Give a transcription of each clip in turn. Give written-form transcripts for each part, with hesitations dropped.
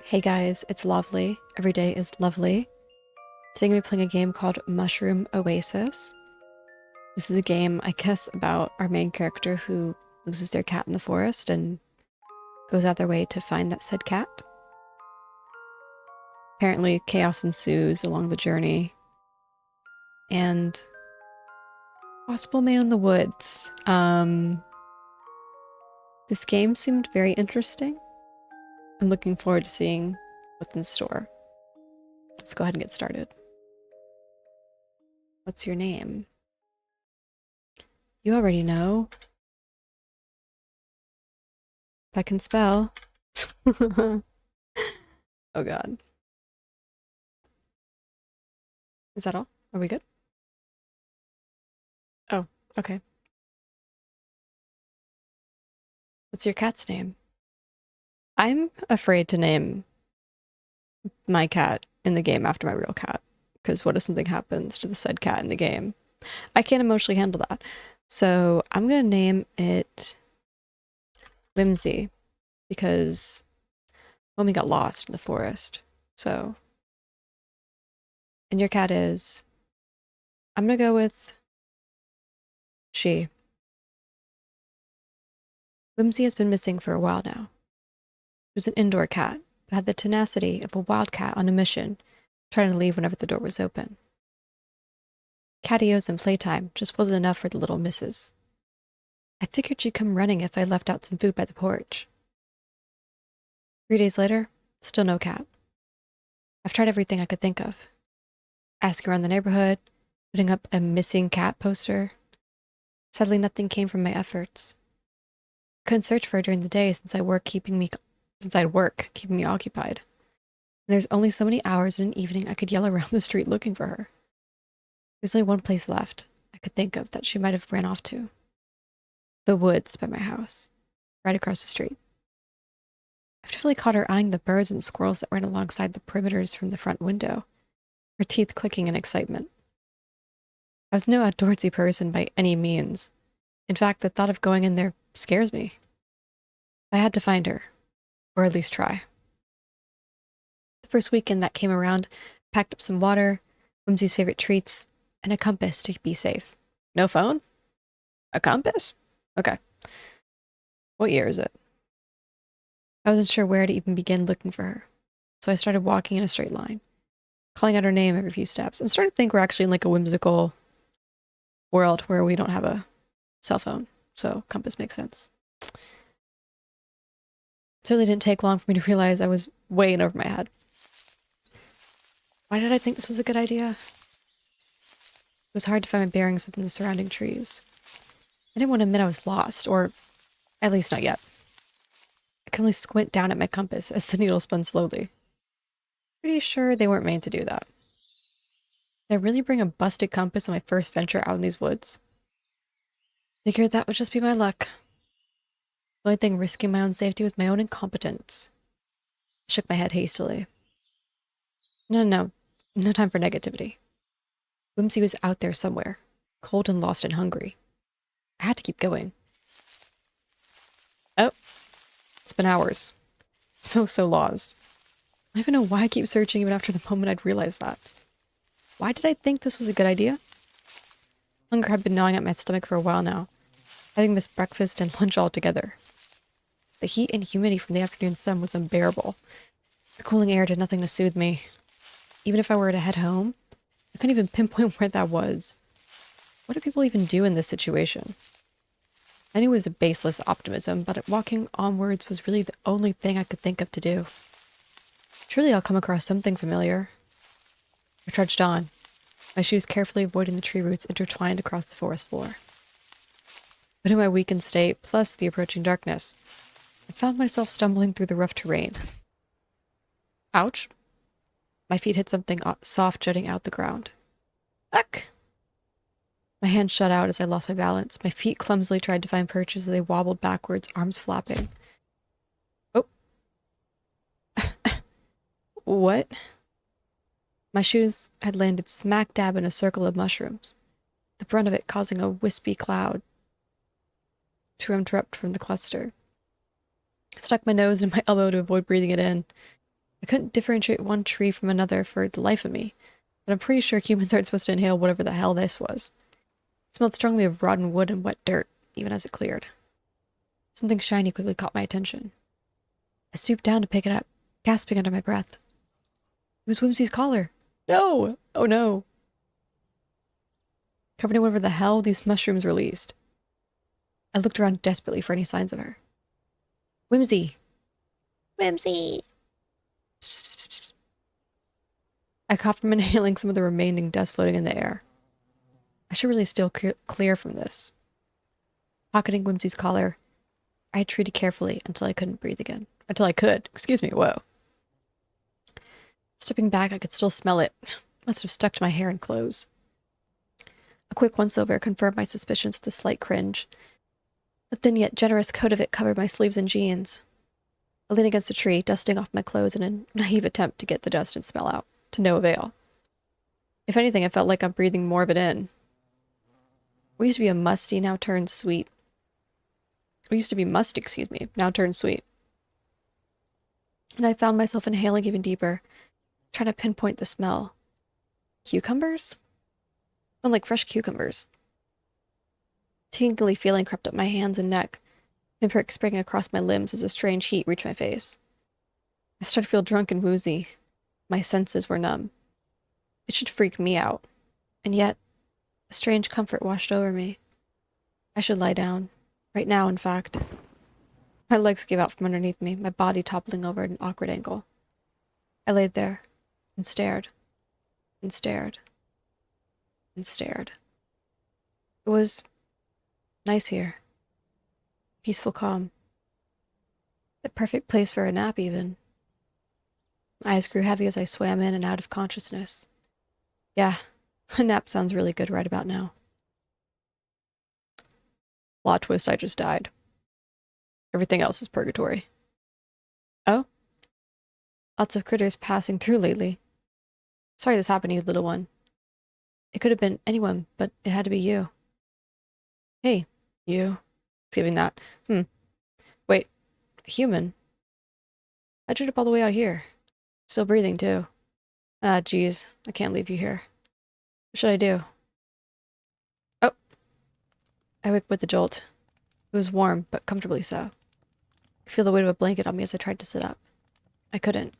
Hey guys, it's Lovely. Every day is lovely. Today I'm going to be playing a game called Mushroom Oasis. This is a game, I guess, about our main character who loses their cat in the forest and goes out their way to find that said cat. Apparently, chaos ensues along the journey, and possible man in the woods. This game seemed very interesting. I'm looking forward to seeing what's in store. Let's go ahead and get started. What's your name? You already know. If I can spell. Oh god. Is that all? Are we good? Oh, okay. What's your cat's name? I'm afraid to name my cat in the game after my real cat. Because what if something happens to the said cat in the game? I can't emotionally handle that. So I'm gonna name it Whimsy. Because when we got lost in the forest. So. And your cat is. I'm gonna go with she. Whimsy has been missing for a while now. It was an indoor cat, but had the tenacity of a wild cat on a mission, trying to leave whenever the door was open. Catios and playtime just wasn't enough for the little missus. I figured she'd come running if I left out some food by the porch. 3 days later, still no cat. I've tried everything I could think of. Asking around the neighborhood, putting up a missing cat poster. Sadly, nothing came from my efforts. Couldn't search for her during the day since I'd work keeping me occupied. And there's only so many hours in an evening I could yell around the street looking for her. There's only one place left I could think of that she might have ran off to. The woods by my house, right across the street. I've definitely caught her eyeing the birds and squirrels that ran alongside the perimeters from the front window, her teeth clicking in excitement. I was no outdoorsy person by any means. In fact, the thought of going in there scares me. I had to find her, or at least try. The first weekend that came around, packed up some water, Whimsy's favorite treats, and a compass to be safe. No phone? A compass? Okay. What year is it? I wasn't sure where to even begin looking for her, so I started walking in a straight line, calling out her name every few steps. I'm starting to think we're actually in like a whimsical world where we don't have a cell phone, so compass makes sense. It certainly didn't take long for me to realize I was way in over my head. Why did I think this was a good idea? It was hard to find my bearings within the surrounding trees. I didn't want to admit I was lost, or at least not yet. I could only squint down at my compass as the needle spun slowly. Pretty sure they weren't made to do that. Did I really bring a busted compass on my first venture out in these woods? Figured that would just be my luck. The only thing risking my own safety was my own incompetence. I shook my head hastily. No. No time for negativity. Whimsy was out there somewhere, cold and lost and hungry. I had to keep going. Oh, it's been hours. So lost. I don't even know why I keep searching even after the moment I'd realized that. Why did I think this was a good idea? Hunger had been gnawing at my stomach for a while now, having missed breakfast and lunch altogether. The heat and humidity from the afternoon sun was unbearable. The cooling air did nothing to soothe me. Even if I were to head home, I couldn't even pinpoint where that was. What do people even do in this situation? I knew it was a baseless optimism, but walking onwards was really the only thing I could think of to do. Surely I'll come across something familiar. I trudged on, my shoes carefully avoiding the tree roots intertwined across the forest floor. But in my weakened state, plus the approaching darkness, I found myself stumbling through the rough terrain. Ouch. My feet hit something soft jutting out the ground. Ugh! My hand shut out as I lost my balance. My feet clumsily tried to find purchase as they wobbled backwards, arms flapping. Oh. What? My shoes had landed smack dab in a circle of mushrooms, the brunt of it causing a wispy cloud to interrupt from the cluster. I stuck my nose in my elbow to avoid breathing it in. I couldn't differentiate one tree from another for the life of me, but I'm pretty sure humans aren't supposed to inhale whatever the hell this was. It smelled strongly of rotten wood and wet dirt, even as it cleared. Something shiny quickly caught my attention. I stooped down to pick it up, gasping under my breath. It was Whimsy's collar. No! Oh no. Covered in whatever the hell these mushrooms released. I looked around desperately for any signs of her. Whimsy! Whimsy! Psst, psst, psst, psst. I coughed from inhaling some of the remaining dust floating in the air. I should really steer clear from this. Pocketing Whimsy's collar, I had treated carefully until I couldn't breathe again. Until I could. Excuse me, whoa. Stepping back, I could still smell it. Must have stuck to my hair and clothes. A quick once-over confirmed my suspicions with a slight cringe. A thin yet generous coat of it covered my sleeves and jeans. I leaned against a tree, dusting off my clothes in a naive attempt to get the dust and smell out, to no avail. If anything, I felt like I'm breathing more of it in. We used to be a musty, now turned sweet. We used to be musty, excuse me, now turned sweet. And I found myself inhaling even deeper, trying to pinpoint the smell. Cucumbers? Smelled like fresh cucumbers. Tingly feeling crept up my hands and neck, pinprick spreading across my limbs as a strange heat reached my face. I started to feel drunk and woozy. My senses were numb. It should freak me out. And yet, a strange comfort washed over me. I should lie down. Right now, in fact. My legs gave out from underneath me, my body toppling over at an awkward angle. I laid there, and stared, and stared, and stared. It was nice here. Peaceful calm. The perfect place for a nap, even. My eyes grew heavy as I swam in and out of consciousness. Yeah, a nap sounds really good right about now. Plot twist, I just died. Everything else is purgatory. Oh? Lots of critters passing through lately. Sorry this happened to you, little one. It could have been anyone, but it had to be you. Hey, you. It's giving that. Wait, a human? How'd you end up all the way out here? Still breathing, too. Ah, geez, I can't leave you here. What should I do? Oh! I woke with a jolt. It was warm, but comfortably so. I could feel the weight of a blanket on me as I tried to sit up. I couldn't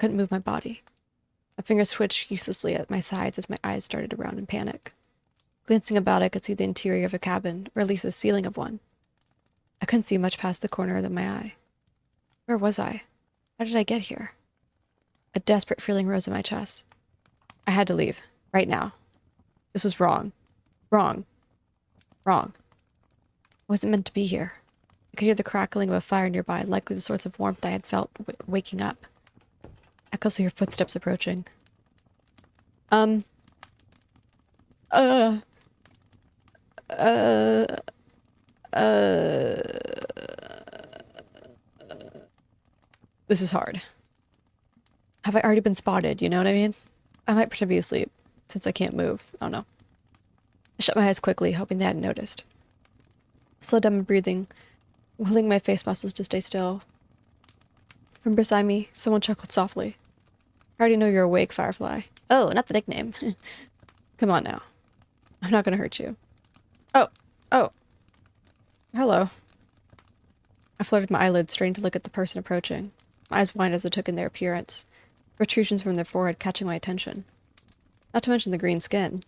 move my body. My fingers twitched uselessly at my sides as my eyes darted around in panic. Glancing about, I could see the interior of a cabin, or at least the ceiling of one. I couldn't see much past the corner of my eye. Where was I? How did I get here? A desperate feeling rose in my chest. I had to leave. Right now. This was wrong. Wrong. Wrong. I wasn't meant to be here. I could hear the crackling of a fire nearby, likely the sorts of warmth I had felt waking up. I could also hear footsteps approaching. This is hard. Have I already been spotted, you know what I mean? I might pretend to be asleep, since I can't move. I don't know. I shut my eyes quickly, hoping they hadn't noticed. Slowed down my breathing, willing my face muscles to stay still. From beside me, someone chuckled softly. I already know you're awake, Firefly. Oh, not the nickname. Come on now. I'm not gonna hurt you. Oh. Hello. I fluttered my eyelids, straining to look at the person approaching. My eyes widened as I took in their appearance, protrusions from their forehead catching my attention. Not to mention the green skin.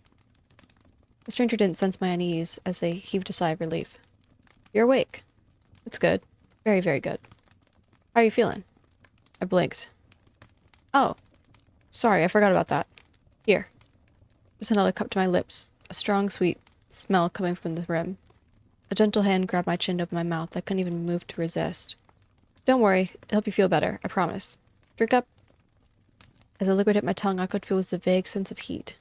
The stranger didn't sense my unease as they heaved a sigh of relief. You're awake. It's good. Very, very good. How are you feeling? I blinked. Oh. Sorry, I forgot about that. Here. Just held a cup to my lips, a strong, sweet smell coming from the rim. A gentle hand grabbed my chin over my mouth. I couldn't even move to resist. Don't worry, it'll help you feel better, I promise. Drink up. As the liquid hit my tongue, I could feel a vague sense of heat.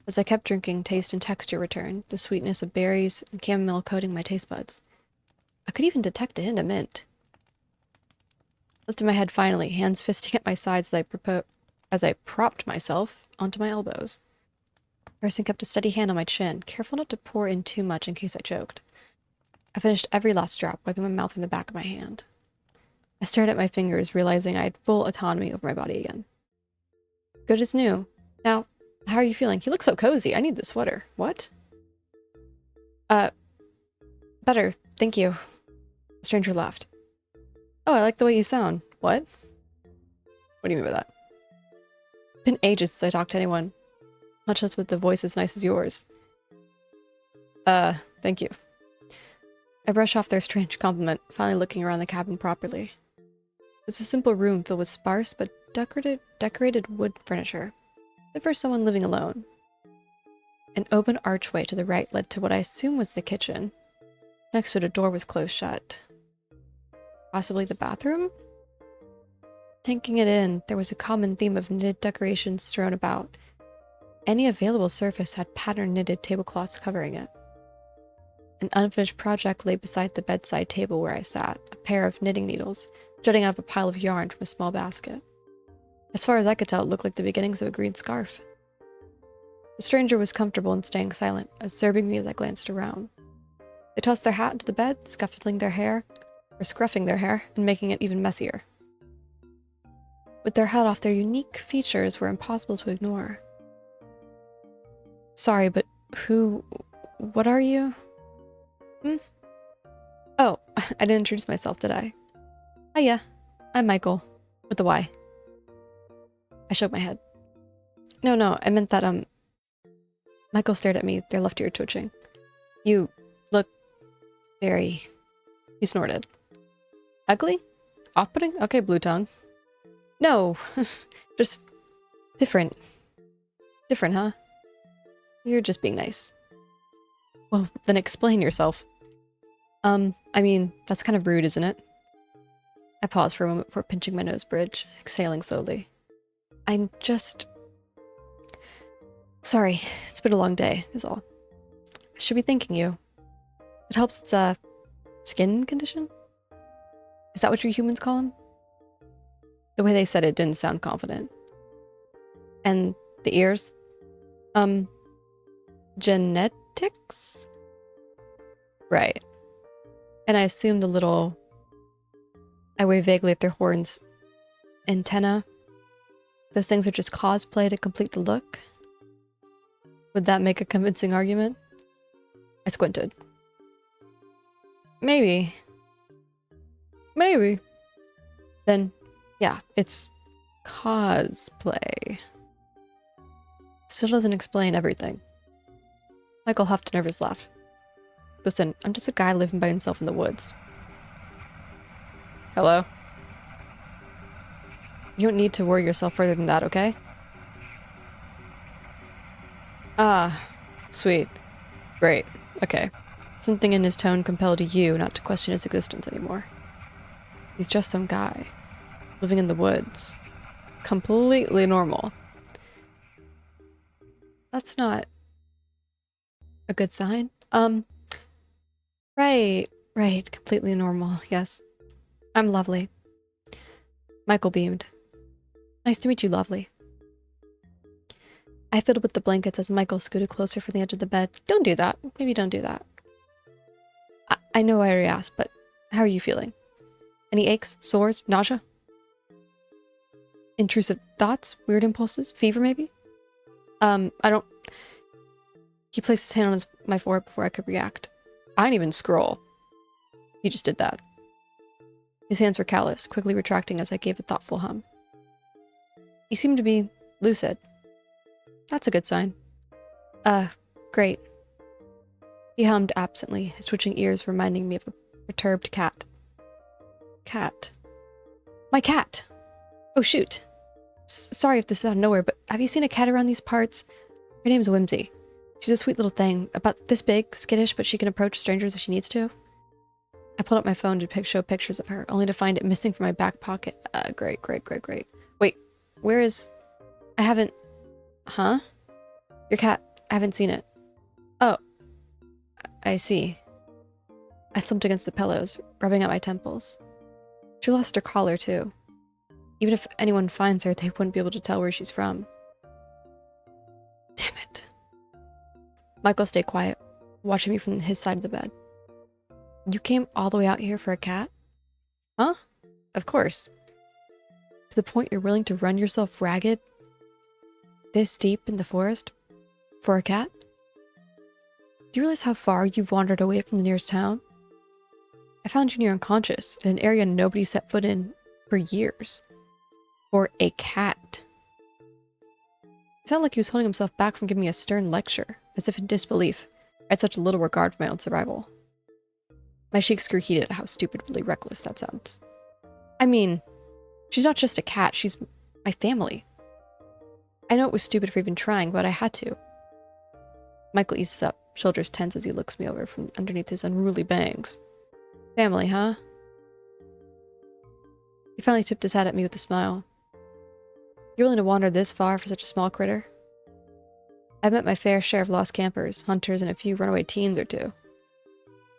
As I kept drinking, taste and texture returned, the sweetness of berries and chamomile coating my taste buds. I could even detect a hint of mint. Lifted my head finally, hands fisting at my sides as I propped myself onto my elbows. Person kept a steady hand on my chin, careful not to pour in too much in case I choked. I finished every last drop, wiping my mouth in the back of my hand. I stared at my fingers, realizing I had full autonomy over my body again. Good as new. Now, how are you feeling? You look so cozy. I need the sweater. What? Better. Thank you. The stranger laughed. Oh, I like the way you sound. What? What do you mean by that? Been ages since I talked to anyone, much less with a voice as nice as yours. Thank you. I brushed off their strange compliment, finally looking around the cabin properly. It's a simple room filled with sparse but decorated wood furniture, fit for someone living alone. An open archway to the right led to what I assumed was the kitchen. Next to it, a door was closed shut. Possibly the bathroom? Taking it in, there was a common theme of knitted decorations strewn about. Any available surface had patterned knitted tablecloths covering it. An unfinished project lay beside the bedside table where I sat, a pair of knitting needles, jutting out of a pile of yarn from a small basket. As far as I could tell, it looked like the beginnings of a green scarf. The stranger was comfortable in staying silent, observing me as I glanced around. They tossed their hat into the bed, scruffing their hair, and making it even messier. With their hat off, their unique features were impossible to ignore. Sorry, but what are you? Oh, I didn't introduce myself, did I? Hiya, I'm Michael, with a Y. I shook my head. No, I meant that, Michael stared at me, their left ear twitching. You look very... He snorted. Ugly? Off-putting? Okay, blue tongue. No, just different. Different, huh? You're just being nice. Well, then explain yourself. I mean, that's kind of rude, isn't it? I paused for a moment before pinching my nose bridge, exhaling slowly. I'm just... Sorry, it's been a long day, is all. I should be thanking you. It helps it's a skin condition? Is that what your humans call them? The way they said it didn't sound confident. And the ears? Genetics? Right. And I assume the little... I wave vaguely at their horns. Antenna? Those things are just cosplay to complete the look? Would that make a convincing argument? I squinted. Maybe. Then, yeah, it's cosplay. Still doesn't explain everything. Michael huffed a nervous laugh. Listen, I'm just a guy living by himself in the woods. Hello? You don't need to worry yourself further than that, okay? Ah, sweet. Great. Okay. Something in his tone compelled you not to question his existence anymore. He's just some guy, living in the woods. Completely normal. That's not a good sign. Right. Completely normal, yes. I'm Lovely. Michael beamed. Nice to meet you, Lovely. I fiddled with the blankets as Michael scooted closer from the edge of the bed. Don't do that. Maybe don't do that. I know I already asked, but how are you feeling? Any aches, sores, nausea? Intrusive thoughts, weird impulses, fever maybe? I don't... He placed his hand on my forehead before I could react. I didn't even scroll. He just did that. His hands were callous, quickly retracting as I gave a thoughtful hum. He seemed to be lucid. That's a good sign. Great. He hummed absently, his twitching ears reminding me of a perturbed cat. Cat. My cat! Oh, shoot. Sorry if this is out of nowhere, but have you seen a cat around these parts? Her name's Whimsy. She's a sweet little thing, about this big, skittish, but she can approach strangers if she needs to. I pulled up my phone to show pictures of her, only to find it missing from my back pocket. Great. Wait, where is... I haven't... Huh? Your cat. I haven't seen it. Oh. I see. I slumped against the pillows, rubbing at my temples. She lost her collar, too. Even if anyone finds her, they wouldn't be able to tell where she's from. Damn it. Michael stayed quiet, watching me from his side of the bed. You came all the way out here for a cat? Huh? Of course. To the point you're willing to run yourself ragged this deep in the forest? For a cat? Do you realize how far you've wandered away from the nearest town? I found you near unconscious in an area nobody set foot in for years. For a cat. It sounded like he was holding himself back from giving me a stern lecture, as if in disbelief. I had such little regard for my own survival. My cheeks grew heated at how stupidly reckless that sounds. I mean, she's not just a cat, she's my family. I know it was stupid for even trying, but I had to. Michael eases up, shoulders tense as he looks me over from underneath his unruly bangs. Family, huh? He finally tipped his hat at me with a smile. You're willing to wander this far for such a small critter? I've met my fair share of lost campers, hunters, and a few runaway teens or two.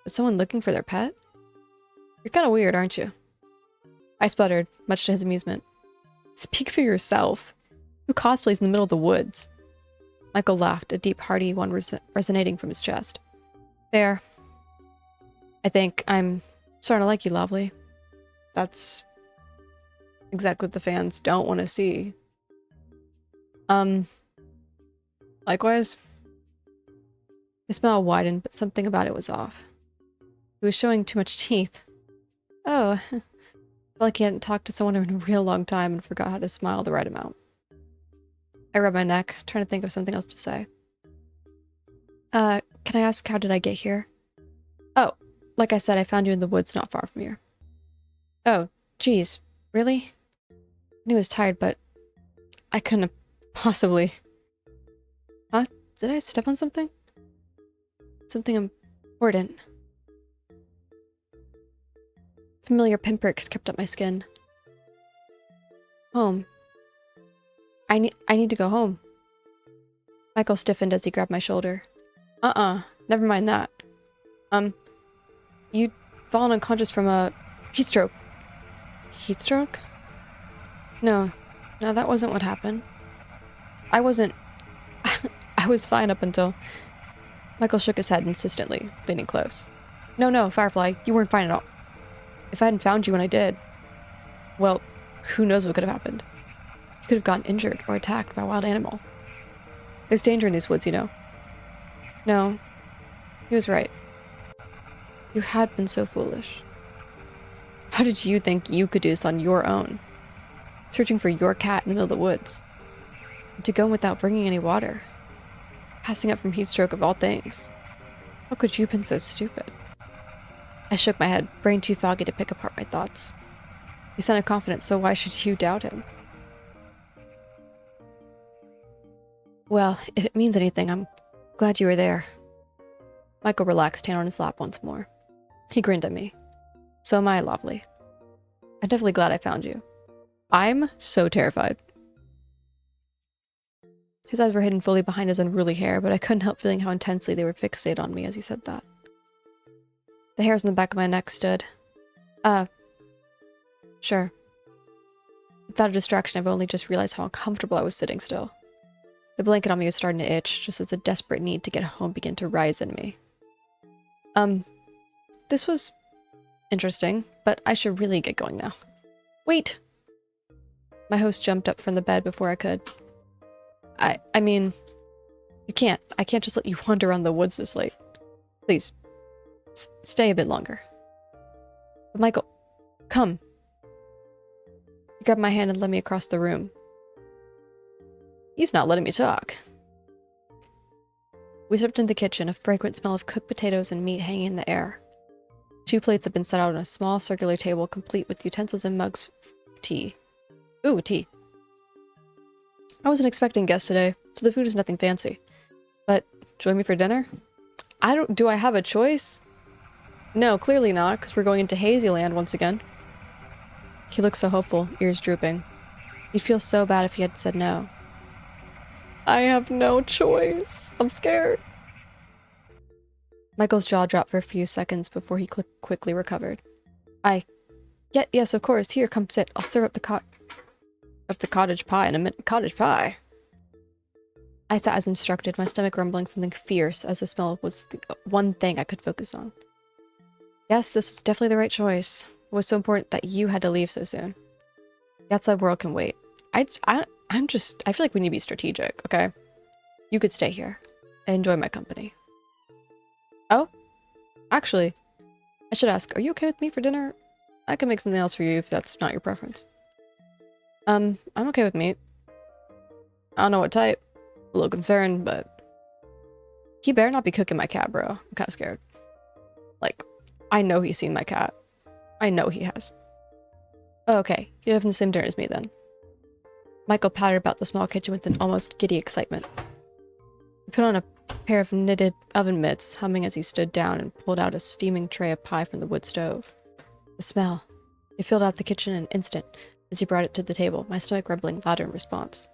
But someone looking for their pet? You're kind of weird, aren't you? I sputtered, much to his amusement. Speak for yourself. Who cosplays in the middle of the woods? Michael laughed, a deep, hearty one resonating from his chest. Fair. I think I'm starting to like you, Lovely. That's exactly what the fans don't want to see. Likewise. His smile widened, but something about it was off. He was showing too much teeth. Oh, I felt like he hadn't talked to someone in a real long time and forgot how to smile the right amount. I rubbed my neck, trying to think of something else to say. Can I ask how did I get here? Oh, like I said, I found you in the woods not far from here. Oh, geez, really? I knew I was tired, but I couldn't have possibly... Huh? Did I step on something? Something important. Familiar pinpricks kept up my skin. Home. I need to go home. Michael stiffened as he grabbed my shoulder. Never mind that. You'd fallen unconscious from a heat stroke. Heat stroke? No, that wasn't what happened. I wasn't... I was fine up until... Michael shook his head insistently, leaning close. No, Firefly, you weren't fine at all. If I hadn't found you when I did, well, who knows what could have happened. You could have gotten injured or attacked by a wild animal. There's danger in these woods, you know. No, he was right. You had been so foolish. How did you think you could do this on your own? Searching for your cat in the middle of the woods. And to go without bringing any water. Passing up from heat stroke of all things. How could you have been so stupid? I shook my head, brain too foggy to pick apart my thoughts. He sounded confident, so why should you doubt him? Well, if it means anything, I'm glad you were there. Michael relaxed, hand on his lap once more. He grinned at me. So am I, Lovely. I'm definitely glad I found you. I'm so terrified. His eyes were hidden fully behind his unruly hair, but I couldn't help feeling how intensely they were fixated on me as he said that. The hairs on the back of my neck stood. Sure. Without a distraction, I've only just realized how uncomfortable I was sitting still. The blanket on me was starting to itch, just as a desperate need to get home began to rise in me. This was interesting, but I should really get going now. Wait! My host jumped up from the bed before I could. I mean, you can't. I can't just let you wander around the woods this late. Please, stay a bit longer. But Michael, come. He grabbed my hand and led me across the room. He's not letting me talk. We stepped into the kitchen, a fragrant smell of cooked potatoes and meat hanging in the air. 2 plates had been set out on a small circular table, complete with utensils and mugs of tea. Ooh, tea. I wasn't expecting guests today, so the food is nothing fancy. But join me for dinner? Do I have a choice? No, clearly not, because we're going into Hazyland once again. He looked so hopeful, ears drooping. He'd feel so bad if he had said no. I have no choice. I'm scared. Michael's jaw dropped for a few seconds before he quickly recovered. Yes, of course. Here, come sit. I'll serve up the cottage pie in a minute. Cottage pie? I sat as instructed, my stomach rumbling something fierce, as the smell was the one thing I could focus on. Yes, this was definitely the right choice. What was so important that you had to leave so soon? The outside world can wait. I feel like we need to be strategic, okay? You could stay here. I enjoy my company. Oh? Actually, I should ask, are you okay with me for dinner? I can make something else for you if that's not your preference. I'm okay with meat. I don't know what type. A little concerned, but... He better not be cooking my cat, bro. I'm kind of scared. Like, I know he's seen my cat. I know he has. Oh, okay. You're having the same dinner as me, then. Michael pattered about the small kitchen with an almost giddy excitement. He put on a pair of knitted oven mitts, humming as he stood down and pulled out a steaming tray of pie from the wood stove. The smell. It filled out the kitchen in an instant as he brought it to the table, my stomach rumbling louder in response.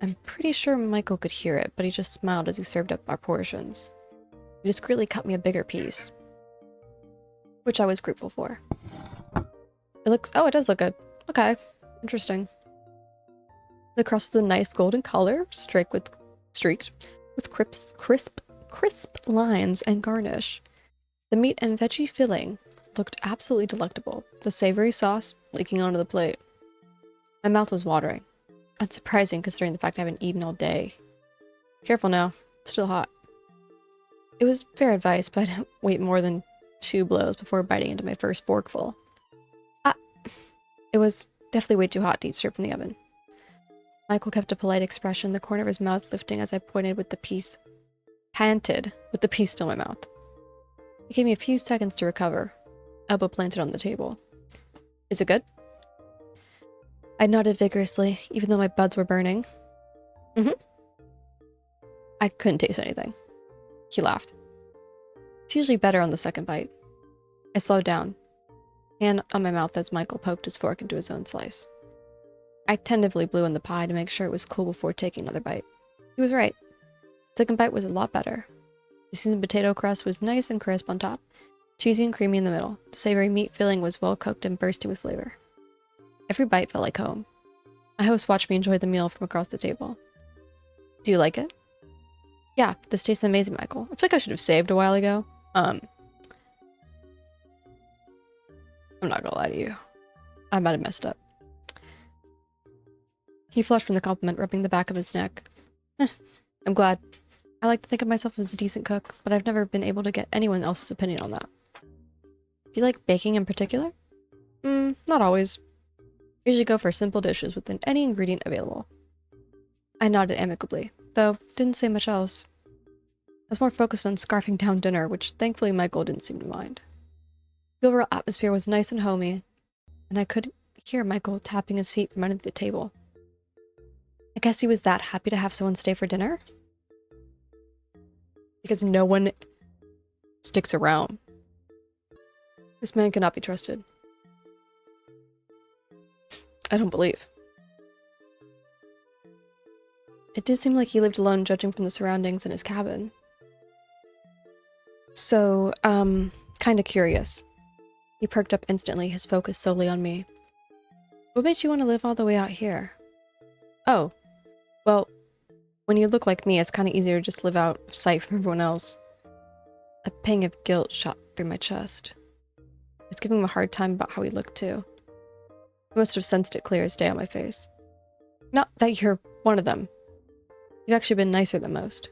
I'm pretty sure Michael could hear it, but he just smiled as he served up our portions. He discreetly cut me a bigger piece, which I was grateful for. Oh, it does look good. Okay, interesting. The crust was a nice golden color, streaked with crisp lines and garnish. The meat and veggie filling looked absolutely delectable, the savory sauce leaking onto the plate. My mouth was watering. Unsurprising considering the fact I haven't eaten all day. Careful now, it's still hot. It was fair advice, but I didn't wait more than 2 blows before biting into my first forkful. It was definitely way too hot to eat straight from the oven. Michael kept a polite expression, the corner of his mouth lifting as I panted with the piece still in my mouth. It gave me a few seconds to recover, elbow planted on the table. Is it good? I nodded vigorously, even though my buds were burning. Mm-hmm. I couldn't taste anything. He laughed. It's usually better on the second bite. I slowed down, hand on my mouth as Michael poked his fork into his own slice. I tentatively blew in the pie to make sure it was cool before taking another bite. He was right. The second bite was a lot better. The seasoned potato crust was nice and crisp on top, cheesy and creamy in the middle. The savory meat filling was well cooked and bursting with flavor. Every bite felt like home. My host watched me enjoy the meal from across the table. Do you like it? Yeah, this tastes amazing, Michael. I feel like I should have saved a while ago. I'm not gonna lie to you. I might have messed up. He flushed from the compliment, rubbing the back of his neck. I'm glad. I like to think of myself as a decent cook, but I've never been able to get anyone else's opinion on that. Do you like baking in particular? Not always. I usually go for simple dishes with any ingredient available. I nodded amicably, though didn't say much else. I was more focused on scarfing down dinner, which thankfully Michael didn't seem to mind. The overall atmosphere was nice and homey, and I could hear Michael tapping his feet from under the table. I guess he was that happy to have someone stay for dinner? Because no one sticks around. This man cannot be trusted. I don't believe. It did seem like he lived alone, judging from the surroundings in his cabin. So, kinda curious. He perked up instantly, his focus solely on me. What made you want to live all the way out here? Oh, well, when you look like me, it's kinda easier to just live out of sight from everyone else. A pang of guilt shot through my chest. I was giving him a hard time about how he looked, too. He must have sensed it clear as day on my face. Not that you're one of them. You've actually been nicer than most.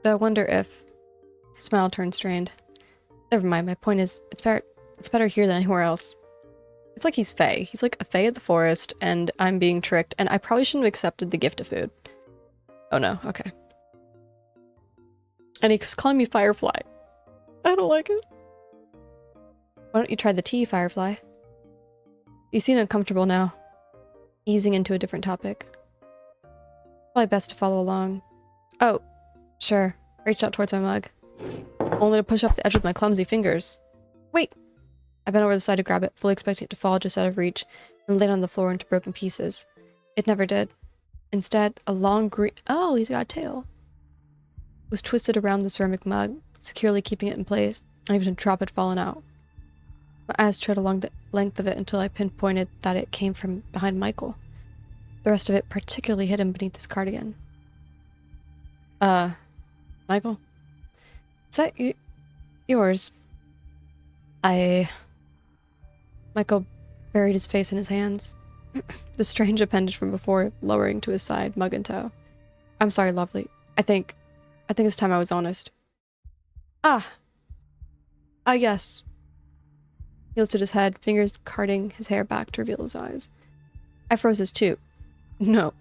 Though I wonder if... His smile turned strained. Never mind, my point is, it's better here than anywhere else. It's like he's Fae. He's like a Fae of the forest, and I'm being tricked, and I probably shouldn't have accepted the gift of food. Oh no, okay. And he's calling me Firefly. I don't like it. Why don't you try the tea, Firefly? You seem uncomfortable now. Easing into a different topic. Probably best to follow along. Oh, sure. Reached out towards my mug. Only to push off the edge with my clumsy fingers. Wait! I bent over the side to grab it, fully expecting it to fall just out of reach, and laid on the floor into broken pieces. It never did. Instead, a long green— oh, he's got a tail! Was twisted around the ceramic mug, securely keeping it in place, not even a drop had fallen out. My eyes trailed along the length of it until I pinpointed that it came from behind Michael. The rest of it particularly hidden beneath his cardigan. Michael? Is that yours? Michael buried his face in his hands, the strange appendage from before lowering to his side, mug in tow. I'm sorry, lovely. I think it's time I was honest. Ah! Yes. He lifted his head, fingers carting his hair back to reveal his eyes. I froze his too. No.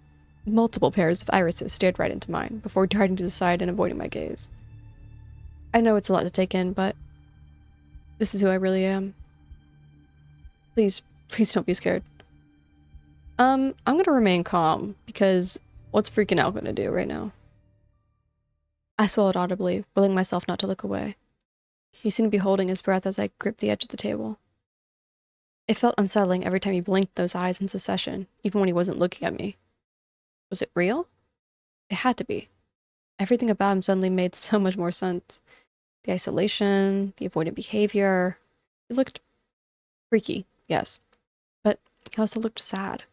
Multiple pairs of irises stared right into mine, before darting to the side and avoiding my gaze. I know it's a lot to take in, but this is who I really am. Please don't be scared. I'm gonna remain calm, because what's freaking out gonna do right now? I swallowed audibly, willing myself not to look away. He seemed to be holding his breath as I gripped the edge of the table. It felt unsettling every time he blinked those eyes in succession, even when he wasn't looking at me. Was it real? It had to be. Everything about him suddenly made so much more sense. The isolation, the avoidant behavior. He looked freaky, yes, but he also looked sad.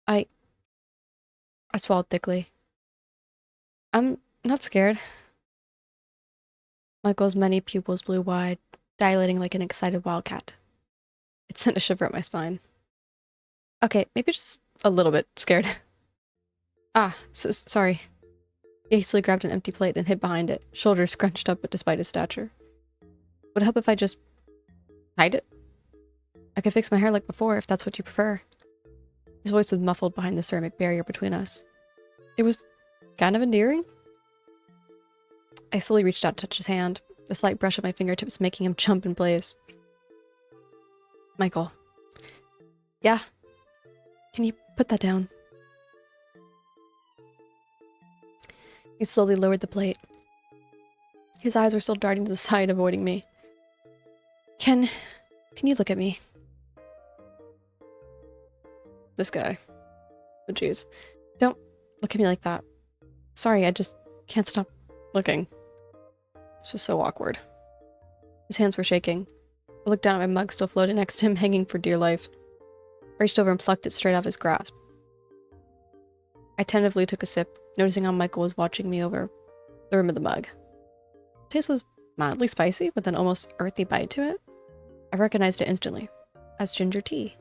I swallowed thickly. I'm not scared. Michael's many pupils blew wide, dilating like an excited wildcat. It sent a shiver up my spine. Okay, maybe just a little bit scared. Sorry. He hastily grabbed an empty plate and hid behind it, shoulders scrunched up despite his stature. Would it help if I just hide it? I could fix my hair like before, if that's what you prefer. His voice was muffled behind the ceramic barrier between us. It was kind of endearing. I slowly reached out to touch his hand, the slight brush of my fingertips making him jump in place. Michael. Yeah? Can you put that down? He slowly lowered the plate. His eyes were still darting to the side, avoiding me. Can you look at me? This guy. Oh, jeez. Don't look at me like that. Sorry, I just can't stop looking. It's just so awkward. His hands were shaking. I looked down at my mug still floating next to him, hanging for dear life. I reached over and plucked it straight out of his grasp. I tentatively took a sip, noticing how Michael was watching me over the rim of the mug. The taste was mildly spicy, with an almost earthy bite to it. I recognized it instantly, as ginger tea.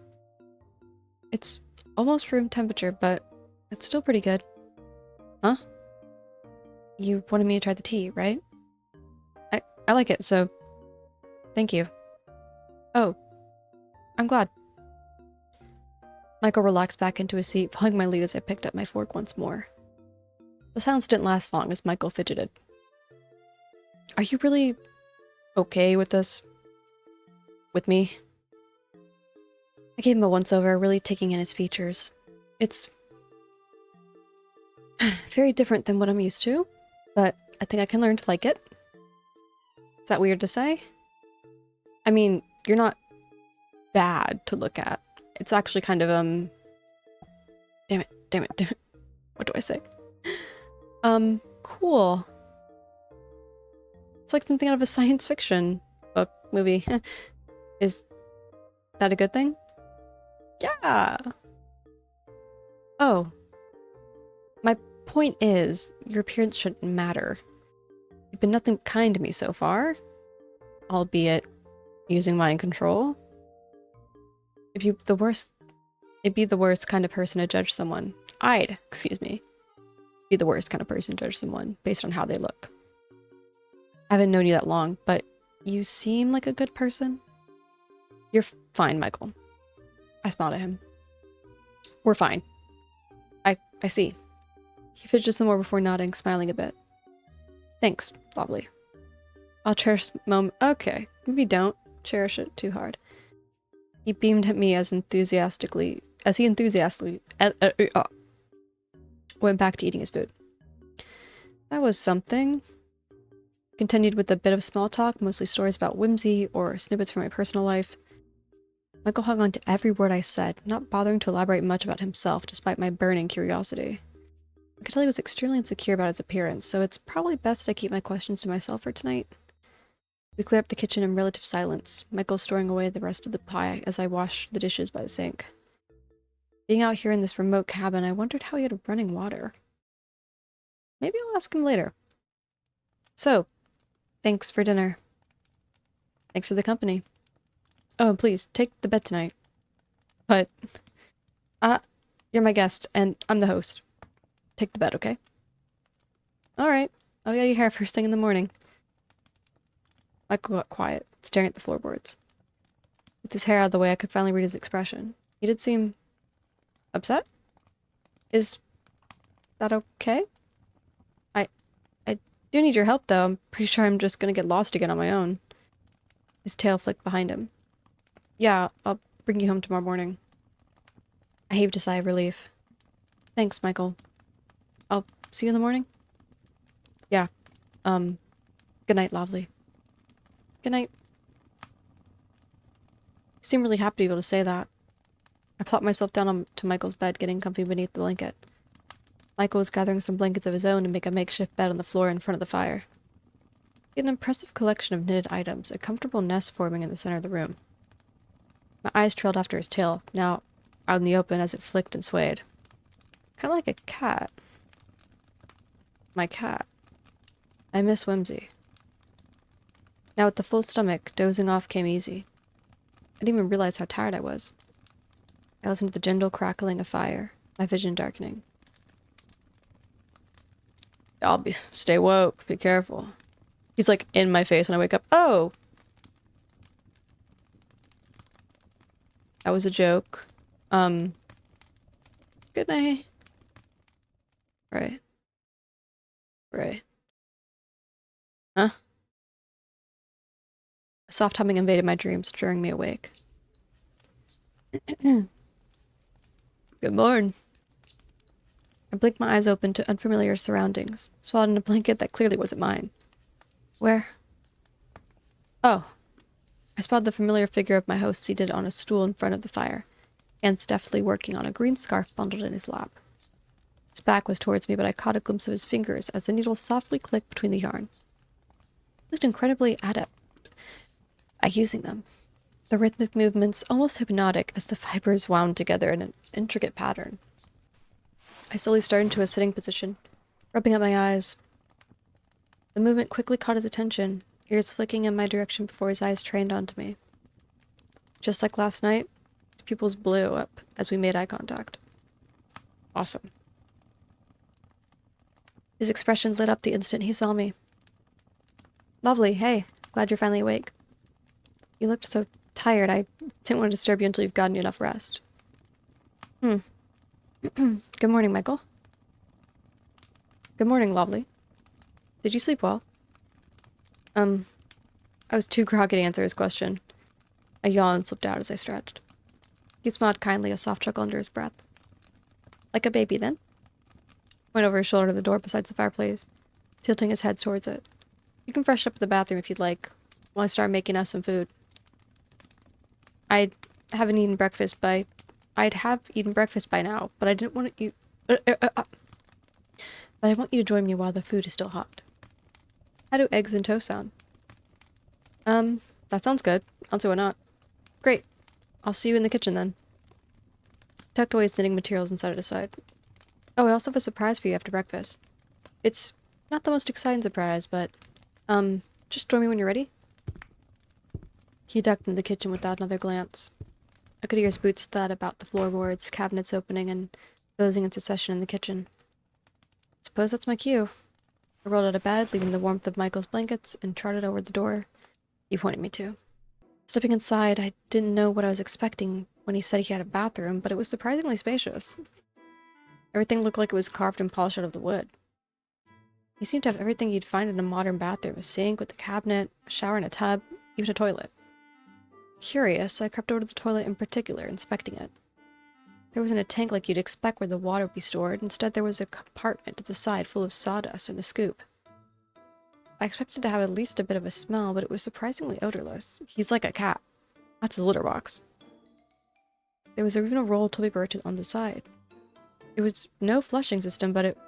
It's almost room temperature, but it's still pretty good. Huh? You wanted me to try the tea, right? I like it, so thank you. Oh, I'm glad. Michael relaxed back into his seat, following my lead as I picked up my fork once more. The silence didn't last long as Michael fidgeted. Are you really okay with this? With me? I gave him a once-over, really taking in his features. It's very different than what I'm used to, but I think I can learn to like it. Is that weird to say? I mean, you're not bad to look at. It's actually kind of, damn it. What do I say? Cool. It's like something out of a science fiction book, movie. Is that a good thing? Yeah. Oh. My point is, your appearance shouldn't matter. You've been nothing kind to me so far, albeit using mind control. It'd be the worst kind of person to judge someone. Be the worst kind of person to judge someone based on how they look. I haven't known you that long, but you seem like a good person. You're fine, Michael. I smiled at him. We're fine. I see. He fidgeted some more before nodding, smiling a bit. Thanks, lovely. I'll cherish the moment. Okay, maybe don't cherish it too hard. He beamed at me as he enthusiastically went back to eating his food. That was something. Continued with a bit of small talk, mostly stories about whimsy or snippets from my personal life. Michael hung on to every word I said, not bothering to elaborate much about himself despite my burning curiosity. I could tell he was extremely insecure about his appearance, so it's probably best I keep my questions to myself for tonight. We cleared up the kitchen in relative silence, Michael storing away the rest of the pie as I washed the dishes by the sink. Being out here in this remote cabin, I wondered how he had running water. Maybe I'll ask him later. So, thanks for dinner. Thanks for the company. Oh, and please, take the bed tonight. But, uh, you're my guest, and I'm the host. Take the bed, okay? Alright. I'll get your hair first thing in the morning. Michael got quiet, staring at the floorboards. With his hair out of the way, I could finally read his expression. He did seem upset? Is that okay? I do need your help, though. I'm pretty sure I'm just gonna get lost again on my own. His tail flicked behind him. Yeah, I'll bring you home tomorrow morning. I heaved a sigh of relief. Thanks, Michael. I'll see you in the morning? Yeah. Good night, Lovely. Good night. He seemed really happy to be able to say that. I plopped myself down onto Michael's bed, getting comfy beneath the blanket. Michael was gathering some blankets of his own to make a makeshift bed on the floor in front of the fire. He had an impressive collection of knitted items, a comfortable nest forming in the center of the room. My eyes trailed after his tail, now out in the open as it flicked and swayed. Kind of like a cat. My cat. I miss whimsy. Now with the full stomach, dozing off came easy. I didn't even realize how tired I was. I listened to the gentle crackling of fire, my vision darkening. Stay woke, be careful. He's like in my face when I wake up. Oh! That was a joke. Good night. Right. Right. Huh? A soft humming invaded my dreams, stirring me awake. Good morning. I blinked my eyes open to unfamiliar surroundings, swaddled in a blanket that clearly wasn't mine. Where? Oh. I spotted the familiar figure of my host seated on a stool in front of the fire, hands deftly working on a green scarf bundled in his lap. His back was towards me, but I caught a glimpse of his fingers as the needle softly clicked between the yarn. He looked incredibly adept at using them. The rhythmic movements almost hypnotic as the fibers wound together in an intricate pattern. I slowly started into a sitting position, rubbing at my eyes. The movement quickly caught his attention, ears flicking in my direction before his eyes trained onto me. Just like last night, his pupils blew up as we made eye contact. Awesome. His expression lit up the instant he saw me. Lovely, hey, glad you're finally awake. You looked so tired, I didn't want to disturb you until you've gotten enough rest. Good morning, Michael. Good morning, Lovely. Did you sleep well? I was too groggy to answer his question. A yawn slipped out as I stretched. He smiled kindly, a soft chuckle under his breath. Like a baby, then? Went over his shoulder to the door beside the fireplace, tilting his head towards it. You can freshen up in the bathroom if you'd like, while I start making us some food. I'd have eaten breakfast by now, but I didn't want you... but I want you to join me while the food is still hot. How do eggs and toast sound? That sounds good. I'll see why not. Great. I'll see you in the kitchen then. Tucked away his knitting materials and set it aside. Oh, I also have a surprise for you after breakfast. It's not the most exciting surprise, but, just join me when you're ready. He ducked into the kitchen without another glance. I could hear his boots thud about the floorboards, cabinets opening and closing in succession in the kitchen. Suppose that's my cue. I rolled out of bed, leaving the warmth of Michael's blankets, and trotted over the door he pointed me to. Stepping inside, I didn't know what I was expecting when he said he had a bathroom, but it was surprisingly spacious. Everything looked like it was carved and polished out of the wood. He seemed to have everything you'd find in a modern bathroom: a sink with a cabinet, a shower and a tub, even a toilet. Curious, I crept over to the toilet in particular, inspecting it. There wasn't a tank like you'd expect where the water would be stored. Instead, there was a compartment at the side full of sawdust and a scoop. I expected to have at least a bit of a smell, but it was surprisingly odorless. He's like a cat. That's his litter box. There was even a roll of toilet paper on the side. It was no flushing system, but it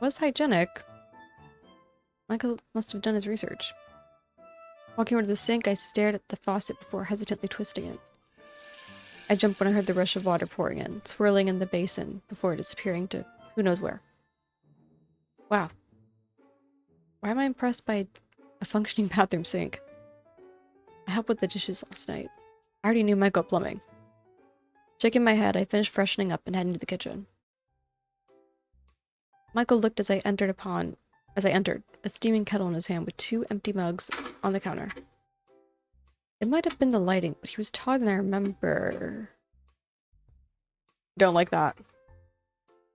was hygienic. Michael must have done his research. Walking over to the sink, I stared at the faucet before hesitantly twisting it. I jumped when I heard the rush of water pouring in, swirling in the basin before disappearing to who knows where. Wow. Why am I impressed by a functioning bathroom sink? I helped with the dishes last night. I already knew Michael plumbing. Shaking my head, I finished freshening up and headed into the kitchen. Michael looked as I entered, a steaming kettle in his hand with 2 empty mugs on the counter. It might have been the lighting, but he was taller than I remember. Don't like that.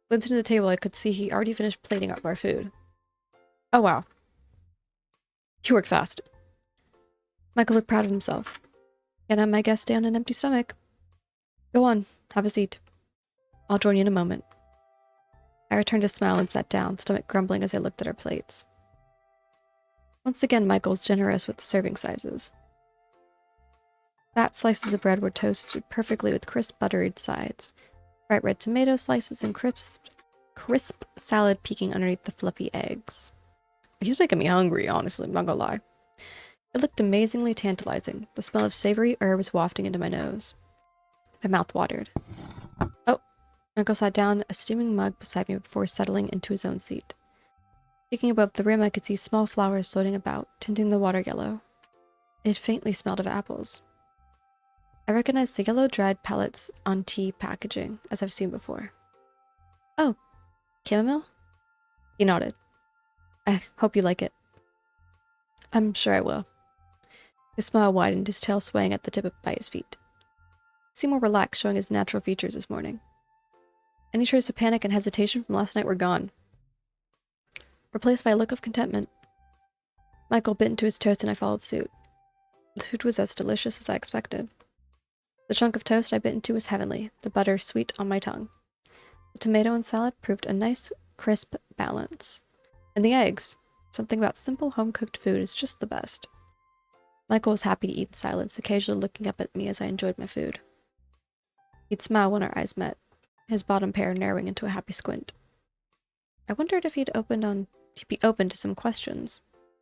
Glancing to the table, I could see he already finished plating up our food. Oh wow. You work fast. Michael looked proud of himself. Can't have my guests stay on an empty stomach. Go on, have a seat. I'll join you in a moment. I returned a smile and sat down, stomach grumbling as I looked at our plates. Once again, Michael was generous with the serving sizes. Fat slices of bread were toasted perfectly with crisp buttered sides. Bright red tomato slices and crisp salad peeking underneath the fluffy eggs. He's making me hungry, honestly, I'm not gonna lie. It looked amazingly tantalizing, the smell of savory herbs wafting into my nose. My mouth watered. Oh, Uncle sat down, a steaming mug beside me before settling into his own seat. Peeking above the rim, I could see small flowers floating about, tinting the water yellow. It faintly smelled of apples. I recognized the yellow dried pellets on tea packaging, as I've seen before. Oh, chamomile? He nodded. I hope you like it. I'm sure I will. His smile widened, his tail swaying at the tip by his feet. He seemed more relaxed, showing his natural features this morning. Any trace of panic and hesitation from last night were gone, replaced by a look of contentment. Michael bit into his toast and I followed suit. The food was as delicious as I expected. The chunk of toast I bit into was heavenly, the butter sweet on my tongue. The tomato and salad proved a nice, crisp balance. And the eggs. Something about simple home-cooked food is just the best. Michael was happy to eat in silence, occasionally looking up at me as I enjoyed my food. He'd smile when our eyes met, his bottom pair narrowing into a happy squint. I wondered if he'd be open to some questions.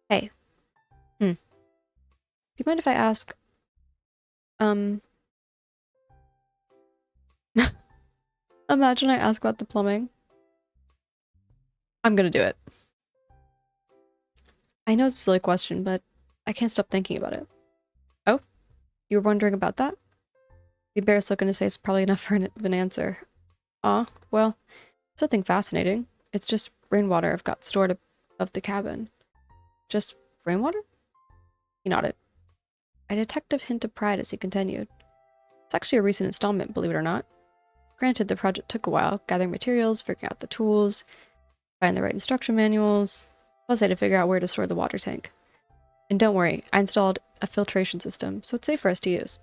Hey. Do you mind if I ask, imagine I ask about the plumbing? I'm gonna do it. I know it's a silly question, but I can't stop thinking about it. Oh? You were wondering about that? The embarrassed look on his face is probably enough for an answer. Aw, well, it's nothing fascinating. It's just rainwater I've got stored above the cabin. Just rainwater? He nodded. I detected a hint of pride as he continued. It's actually a recent installment, believe it or not. Granted, the project took a while, gathering materials, figuring out the tools, finding the right instruction manuals, plus I had to figure out where to store the water tank. And don't worry, I installed a filtration system, so it's safe for us to use.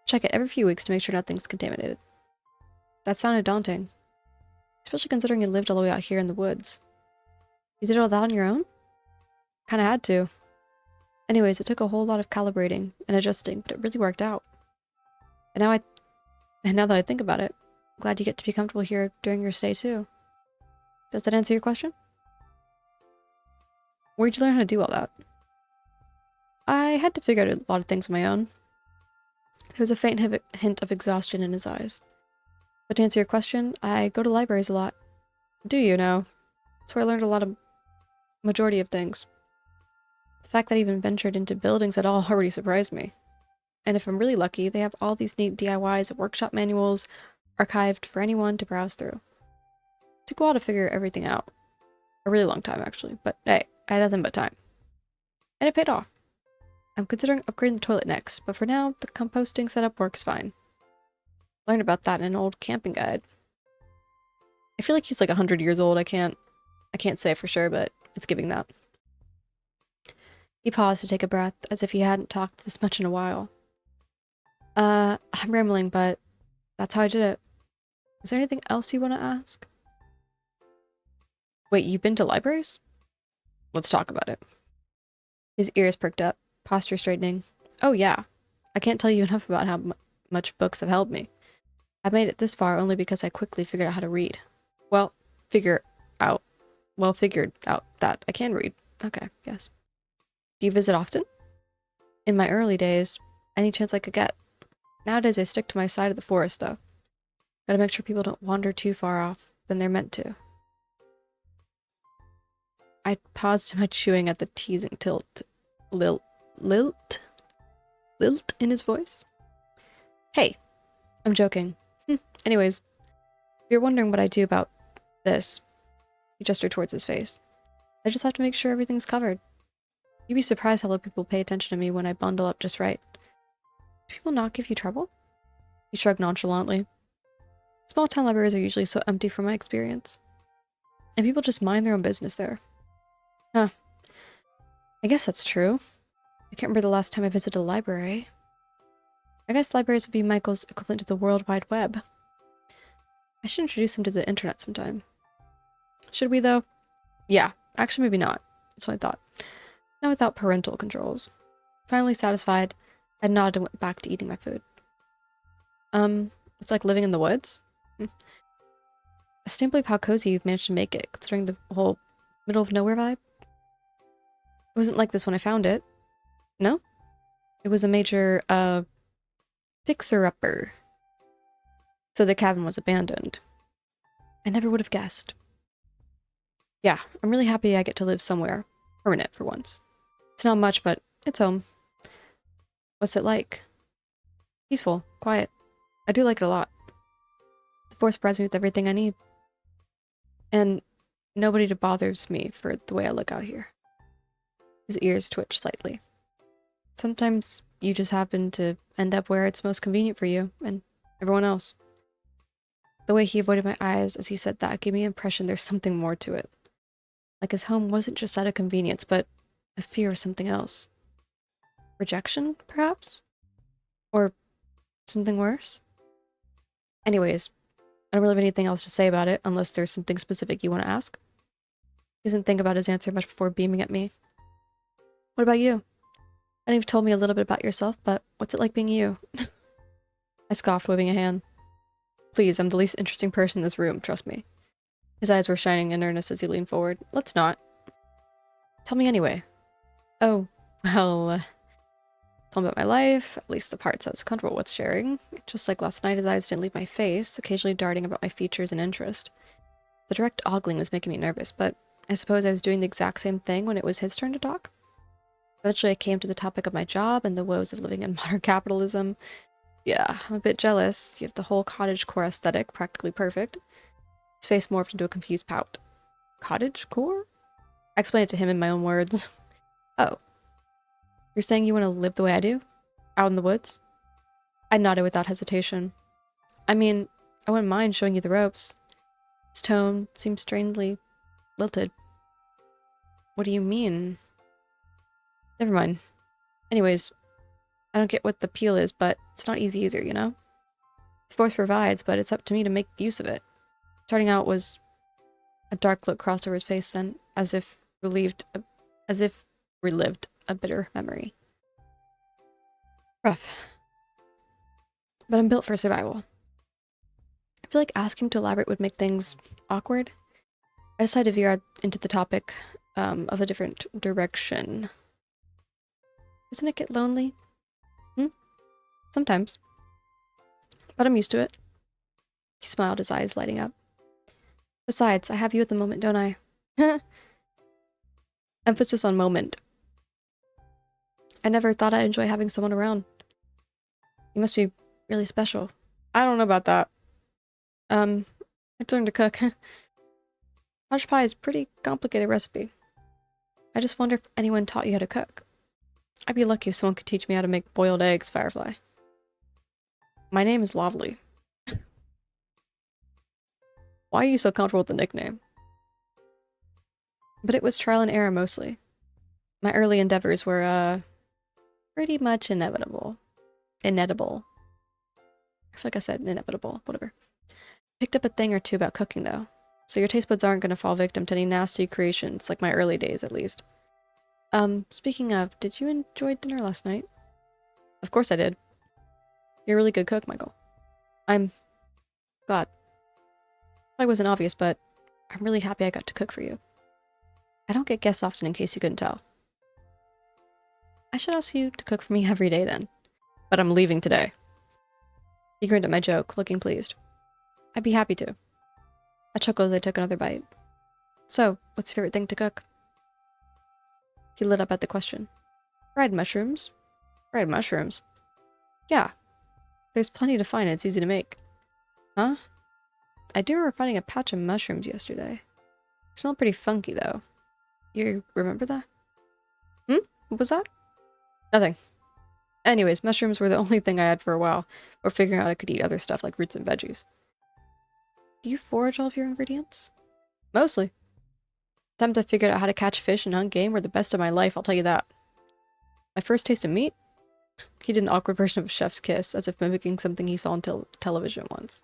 Check it every few weeks to make sure nothing's contaminated. That sounded daunting, especially considering you lived all the way out here in the woods. You did all that on your own? Kinda had to. Anyways, it took a whole lot of calibrating and adjusting, but it really worked out. And now that I think about it, I'm glad you get to be comfortable here during your stay too. Does that answer your question? Where'd you learn how to do all that? I had to figure out a lot of things on my own. There was a faint hint of exhaustion in his eyes. But to answer your question, I go to libraries a lot. Do you know? That's where I learned a lot of majority of things. The fact that I even ventured into buildings at all already surprised me. And if I'm really lucky, they have all these neat DIYs and workshop manuals archived for anyone to browse through. It took a while to figure everything out. A really long time, actually. But hey, I had nothing but time. And it paid off. I'm considering upgrading the toilet next, but for now, the composting setup works fine. Learned about that in an old camping guide. I feel like he's like 100 years old. I can't say for sure, but it's giving that. He paused to take a breath, as if he hadn't talked this much in a while. I'm rambling, but that's how I did it. Is there anything else you want to ask? Wait, you've been to libraries? Let's talk about it. His ears perked up, posture straightening. Oh yeah. I can't tell you enough about how much books have helped me. I made it this far only because I quickly figured out how to read. Figured out that I can read. Okay, yes. Do you visit often? In my early days, any chance I could get. Nowadays I stick to my side of the forest, though. Gotta make sure people don't wander too far off than they're meant to. I paused in my chewing at the teasing lilt in his voice. Hey, I'm joking. Anyways, if you're wondering what I do about this, he gestured towards his face. I just have to make sure everything's covered. You'd be surprised how little people pay attention to me when I bundle up just right. Do people not give you trouble? He shrugged nonchalantly. Small town libraries are usually so empty from my experience. And people just mind their own business there. Huh. I guess that's true. I can't remember the last time I visited a library. I guess libraries would be Michael's equivalent to the World Wide Web. I should introduce him to the internet sometime. Should we, though? Yeah, actually maybe not. That's what I thought. Not without parental controls. Finally satisfied, I nodded and went back to eating my food. It's like living in the woods? I still can't believe how cozy you've managed to make it, considering the whole middle of nowhere vibe. It wasn't like this when I found it. No? It was a major, fixer-upper. So the cabin was abandoned. I never would have guessed. Yeah, I'm really happy I get to live somewhere permanent for once. It's not much, but it's home. What's it like? Peaceful, quiet. I do like it a lot. The force provides me with everything I need. And nobody bothers me for the way I look out here. His ears twitched slightly. Sometimes you just happen to end up where it's most convenient for you and everyone else. The way he avoided my eyes as he said that gave me the impression there's something more to it. Like his home wasn't just out of convenience, but a fear of something else. Rejection, perhaps? Or something worse? Anyways, I don't really have anything else to say about it, unless there's something specific you want to ask. He didn't think about his answer much before beaming at me. What about you? I know you've told me a little bit about yourself, but what's it like being you? I scoffed, waving a hand. Please, I'm the least interesting person in this room, trust me. His eyes were shining in earnest as he leaned forward. Let's not. Tell me anyway. Oh, well, tell me about my life, at least the parts I was comfortable with sharing. Just like last night, his eyes didn't leave my face, occasionally darting about my features and interest. The direct ogling was making me nervous, but I suppose I was doing the exact same thing when it was his turn to talk. Eventually, I came to the topic of my job and the woes of living in modern capitalism. Yeah, I'm a bit jealous. You have the whole cottagecore aesthetic, practically perfect. His face morphed into a confused pout. Cottagecore? I explained it to him in my own words. Oh. You're saying you want to live the way I do? Out in the woods? I nodded without hesitation. I mean, I wouldn't mind showing you the ropes. His tone seemed strangely lilted. What do you mean? Never mind. Anyways, I don't get what the appeal is, but it's not easy either, you know? The force provides, but it's up to me to make use of it. Starting out was a dark look crossed over his face then, as if relived a bitter memory. Rough. But I'm built for survival. I feel like asking him to elaborate would make things awkward. I decided to veer out into the topic of a different direction. Doesn't it get lonely? Sometimes. But I'm used to it. He smiled, his eyes lighting up. Besides, I have you at the moment, don't I? Emphasis on moment. I never thought I'd enjoy having someone around. You must be really special. I don't know about that. I learned to cook. Hodge pie is a pretty complicated recipe. I just wonder if anyone taught you how to cook. I'd be lucky if someone could teach me how to make boiled eggs, Firefly. My name is Lovely. Why are you so comfortable with the nickname? But it was trial and error mostly. My early endeavors were, pretty much inevitable. Inedible. I feel like I said inevitable, whatever. Picked up a thing or two about cooking, though. So your taste buds aren't going to fall victim to any nasty creations, like my early days, at least. Speaking of, did you enjoy dinner last night? Of course I did. You're a really good cook, Michael. I'm glad. Probably wasn't obvious, but I'm really happy I got to cook for you. I don't get guests often, in case you couldn't tell. I should ask you to cook for me every day, then. But I'm leaving today. He grinned at my joke, looking pleased. I'd be happy to. I chuckled as I took another bite. So, what's your favorite thing to cook? He lit up at the question. Fried mushrooms. Fried mushrooms? Yeah. There's plenty to find and it's easy to make. Huh? I do remember finding a patch of mushrooms yesterday. They smell pretty funky, though. You remember that? Hmm? What was that? Nothing. Anyways, mushrooms were the only thing I had for a while, or figuring out I could eat other stuff like roots and veggies. Do you forage all of your ingredients? Mostly. The times I figured out how to catch fish and hunt game were the best of my life, I'll tell you that. My first taste of meat? He did an awkward version of a chef's kiss, as if mimicking something he saw on television once.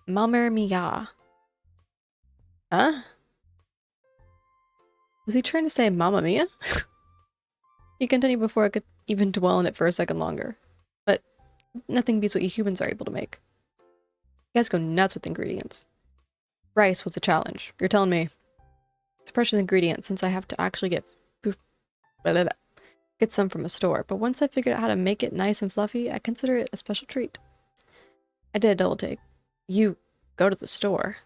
Mamma mia. Huh? Was he trying to say Mamma Mia? He continued before I could even dwell on it for a second longer. But nothing beats what you humans are able to make. You guys go nuts with ingredients. Rice was a challenge. You're telling me. It's a precious ingredient since I have to actually get some from a store. But once I figured out how to make it nice and fluffy, I consider it a special treat. I did a double take. You go to the store?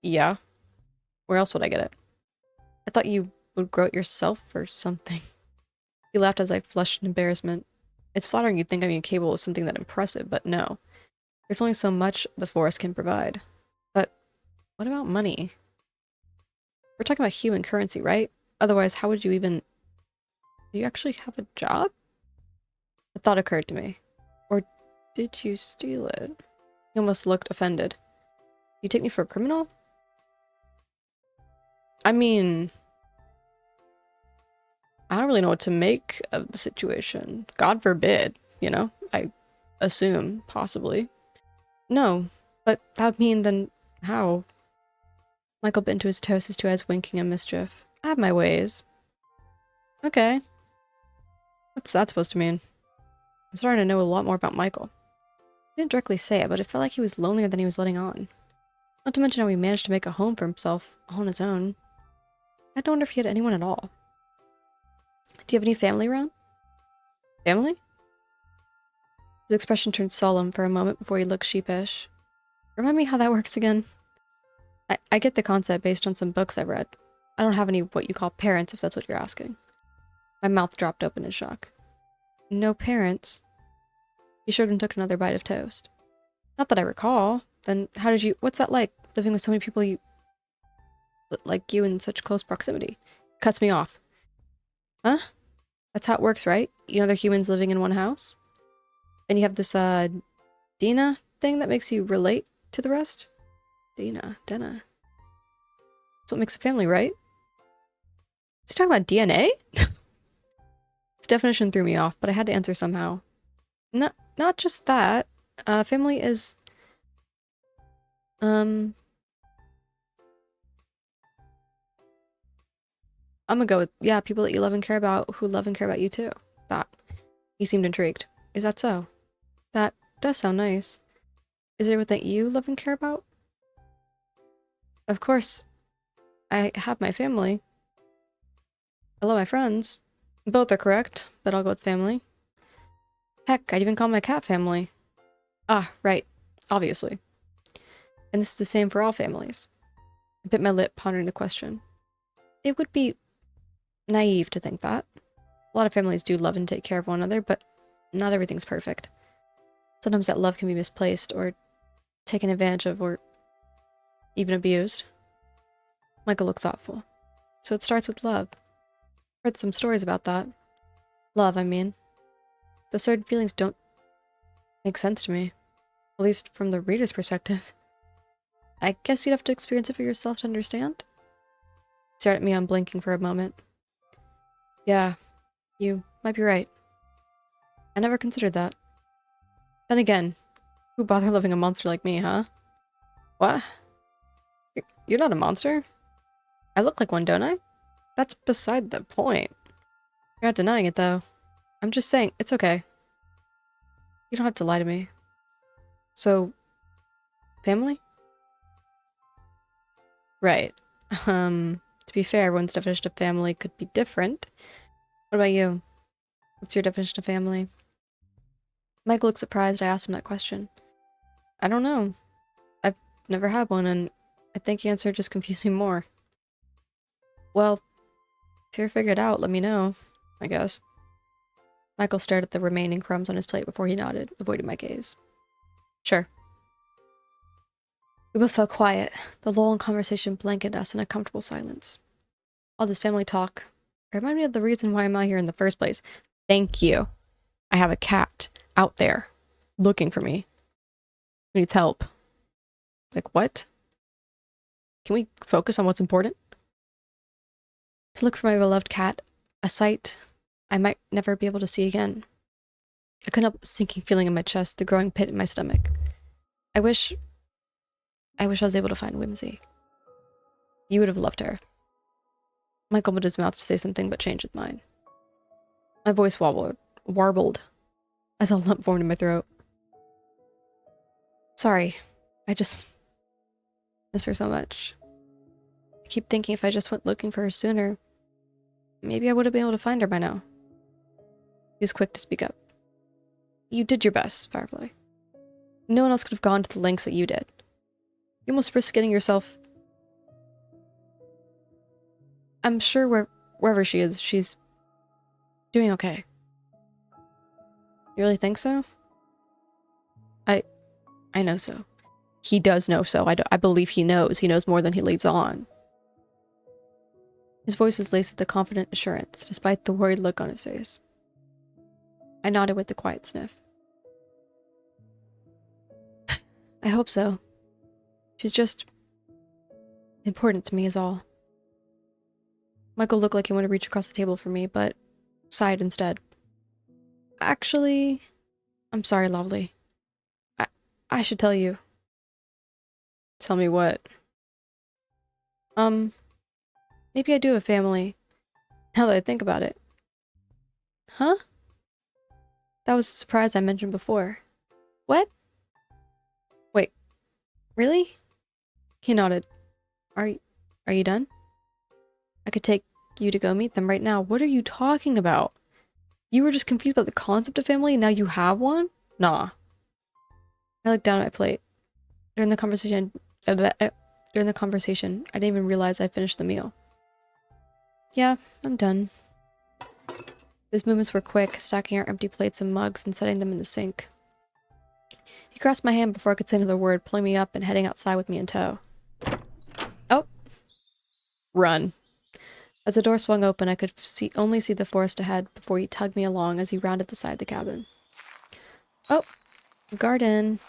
Yeah. Where else would I get it? I thought you would grow it yourself or something. He laughed as I flushed in embarrassment. It's flattering you'd think I'm incapable of something that impressive, but no. There's only so much the forest can provide. But what about money? We're talking about human currency, right? Otherwise, how would you even... Do you actually have a job? A thought occurred to me. Or did you steal it? He almost looked offended. You take me for a criminal? I mean... I don't really know what to make of the situation. God forbid, you know? I assume, possibly. No, but that would mean then how? Michael bit into his toast, his two eyes winking in mischief. I have my ways. Okay. What's that supposed to mean? I'm starting to know a lot more about Michael. He didn't directly say it, but it felt like he was lonelier than he was letting on. Not to mention how he managed to make a home for himself all on his own. I had to wonder if he had anyone at all. Do you have any family around? Family? His expression turned solemn for a moment before he looked sheepish. Remind me how that works again? I get the concept based on some books I've read. I don't have any what you call parents, if that's what you're asking. My mouth dropped open in shock. No parents? He showed and took another bite of toast. Not that I recall. Then how did you... What's that like, living with so many people like you in such close proximity? Cuts me off. Huh? That's how it works, right? You know, they're humans living in one house? And you have this, Dina thing that makes you relate to the rest? Dina. That's what makes a family, right? Is he talking about DNA? His definition threw me off, but I had to answer somehow. Not just that. Family is... I'm gonna go with, yeah, people that you love and care about who love and care about you too. That. He seemed intrigued. Is that so? That does sound nice. Is there anyone that you love and care about? Of course, I have my family. I love my friends. Both are correct, but I'll go with family. Heck, I'd even call my cat family. Ah, right. Obviously. And this is the same for all families. I bit my lip, pondering the question. It would be naive to think that. A lot of families do love and take care of one another, but not everything's perfect. Sometimes that love can be misplaced, or taken advantage of, or even abused. Michael looked thoughtful. So it starts with love. Heard some stories about that. Love, I mean. Those certain feelings don't make sense to me. At least from the reader's perspective. I guess you'd have to experience it for yourself to understand? He stared at me unblinking for a moment. Yeah, you might be right. I never considered that. Then again, who bother loving a monster like me, huh? What? You're not a monster? I look like one, don't I? That's beside the point. You're not denying it, though. I'm just saying, it's okay. You don't have to lie to me. So, family? Right. To be fair, everyone's definition of family could be different. What about you? What's your definition of family? Mike looked surprised I asked him that question. I don't know. I've never had one, and I think the answer just confused me more. Well, if you're figured out, let me know, I guess. Michael stared at the remaining crumbs on his plate before he nodded, avoiding my gaze. Sure. We both felt quiet. The lull in conversation blanketed us in a comfortable silence. All this family talk reminded me of the reason why I'm out here in the first place. Thank you. I have a cat out there looking for me. Who needs help? Like, what? Can we focus on what's important? To look for my beloved cat, a sight I might never be able to see again. I couldn't help a sinking feeling in my chest, the growing pit in my stomach. I wish I was able to find Whimsy. You would have loved her. Michael opened his mouth to say something, but changed his mind. My voice warbled as a lump formed in my throat. Sorry, I just miss her so much. I keep thinking if I just went looking for her sooner, maybe I would have been able to find her by now. He was quick to speak up. You did your best, Firefly. No one else could have gone to the lengths that you did. You almost risked getting yourself... I'm sure wherever she is, she's doing okay. You really think so? I know so. He does know so. I believe he knows. He knows more than he leads on. His voice was laced with a confident assurance, despite the worried look on his face. I nodded with a quiet sniff. I hope so. She's just important to me is all. Michael looked like he wanted to reach across the table for me, but sighed instead. Actually, I'm sorry, Lovely. I should tell you. Tell me what? Maybe I do have a family. Now that I think about it. Huh? That was a surprise I mentioned before. What? Wait, really? He nodded. Are you done? I could take you to go meet them right now. What are you talking about? You were just confused about the concept of family and now you have one? Nah. I looked down at my plate. During the conversation, I didn't even realize I finished the meal. Yeah, I'm done. His movements were quick, stacking our empty plates and mugs and setting them in the sink. He grasped my hand before I could say another word, pulling me up and heading outside with me in tow. Oh. Run. As the door swung open, I could only see the forest ahead before he tugged me along as he rounded the side of the cabin. Oh, garden.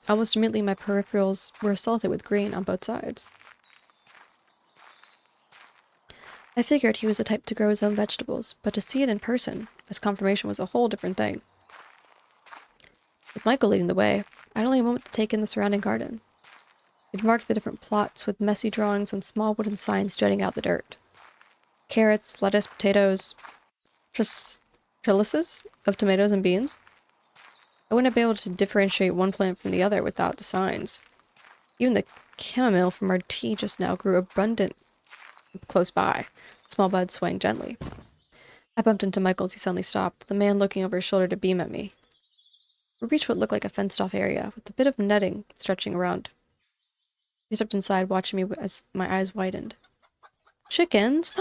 Almost immediately, my peripherals were assaulted with green on both sides. I figured he was the type to grow his own vegetables, but to see it in person, as confirmation, was a whole different thing. With Michael leading the way, I had only a moment to take in the surrounding garden. He'd marked the different plots with messy drawings and small wooden signs jutting out the dirt. Carrots, lettuce, potatoes, trellises of tomatoes and beans. I wouldn't have been able to differentiate one plant from the other without the signs. Even the chamomile from our tea just now grew abundant close by, small buds swaying gently. I bumped into Michael as he suddenly stopped, the man looking over his shoulder to beam at me. We reached what looked like a fenced-off area, with a bit of netting stretching around. He stepped inside, watching me as my eyes widened. Chickens?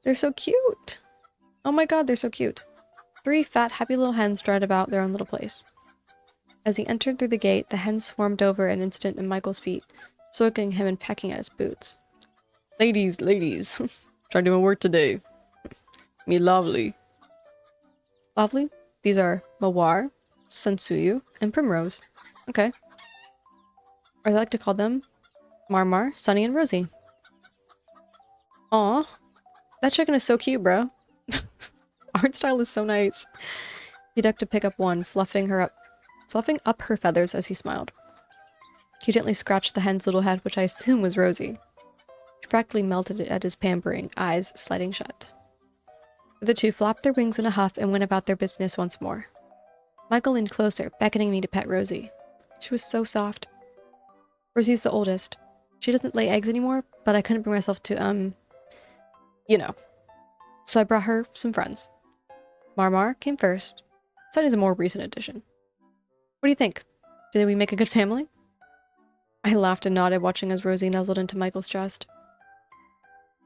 They're so cute! Oh my god, they're so cute. 3 fat, happy little hens strutted about their own little place. As he entered through the gate, the hens swarmed over an instant at Michael's feet, soaking him and pecking at his boots. Ladies, trying to do my work today. Me lovely. Lovely? These are Mawar, Sensuyu, and Primrose. Okay. Or I like to call them Marmar, Sunny, and Rosie. Aw. That chicken is so cute, bro. Art style is so nice. He ducked to pick up one, fluffing up her feathers as he smiled. He gently scratched the hen's little head, which I assume was Rosie. She practically melted at his pampering, eyes sliding shut. The two flapped their wings in a huff and went about their business once more. Michael leaned closer, beckoning me to pet Rosie. She was so soft. Rosie's the oldest. She doesn't lay eggs anymore, but I couldn't bring myself to, you know. So I brought her some friends. Marmar came first. Sunny's a more recent addition. What do you think? Did we make a good family? I laughed and nodded, watching as Rosie nuzzled into Michael's chest.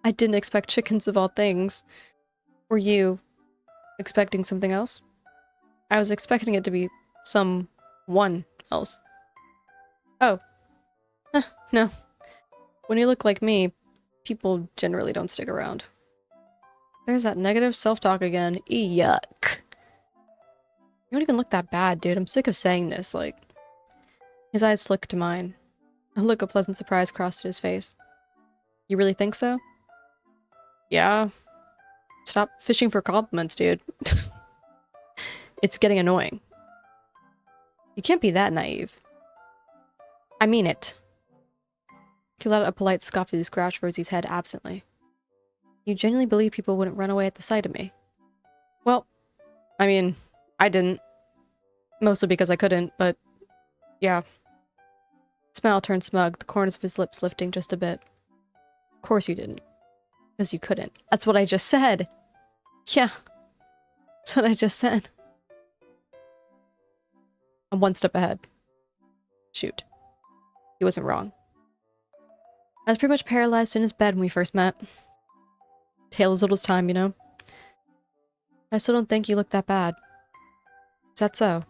I didn't expect chickens of all things. Were you expecting something else? I was expecting it to be someone else. Oh, no. When you look like me, people generally don't stick around. There's that negative self-talk again. Yuck. You don't even look that bad, dude. I'm sick of saying this, like... His eyes flicked to mine. A look of pleasant surprise crossed his face. You really think so? Yeah. Stop fishing for compliments, dude. It's getting annoying. You can't be that naive. I mean it. He let out a polite scoff as he scratched Rosie's head absently. You genuinely believe people wouldn't run away at the sight of me? Well, I mean, I didn't. Mostly because I couldn't, but yeah. Smile turned smug, the corners of his lips lifting just a bit. Of course you didn't. Because you couldn't. That's what I just said. Yeah. That's what I just said. I'm one step ahead. Shoot. He wasn't wrong. I was pretty much paralyzed in his bed when we first met. Tale as old as time, you know? I still don't think you look that bad. Is that so?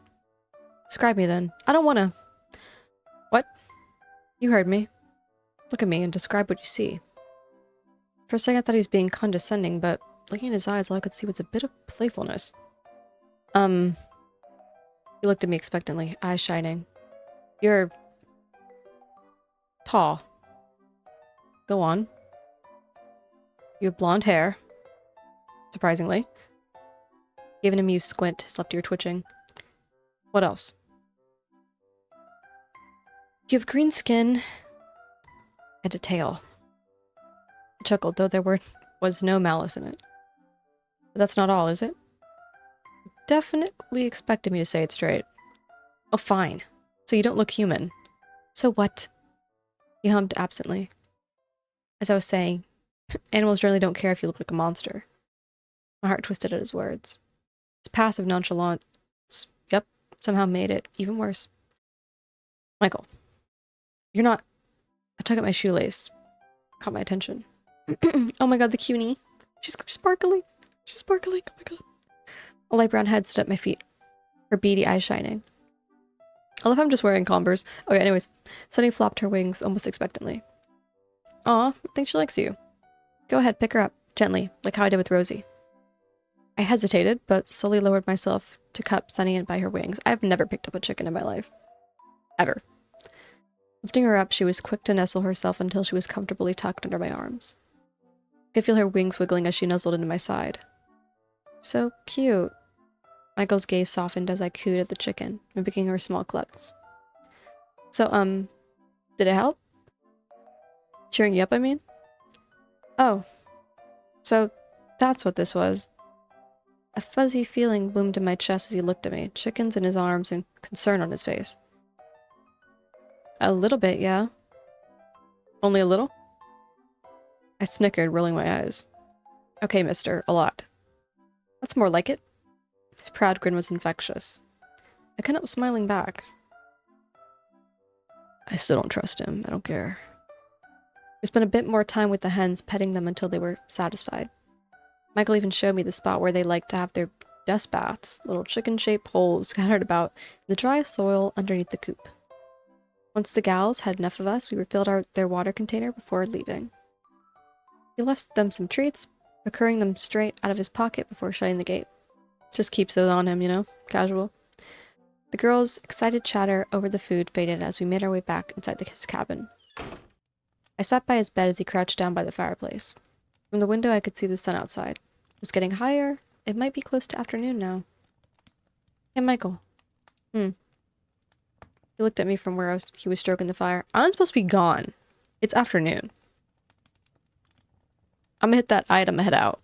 Describe me then. I don't wanna... What? You heard me. Look at me and describe what you see. For a second I thought he was being condescending, but looking in his eyes all I could see was a bit of playfulness. He looked at me expectantly, eyes shining. You're... tall. Go on. You have blonde hair. Surprisingly. Gave an amused squint, his left ear twitching. What else? You have green skin and a tail. I chuckled, though there was no malice in it. But that's not all, is it? Definitely expected me to say it straight. Oh, fine. So you don't look human. So what? He hummed absently. As I was saying, animals generally don't care if you look like a monster. My heart twisted at his words. His passive nonchalance, yep, somehow made it even worse. Michael, you're not... I tug at my shoelace. Caught my attention. Oh my god, the cutie. She's sparkling. She's sparkling. Oh my god. A light brown head stood at my feet, her beady eyes shining. I love how I'm just wearing Converse. Okay, anyways. Sunny flopped her wings almost expectantly. Aw, I think she likes you. Go ahead, pick her up, gently, like how I did with Rosie. I hesitated, but slowly lowered myself to cup Sunny in by her wings. I've never picked up a chicken in my life. Ever. Lifting her up, she was quick to nestle herself until she was comfortably tucked under my arms. I could feel her wings wiggling as she nuzzled into my side. So cute. Michael's gaze softened as I cooed at the chicken, mimicking her small clucks. So, did it help? Cheering you up, I mean? Oh. So, that's what this was. A fuzzy feeling bloomed in my chest as he looked at me, chickens in his arms and concern on his face. A little bit, yeah. Only a little? I snickered, rolling my eyes. Okay, mister, a lot. That's more like it. His proud grin was infectious. I couldn't help smiling back. I still don't trust him. I don't care. We spent a bit more time with the hens, petting them until they were satisfied. Michael even showed me the spot where they like to have their dust baths, little chicken-shaped holes scattered about the dry soil underneath the coop. Once the gals had enough of us, we refilled their water container before leaving. He left them some treats, procuring them straight out of his pocket before shutting the gate. Just keeps those on him, you know? Casual. The girls' excited chatter over the food faded as we made our way back inside his cabin. I sat by his bed as he crouched down by the fireplace. From the window I could see the sun outside. It was getting higher. It might be close to afternoon now. Hey, Michael. He looked at me from where he was stroking the fire. I'm supposed to be gone. It's afternoon. I'm gonna hit that item, head out.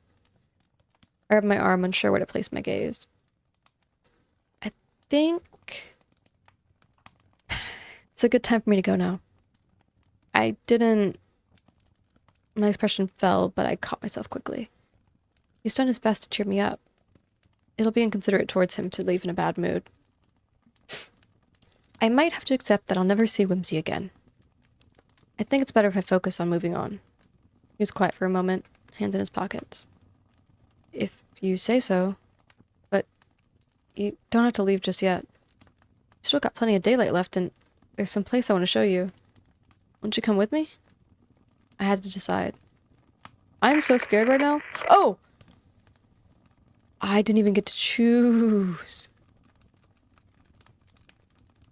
I rubbed my arm, unsure where to place my gaze. I think it's a good time for me to go now. I didn't... My expression fell, but I caught myself quickly. He's done his best to cheer me up. It'll be inconsiderate towards him to leave in a bad mood. I might have to accept that I'll never see Whimsy again. I think it's better if I focus on moving on. He was quiet for a moment, hands in his pockets. If you say so. But You don't have to leave just yet. You've still got plenty of daylight left, and there's some place I want to show you. Won't you come with me? I had to decide. I'm so scared right now. Oh! I didn't even get to choose.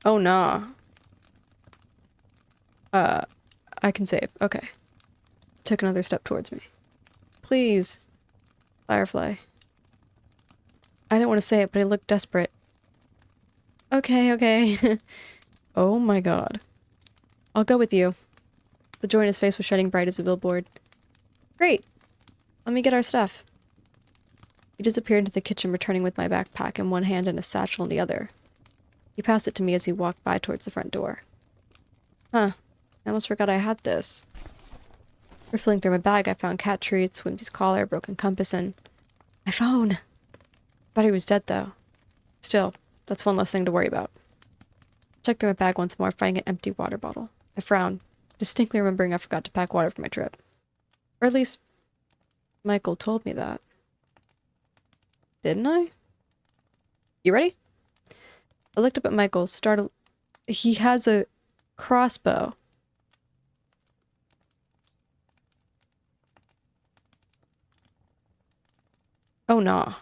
Oh, nah. I can save. Okay. Took another step towards me. Please. Firefly. I didn't want to say it, but he looked desperate. Okay, okay. Oh my god. I'll go with you. The joy in his face was shining bright as a billboard. Great! Let me get our stuff. He disappeared into the kitchen, returning with my backpack in one hand and a satchel in the other. He passed it to me as he walked by towards the front door. Huh. I almost forgot I had this. Riffling through my bag, I found cat treats, Whimsy's collar, broken compass, and my phone. Thought he was dead, though. Still, that's one less thing to worry about. Checked through my bag once more, finding an empty water bottle. I frowned, distinctly remembering I forgot to pack water for my trip. Or at least, Michael told me that. Didn't I? You ready? I looked up at Michael, startled. He has a crossbow. Oh, nah.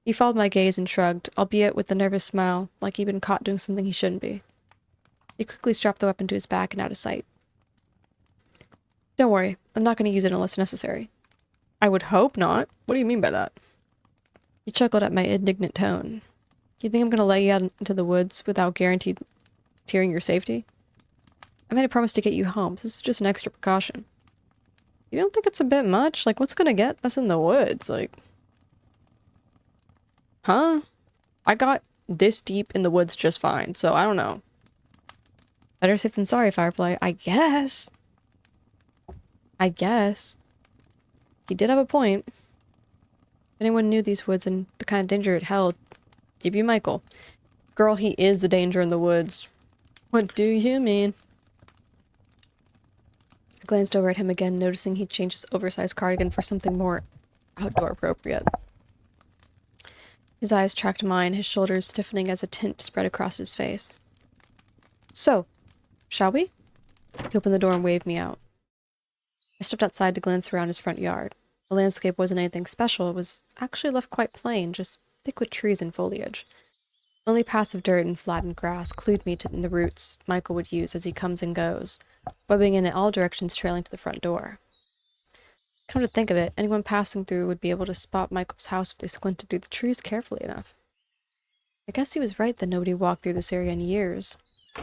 He followed my gaze and shrugged, albeit with a nervous smile, like he'd been caught doing something he shouldn't be. He quickly strapped the weapon to his back and out of sight. Don't worry, I'm not going to use it unless necessary. I would hope not. What do you mean by that? He chuckled at my indignant tone. You think I'm going to let you out into the woods without guaranteeing your safety? I made a promise to get you home. This is just an extra precaution. You don't think it's a bit much? Like, what's going to get us in the woods? Like... Huh? I got this deep in the woods just fine, so I don't know. Better safe than sorry, Firefly. I guess. I guess. He did have a point. If anyone knew these woods and the kind of danger it held, it'd be Michael. Girl, he is the danger in the woods. What do you mean? I glanced over at him again, noticing he'd changed his oversized cardigan for something more outdoor appropriate. His eyes tracked mine, his shoulders stiffening as a tint spread across his face. So, shall we? He opened the door and waved me out. I stepped outside to glance around his front yard. The landscape wasn't anything special, it was actually left quite plain, just thick with trees and foliage. Only paths of dirt and flattened grass clued me to the routes Michael would use as he comes and goes, webbing in all directions trailing to the front door. Come to think of it, anyone passing through would be able to spot Michael's house if they squinted through the trees carefully enough. I guess he was right that nobody walked through this area in years. I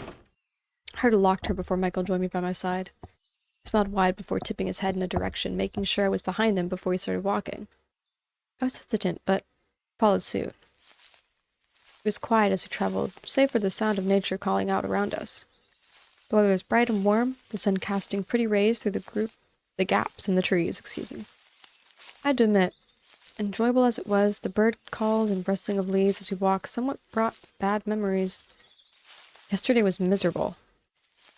heard a locked door before Michael joined me by my side. He smiled wide before tipping his head in a direction, making sure I was behind him before he started walking. I was hesitant, but followed suit. It was quiet as we traveled, save for the sound of nature calling out around us. The weather was bright and warm, the sun casting pretty rays through the gaps in the trees, I had to admit, enjoyable as it was, the bird calls and rustling of leaves as we walked somewhat brought bad memories. Yesterday was miserable.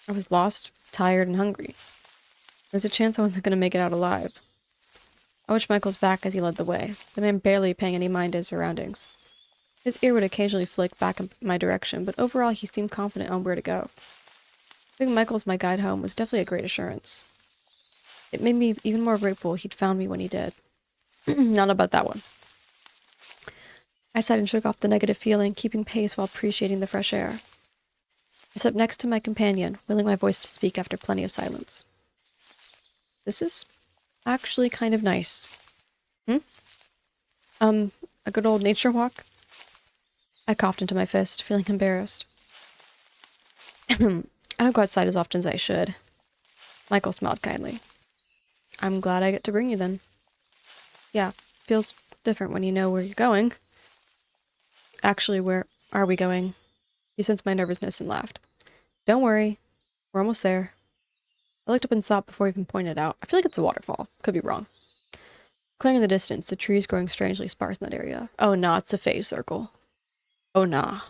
I was lost, tired, and hungry. There was a chance I wasn't going to make it out alive. I watched Michael's back as he led the way, the man barely paying any mind to his surroundings. His ear would occasionally flick back in my direction, but overall he seemed confident on where to go. Having Michael as my guide home was definitely a great assurance. It made me even more grateful he'd found me when he did. Not about that one. I sighed and shook off the negative feeling, keeping pace while appreciating the fresh air. I stepped next to my companion, willing my voice to speak after plenty of silence. This is actually kind of nice. A good old nature walk? I coughed into my fist, feeling embarrassed. I don't go outside as often as I should. Michael smiled kindly. I'm glad I get to bring you then. Yeah, feels different when you know where you're going. Actually, where are we going? He sensed my nervousness and laughed. Don't worry, we're almost there. I looked up and saw it before he even pointed it out. I feel like it's a waterfall. Could be wrong. Clearing in the distance, the trees growing strangely sparse in that area. Oh nah, it's a phase circle. Oh nah.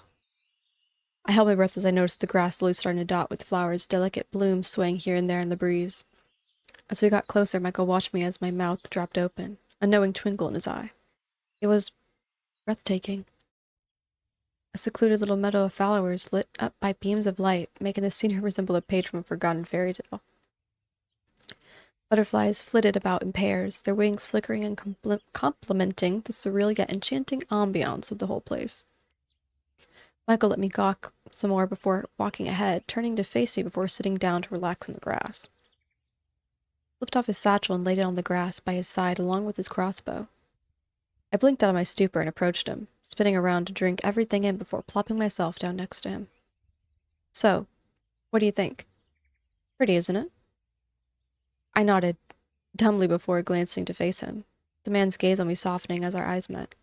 I held my breath as I noticed the grass slowly starting to dot with flowers, delicate blooms swaying here and there in the breeze. As we got closer, Michael watched me as my mouth dropped open, a knowing twinkle in his eye. It was breathtaking. A secluded little meadow of flowers lit up by beams of light, making the scenery resemble a page from a forgotten fairy tale. Butterflies flitted about in pairs, their wings flickering and complementing the surreal yet enchanting ambiance of the whole place. Michael let me gawk some more before walking ahead, turning to face me before sitting down to relax in the grass. Flipped off his satchel and laid it on the grass by his side along with his crossbow. I blinked out of my stupor and approached him, spinning around to drink everything in before plopping myself down next to him. So, what do you think? Pretty, isn't it? I nodded, dumbly before glancing to face him, the man's gaze on me softening as our eyes met.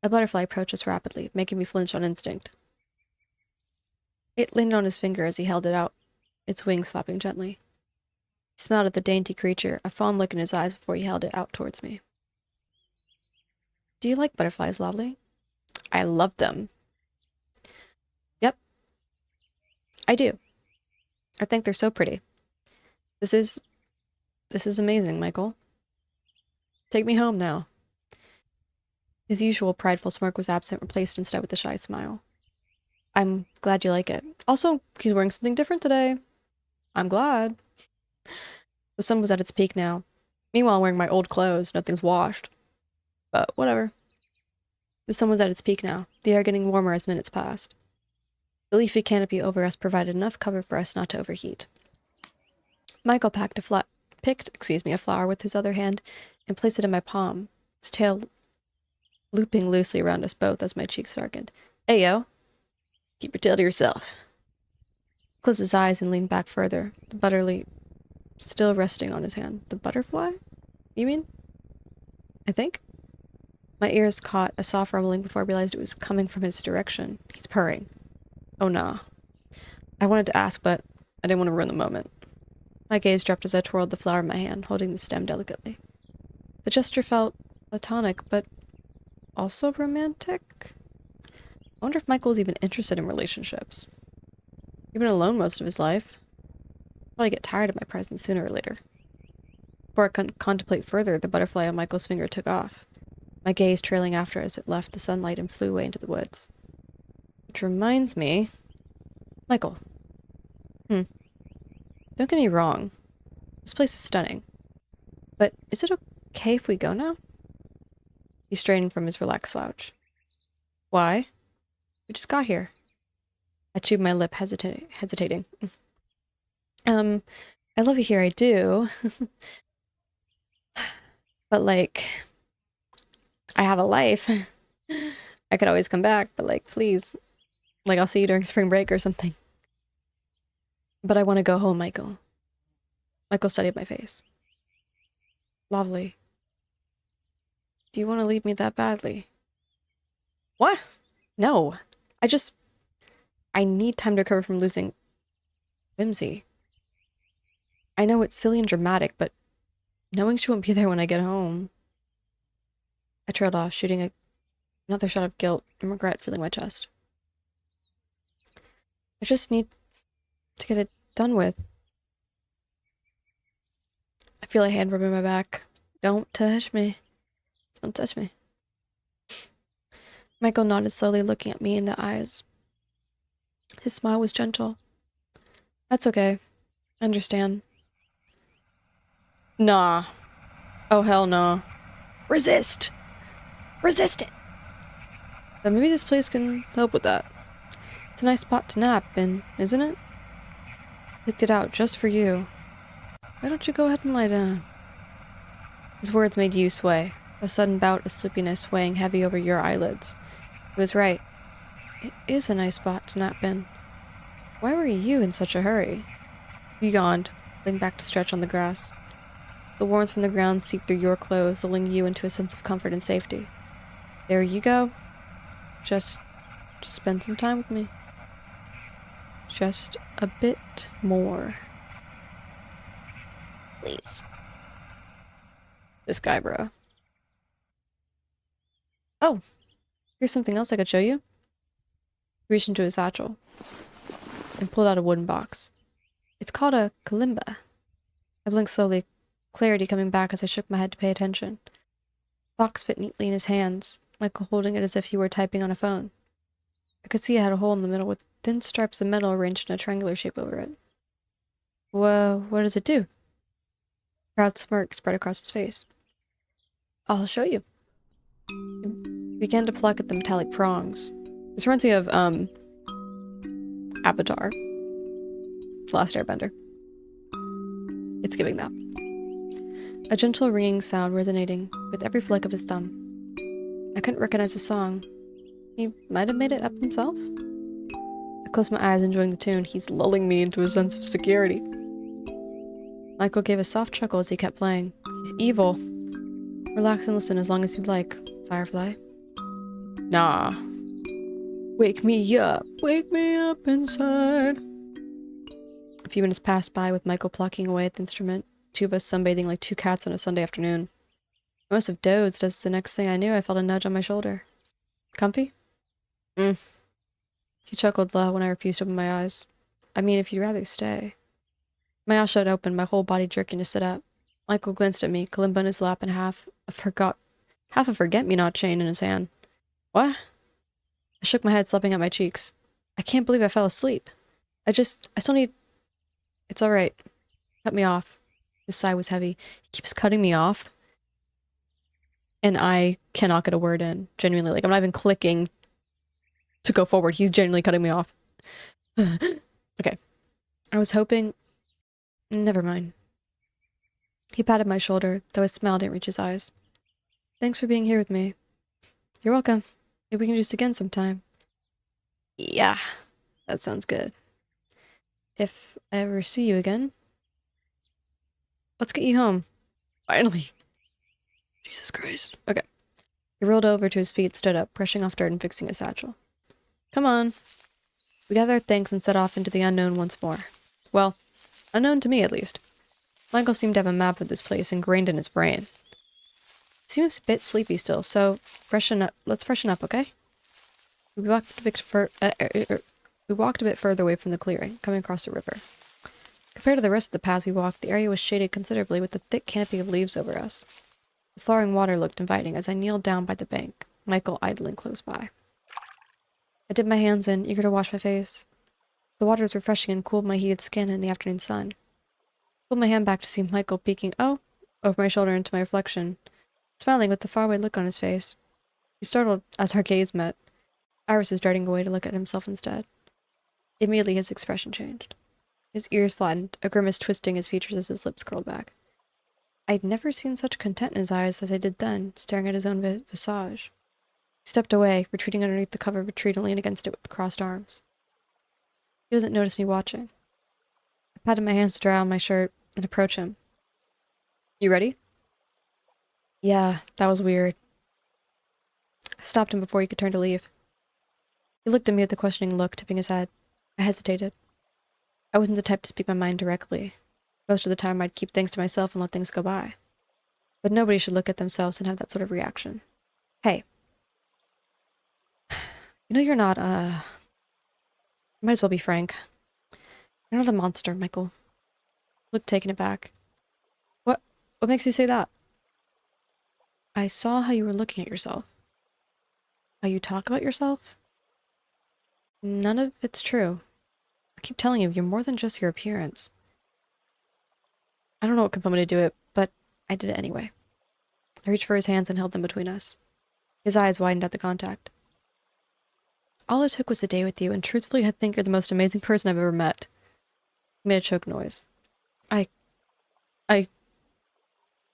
A butterfly approached us rapidly, making me flinch on instinct. It landed on his finger as he held it out, its wings flapping gently. He smiled at the dainty creature, a fond look in his eyes before he held it out towards me. Do you like butterflies, Lovely? I love them. Yep, I do. I think they're so pretty. This is amazing, Michael. Take me home now. His usual prideful smirk was absent, replaced instead with a shy smile. I'm glad you like it. Also, he's wearing something different today. I'm glad. The sun was at its peak now. Meanwhile, I'm wearing my old clothes. Nothing's washed. But whatever. The sun was at its peak now, the air getting warmer as minutes passed. The leafy canopy over us provided enough cover for us not to overheat. Michael picked a flower with his other hand and placed it in my palm, his tail looping loosely around us both as my cheeks darkened. Ayo, keep your tail to yourself. He closed his eyes and leaned back further, the butterly still resting on his hand. The butterfly? You mean? I think? My ears caught a soft rumbling before I realized it was coming from his direction. He's purring. Oh nah. I wanted to ask, but I didn't want to ruin the moment. My gaze dropped as I twirled the flower in my hand, holding the stem delicately. The gesture felt platonic, but also romantic. I wonder if Michael was even interested in relationships. He'd been alone most of his life. Probably get tired of my presence sooner or later. Before I could contemplate further, the butterfly on Michael's finger took off, my gaze trailing after as it left the sunlight and flew away into the woods. Which reminds me... Michael. Don't get me wrong. This place is stunning. But is it okay if we go now? He straightened from his relaxed slouch. Why? We just got here. I chewed my lip, hesitating. I love you here, I do. But, like, I have a life. I could always come back, but, like, please. Like, I'll see you during spring break or something. But I want to go home, Michael. Michael studied my face. Lovely. Do you want to leave me that badly? What? No. I need time to recover from losing Whimsy. I know it's silly and dramatic, but knowing she won't be there when I get home. I trailed off, shooting another shot of guilt and regret filling my chest. I just need to get it done with. I feel a hand rubbing my back. Don't touch me. Don't touch me. Michael nodded slowly, looking at me in the eyes. His smile was gentle. That's okay. I understand. Nah. Oh, hell no. Resist! Resist it! But maybe this place can help with that. It's a nice spot to nap in, isn't it? Picked it out just for you. Why don't you go ahead and lie down? His words made you sway, a sudden bout of sleepiness weighing heavy over your eyelids. He was right. It is a nice spot to nap in. Why were you in such a hurry? You yawned, leaning back to stretch on the grass. The warmth from the ground seeped through your clothes, lulling you into a sense of comfort and safety. There you go. Just spend some time with me. Just a bit more. Please. This guy, bro. Oh, here's something else I could show you. He reached into his satchel and pulled out a wooden box. It's called a kalimba. I blinked slowly, clarity coming back as I shook my head to pay attention. The box fit neatly in his hands, Michael holding it as if he were typing on a phone. I could see it had a hole in the middle with thin stripes of metal arranged in a triangular shape over it. Whoa, what does it do? A proud smirk spread across his face. I'll show you. He began to pluck at the metallic prongs. This reminds me of, Avatar. The Last Airbender. It's giving that. A gentle ringing sound resonating with every flick of his thumb. I couldn't recognize the song. He might have made it up himself? I closed my eyes, enjoying the tune. He's lulling me into a sense of security. Michael gave a soft chuckle as he kept playing. He's evil. Relax and listen as long as you'd like, Firefly. Nah. Wake me up inside. A few minutes passed by with Michael plucking away at the instrument, two of us sunbathing like two cats on a Sunday afternoon. I must have dozed as the next thing I knew I felt a nudge on my shoulder. Comfy? He chuckled low when I refused to open my eyes. I mean, if you'd rather stay. My eyes shut open, my whole body jerking to sit up. Michael glanced at me, kalimba in his lap and half a forget-me-not chain in his hand. What? I shook my head, slapping at my cheeks. I can't believe I fell asleep. I still need... It's alright. Cut me off. His sigh was heavy. He keeps cutting me off. And I cannot get a word in. Genuinely. Like, I'm not even clicking to go forward. He's genuinely cutting me off. Okay. I was hoping... Never mind. He patted my shoulder, though his smile didn't reach his eyes. Thanks for being here with me. You're welcome. Maybe we can do this again sometime. Yeah, that sounds good. If I ever see you again, let's get you home. Finally. Jesus Christ. Okay. He rolled over to his feet, stood up, brushing off dirt and fixing his satchel. Come on. We gathered our things and set off into the unknown once more. Well, unknown to me at least. Michael seemed to have a map of this place ingrained in his brain. He seems a bit sleepy still, so let's freshen up, okay? We walked a bit further away from the clearing, coming across the river. Compared to the rest of the path we walked, the area was shaded considerably with a thick canopy of leaves over us. The flowing water looked inviting as I kneeled down by the bank, Michael idling close by. I dipped my hands in, eager to wash my face. The water was refreshing and cooled my heated skin in the afternoon sun. I pulled my hand back to see Michael peeking, over my shoulder into my reflection, smiling with the faraway look on his face. He startled as our gaze met, irises darting away to look at himself instead. Immediately his expression changed. His ears flattened, a grimace twisting his features as his lips curled back. I'd never seen such content in his eyes as I did then, staring at his own visage. He stepped away, retreating underneath the cover of a tree to lean against it with crossed arms. He doesn't notice me watching. I patted my hands to dry on my shirt and approach him. You ready? Yeah, that was weird. I stopped him before he could turn to leave. He looked at me with a questioning look, tipping his head. I hesitated. I wasn't the type to speak my mind directly. Most of the time I'd keep things to myself and let things go by. But nobody should look at themselves and have that sort of reaction. Hey. You know you're not, might as well be frank. You're not a monster, Michael. I looked taken aback. What makes you say that? I saw how you were looking at yourself. How you talk about yourself? None of it's true. I keep telling you, you're more than just your appearance. I don't know what compelled me to do it, but I did it anyway. I reached for his hands and held them between us. His eyes widened at the contact. All it took was a day with you, and truthfully I think you're the most amazing person I've ever met. He made a choked noise.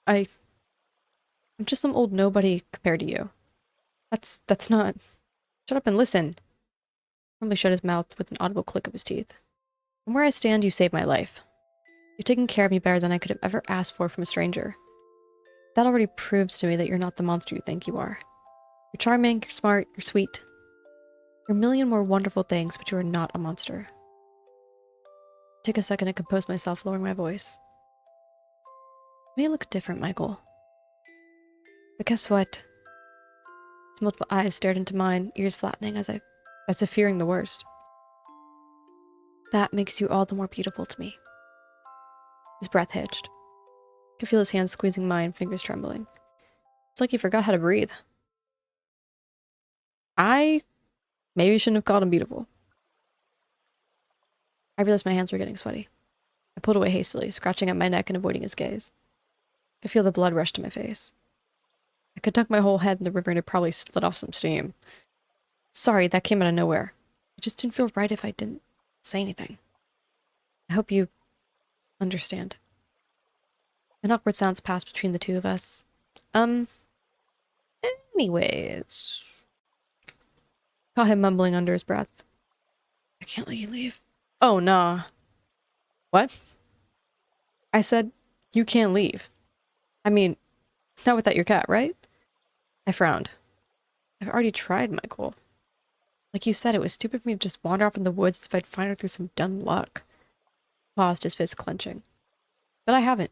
I'm just some old nobody compared to you. That's not... Shut up and listen. Somebody shut his mouth with an audible click of his teeth. From where I stand, you saved my life. You've taken care of me better than I could have ever asked for from a stranger. That already proves to me that you're not the monster you think you are. You're charming, you're smart, you're sweet. You're a million more wonderful things, but you are not a monster. Take a second to compose myself, lowering my voice. You may look different, Michael. But guess what? His multiple eyes stared into mine, ears flattening as if fearing the worst. That makes you all the more beautiful to me. His breath hitched. I could feel his hands squeezing mine, fingers trembling. It's like he forgot how to breathe. I maybe shouldn't have called him beautiful. I realized my hands were getting sweaty. I pulled away hastily, scratching at my neck and avoiding his gaze. I could feel the blood rush to my face. I could dunk my whole head in the river and it probably let off some steam. Sorry, that came out of nowhere. It just didn't feel right if I didn't say anything. I hope you understand. An awkward silence passed between the two of us. Anyways. Caught him mumbling under his breath. I can't let you leave. Oh, nah. What? I said, you can't leave. I mean, not without your cat, right? I frowned. I've already tried, Michael. Like you said, it was stupid of me to just wander off in the woods as if I'd find her through some dumb luck. Paused, his fist clenching. But I haven't.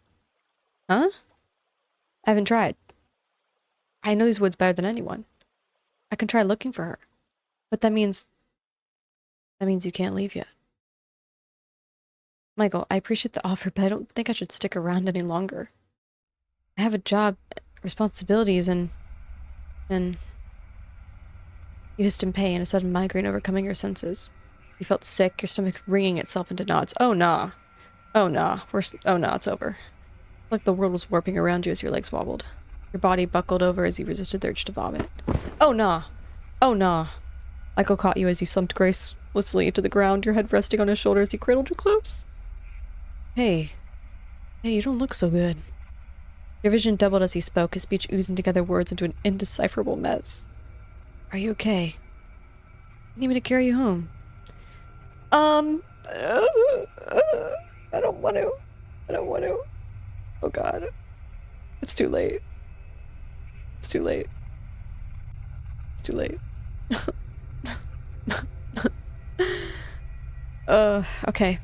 Huh? I haven't tried. I know these woods better than anyone. I can try looking for her. But that means you can't leave yet. Michael, I appreciate the offer, but I don't think I should stick around any longer. I have a job, responsibilities, and you hissed in pain, a sudden migraine overcoming your senses. You felt sick, your stomach wringing itself into knots. Oh nah. Oh nah. Oh nah, it's over. Like the world was warping around you as your legs wobbled. Your body buckled over as you resisted the urge to vomit. Oh nah. Oh nah. Michael caught you as you slumped gracelessly to the ground, your head resting on his shoulder as he cradled you close. Hey, you don't look so good. Your vision doubled as he spoke, his speech oozing together words into an indecipherable mess. Are you okay? You need me to carry you home? I don't want to. I don't want to. Oh god. It's too late. It's too late. It's too late. Okay.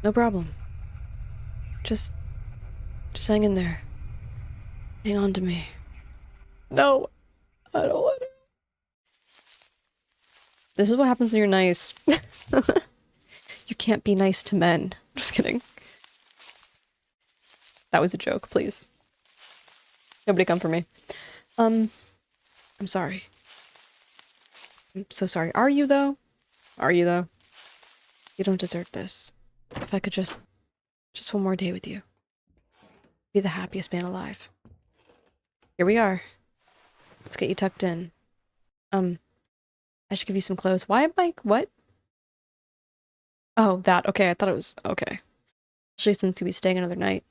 No problem. Just hang in there. Hang on to me. No, I don't want to. This is what happens when you're nice. You can't be nice to men. Just kidding. That was a joke, please. Nobody come for me. I'm sorry. I'm so sorry. Are you though? Are you though? You don't deserve this. If I could just one more day with you. Be the happiest man alive. Here we are. Let's get you tucked in. I should give you some clothes. Why am I, what? Oh, that. Okay, I thought it was, okay. Especially since you'll be staying another night.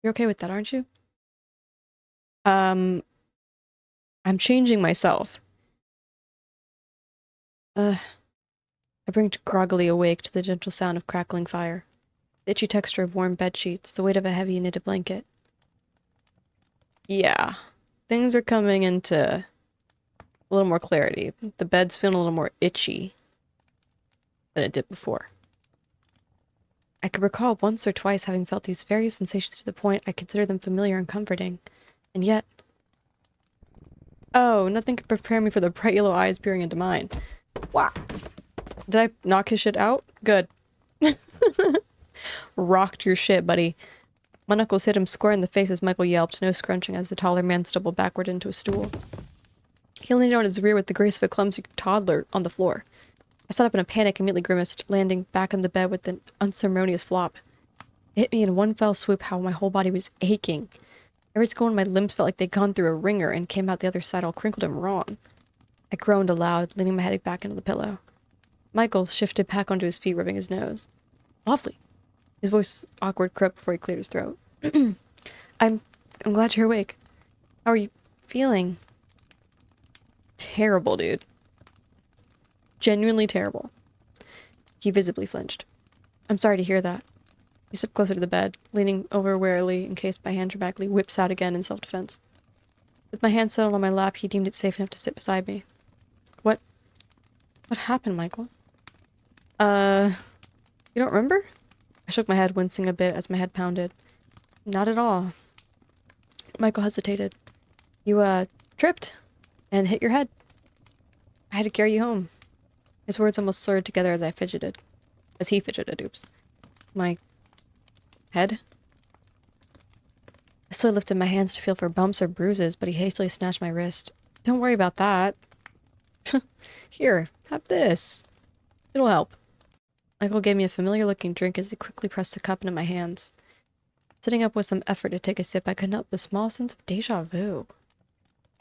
You're okay with that, aren't you? I'm changing myself. I blinked groggily awake to the gentle sound of crackling fire. The itchy texture of warm bed sheets, the weight of a heavy knitted blanket. Yeah. Things are coming into a little more clarity. The bed's feeling a little more itchy than it did before. I could recall once or twice having felt these various sensations to the point I considered them familiar and comforting. And yet... Oh, nothing could prepare me for the bright yellow eyes peering into mine. Wow. Did I knock his shit out? Good. Rocked your shit, buddy. My knuckles hit him square in the face as Michael yelped, nose scrunching as the taller man stumbled backward into a stool. He leaned on his rear with the grace of a clumsy toddler on the floor. I sat up in a panic, immediately grimaced, landing back on the bed with an unceremonious flop. It hit me in one fell swoop how my whole body was aching. Every single one of my limbs felt like they'd gone through a wringer and came out the other side all crinkled and wrong. I groaned aloud, leaning my head back into the pillow. Michael shifted back onto his feet, rubbing his nose. Lovely. His voice awkward croak before he cleared his throat. I'm glad you're awake. How are you feeling? Terrible, dude. Genuinely terrible. He visibly flinched. I'm sorry to hear that. He stepped closer to the bed, leaning over warily in case my hand dramatically whips out again in self-defense. With my hand settled on my lap, he deemed it safe enough to sit beside me. What happened, Michael? You don't remember? I shook my head, wincing a bit as my head pounded. Not at all. Michael hesitated. You, tripped and hit your head. I had to carry you home. His words almost slurred together as I fidgeted. As he fidgeted, oops. My head? I slowly lifted my hands to feel for bumps or bruises, but he hastily snatched my wrist. Don't worry about that. Here, have this. It'll help. Michael gave me a familiar-looking drink as he quickly pressed the cup into my hands. Sitting up with some effort to take a sip, I couldn't help the small sense of deja vu.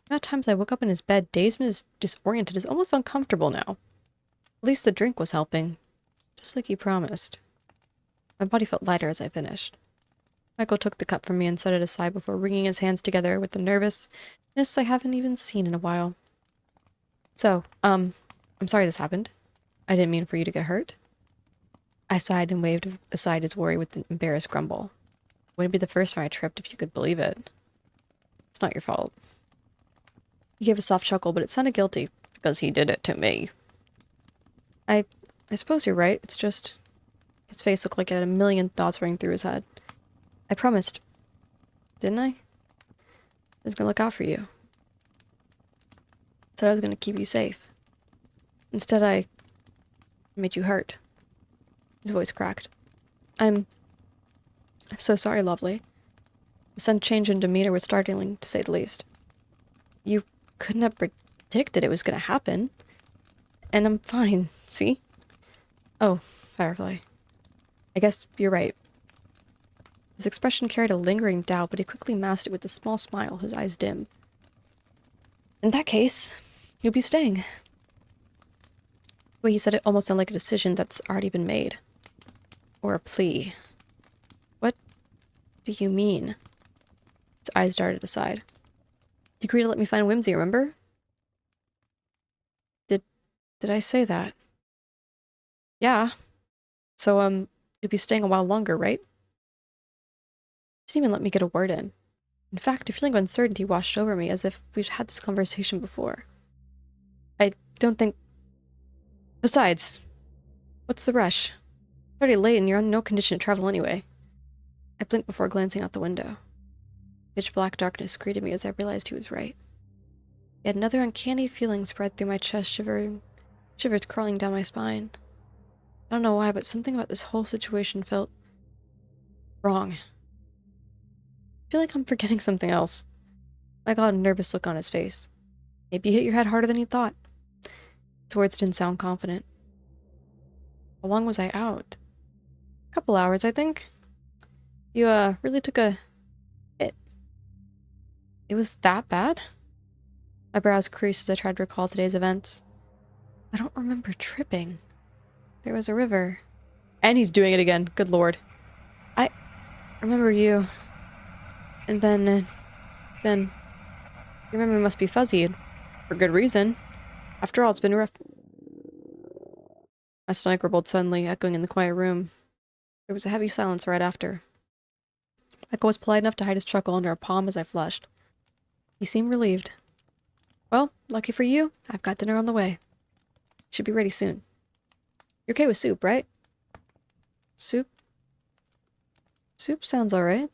The amount of times I woke up in his bed, dazed and disoriented, is almost uncomfortable now. At least the drink was helping, just like he promised. My body felt lighter as I finished. Michael took the cup from me and set it aside before wringing his hands together with the nervousness I haven't even seen in a while. So, I'm sorry this happened. I didn't mean for you to get hurt. I sighed and waved aside his worry with an embarrassed grumble. Wouldn't be the first time I tripped if you could believe it. It's not your fault. He gave a soft chuckle, but it sounded guilty, because he did it to me. I suppose you're right. It's just... His face looked like it had a million thoughts running through his head. I promised. Didn't I? I was gonna look out for you. Said I was gonna keep you safe. Instead, I made you hurt. His voice cracked. I'm so sorry, lovely. The sudden change in demeanor was startling, to say the least. You couldn't have predicted it was gonna happen. And I'm fine, see? Oh, Firefly. I guess you're right. His expression carried a lingering doubt, but he quickly masked it with a small smile, his eyes dim. In that case, you'll be staying. The way he said it almost sounded like a decision that's already been made. Or a plea. What do you mean? His eyes darted aside. You agreed to let me find Whimsy, remember? Did I say that? Yeah. So, you'll be staying a while longer, right? He didn't even let me get a word in. In fact, a feeling of uncertainty washed over me, as if we'd had this conversation before. I don't think... Besides, what's the rush? It's already late and you're in no condition to travel anyway. I blinked before glancing out the window. Pitch black darkness greeted me as I realized he was right. Yet another uncanny feeling spread through my chest, shivers crawling down my spine. I don't know why, but something about this whole situation felt... wrong. I feel like I'm forgetting something else. Michael had a nervous look on his face. Maybe you hit your head harder than you thought. His words didn't sound confident. How long was I out? A couple hours, I think. You, really took a hit. It was that bad? My brows creased as I tried to recall today's events. I don't remember tripping. There was a river. And he's doing it again. Good lord. I remember you. And then... your memory must be fuzzy. For good reason. After all, it's been rough. My stomach rumbled suddenly, echoing in the quiet room. There was a heavy silence right after. Michael was polite enough to hide his chuckle under a palm as I flushed. He seemed relieved. Well, lucky for you, I've got dinner on the way. Should be ready soon. You're okay with soup, right? Soup? Soup sounds alright.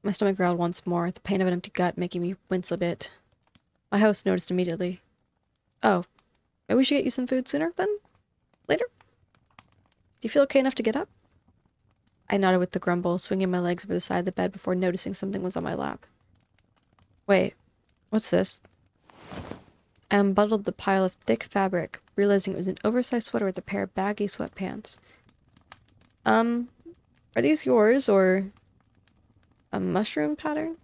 My stomach growled once more, the pain of an empty gut making me wince a bit. My host noticed immediately. Oh, maybe we should get you some food sooner, then? Later? Do you feel okay enough to get up? I nodded with the grumble, swinging my legs over the side of the bed before noticing something was on my lap. Wait, what's this? I unbundled the pile of thick fabric, realizing it was an oversized sweater with a pair of baggy sweatpants. Are these yours, or... a mushroom pattern?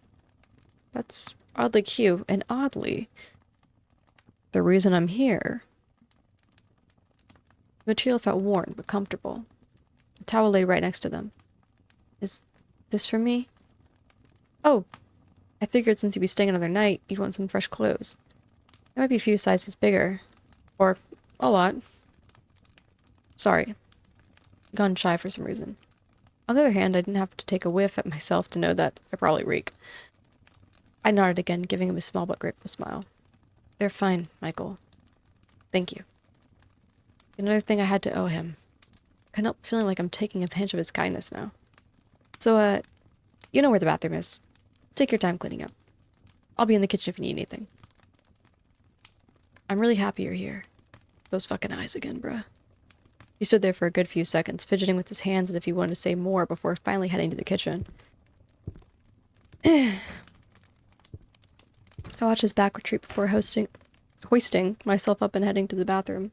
That's oddly cute, and oddly... the reason I'm here. The material felt worn, but comfortable. A towel lay right next to them. Is this for me? Oh, I figured since you'd be staying another night, you'd want some fresh clothes. It might be a few sizes bigger. Or a lot. Sorry. Gone shy for some reason. On the other hand, I didn't have to take a whiff at myself to know that I probably reek. I nodded again, giving him a small but grateful smile. They're fine, Michael. Thank you. Another thing I had to owe him. I couldn't help feeling like I'm taking advantage of his kindness now. So, you know where the bathroom is. Take your time cleaning up. I'll be in the kitchen if you need anything. I'm really happy you're here. Those fucking eyes again, bruh. He stood there for a good few seconds, fidgeting with his hands as if he wanted to say more before finally heading to the kitchen. I watched his back retreat before hoisting myself up and heading to the bathroom.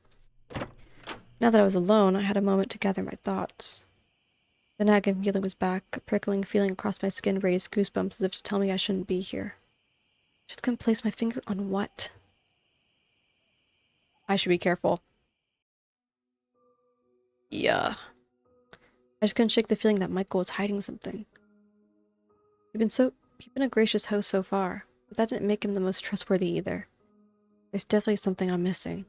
Now that I was alone, I had a moment to gather my thoughts. The nagging feeling was back, a prickling feeling across my skin raised goosebumps as if to tell me I shouldn't be here. Just couldn't place my finger on what. I should be careful. Yeah. I just couldn't shake the feeling that Michael was hiding something. He'd been a gracious host so far, but that didn't make him the most trustworthy either. There's definitely something I'm missing.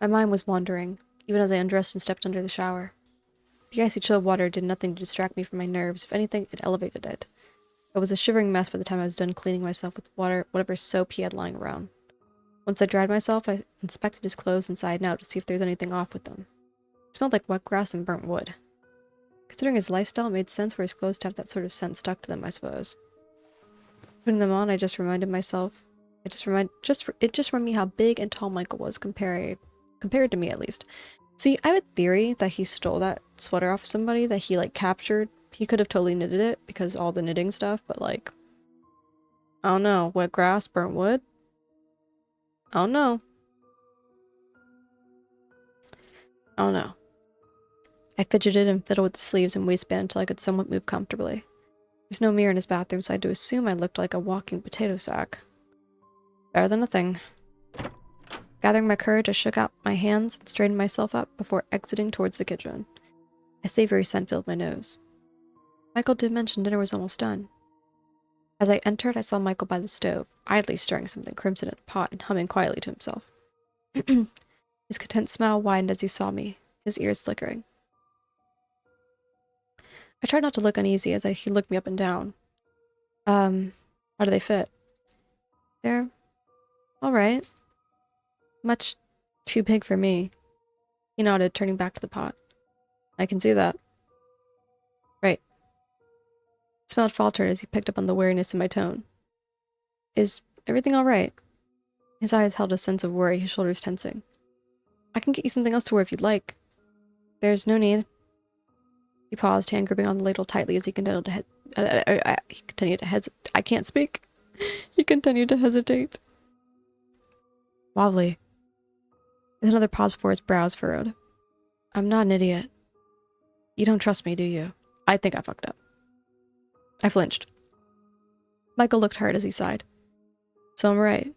My mind was wandering, even as I undressed and stepped under the shower. The icy chill water did nothing to distract me from my nerves. If anything, it elevated it. I was a shivering mess by the time I was done cleaning myself with whatever soap he had lying around. Once I dried myself, I inspected his clothes inside and out to see if there was anything off with them. It smelled like wet grass and burnt wood. Considering his lifestyle, it made sense for his clothes to have that sort of scent stuck to them, I suppose. Putting them on, I just reminded myself. It just reminded me how big and tall Michael was compared to me, at least. See, I have a theory that he stole that sweater off somebody that he, like, captured. He could have totally knitted it because all the knitting stuff, but, like, I don't know. Wet grass, burnt wood? I don't know. I don't know. I fidgeted and fiddled with the sleeves and waistband until I could somewhat move comfortably. There's no mirror in his bathroom, so I had to assume I looked like a walking potato sack. Better than nothing. Gathering my courage, I shook out my hands and straightened myself up before exiting towards the kitchen. A savory scent filled my nose. Michael did mention dinner was almost done. As I entered, I saw Michael by the stove, idly stirring something crimson in a pot and humming quietly to himself. His content smile widened as he saw me, his ears flickering. I tried not to look uneasy as he looked me up and down. How do they fit? They're alright. Much too big for me. He nodded, turning back to the pot. I can see that. Right. His smile faltered as he picked up on the weariness in my tone. Is everything alright? His eyes held a sense of worry, his shoulders tensing. I can get you something else to wear if you'd like. There's no need. He paused, hand gripping on the ladle tightly as he continued to hesitate. I can't speak. He continued to hesitate. Wobbly. There's another pause before his brows furrowed. I'm not an idiot. You don't trust me, do you? I think I fucked up. I flinched. Michael looked hurt as he sighed. So I'm right.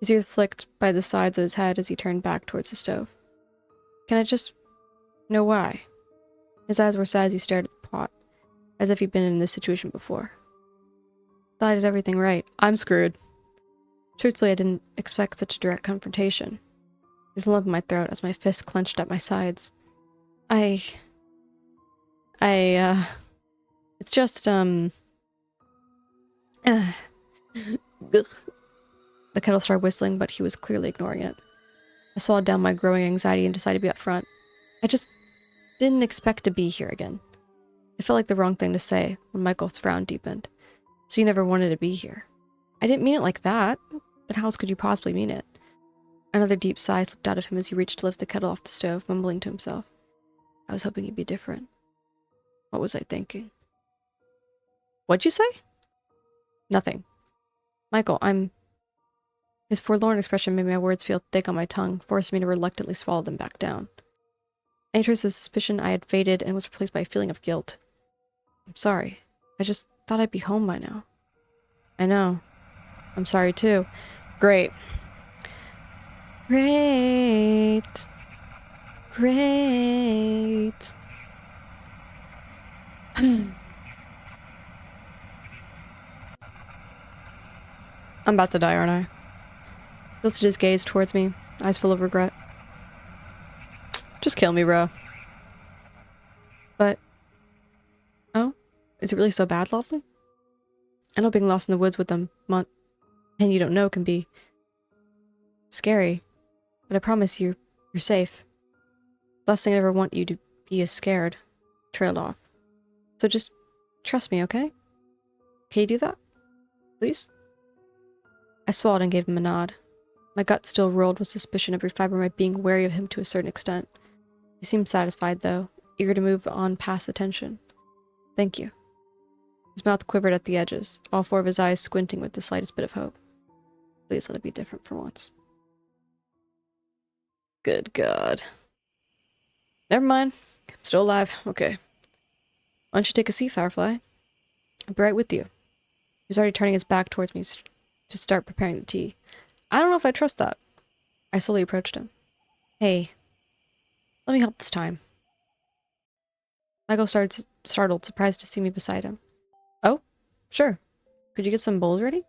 His ears flicked by the sides of his head as he turned back towards the stove. Can I just know why? His eyes were sad as he stared at the pot, as if he'd been in this situation before. Thought I did everything right. I'm screwed. Truthfully, I didn't expect such a direct confrontation. There's a lump in my throat as my fists clenched at my sides. It's just, ugh. The kettle started whistling, but he was clearly ignoring it. I swallowed down my growing anxiety and decided to be upfront. I just didn't expect to be here again. It felt like the wrong thing to say when Michael's frown deepened. So you never wanted to be here. I didn't mean it like that. Then how else could you possibly mean it? Another deep sigh slipped out of him as he reached to lift the kettle off the stove, mumbling to himself. I was hoping he'd be different. What was I thinking? What'd you say? Nothing. Michael, His forlorn expression made my words feel thick on my tongue, forcing me to reluctantly swallow them back down. Any trace of suspicion I had faded and was replaced by a feeling of guilt. I'm sorry. I just thought I'd be home by now. I know. I'm sorry too. Great. Great. Great. I'm about to die, aren't I? He lifted his gaze towards me, eyes full of regret. Just kill me, bro. But... Oh? Is it really so bad, Lovely? I know being lost in the woods with a man you don't know can be... scary. But I promise you're safe. The last thing I ever want you to be is scared. Trailed off. So just trust me, okay? Can you do that? Please? I swallowed and gave him a nod. My gut still rolled with suspicion every fiber of my being, wary of him to a certain extent. He seemed satisfied, though, eager to move on past the tension. Thank you. His mouth quivered at the edges, all four of his eyes squinting with the slightest bit of hope. Please let it be different for once. Good God. Never mind. I'm still alive. Okay. Why don't you take a seat, Firefly? I'll be right with you. He was already turning his back towards me to start preparing the tea. I don't know if I trust that. I slowly approached him. Hey, let me help this time. Michael started startled, surprised to see me beside him. Oh, sure. Could you get some bowls ready?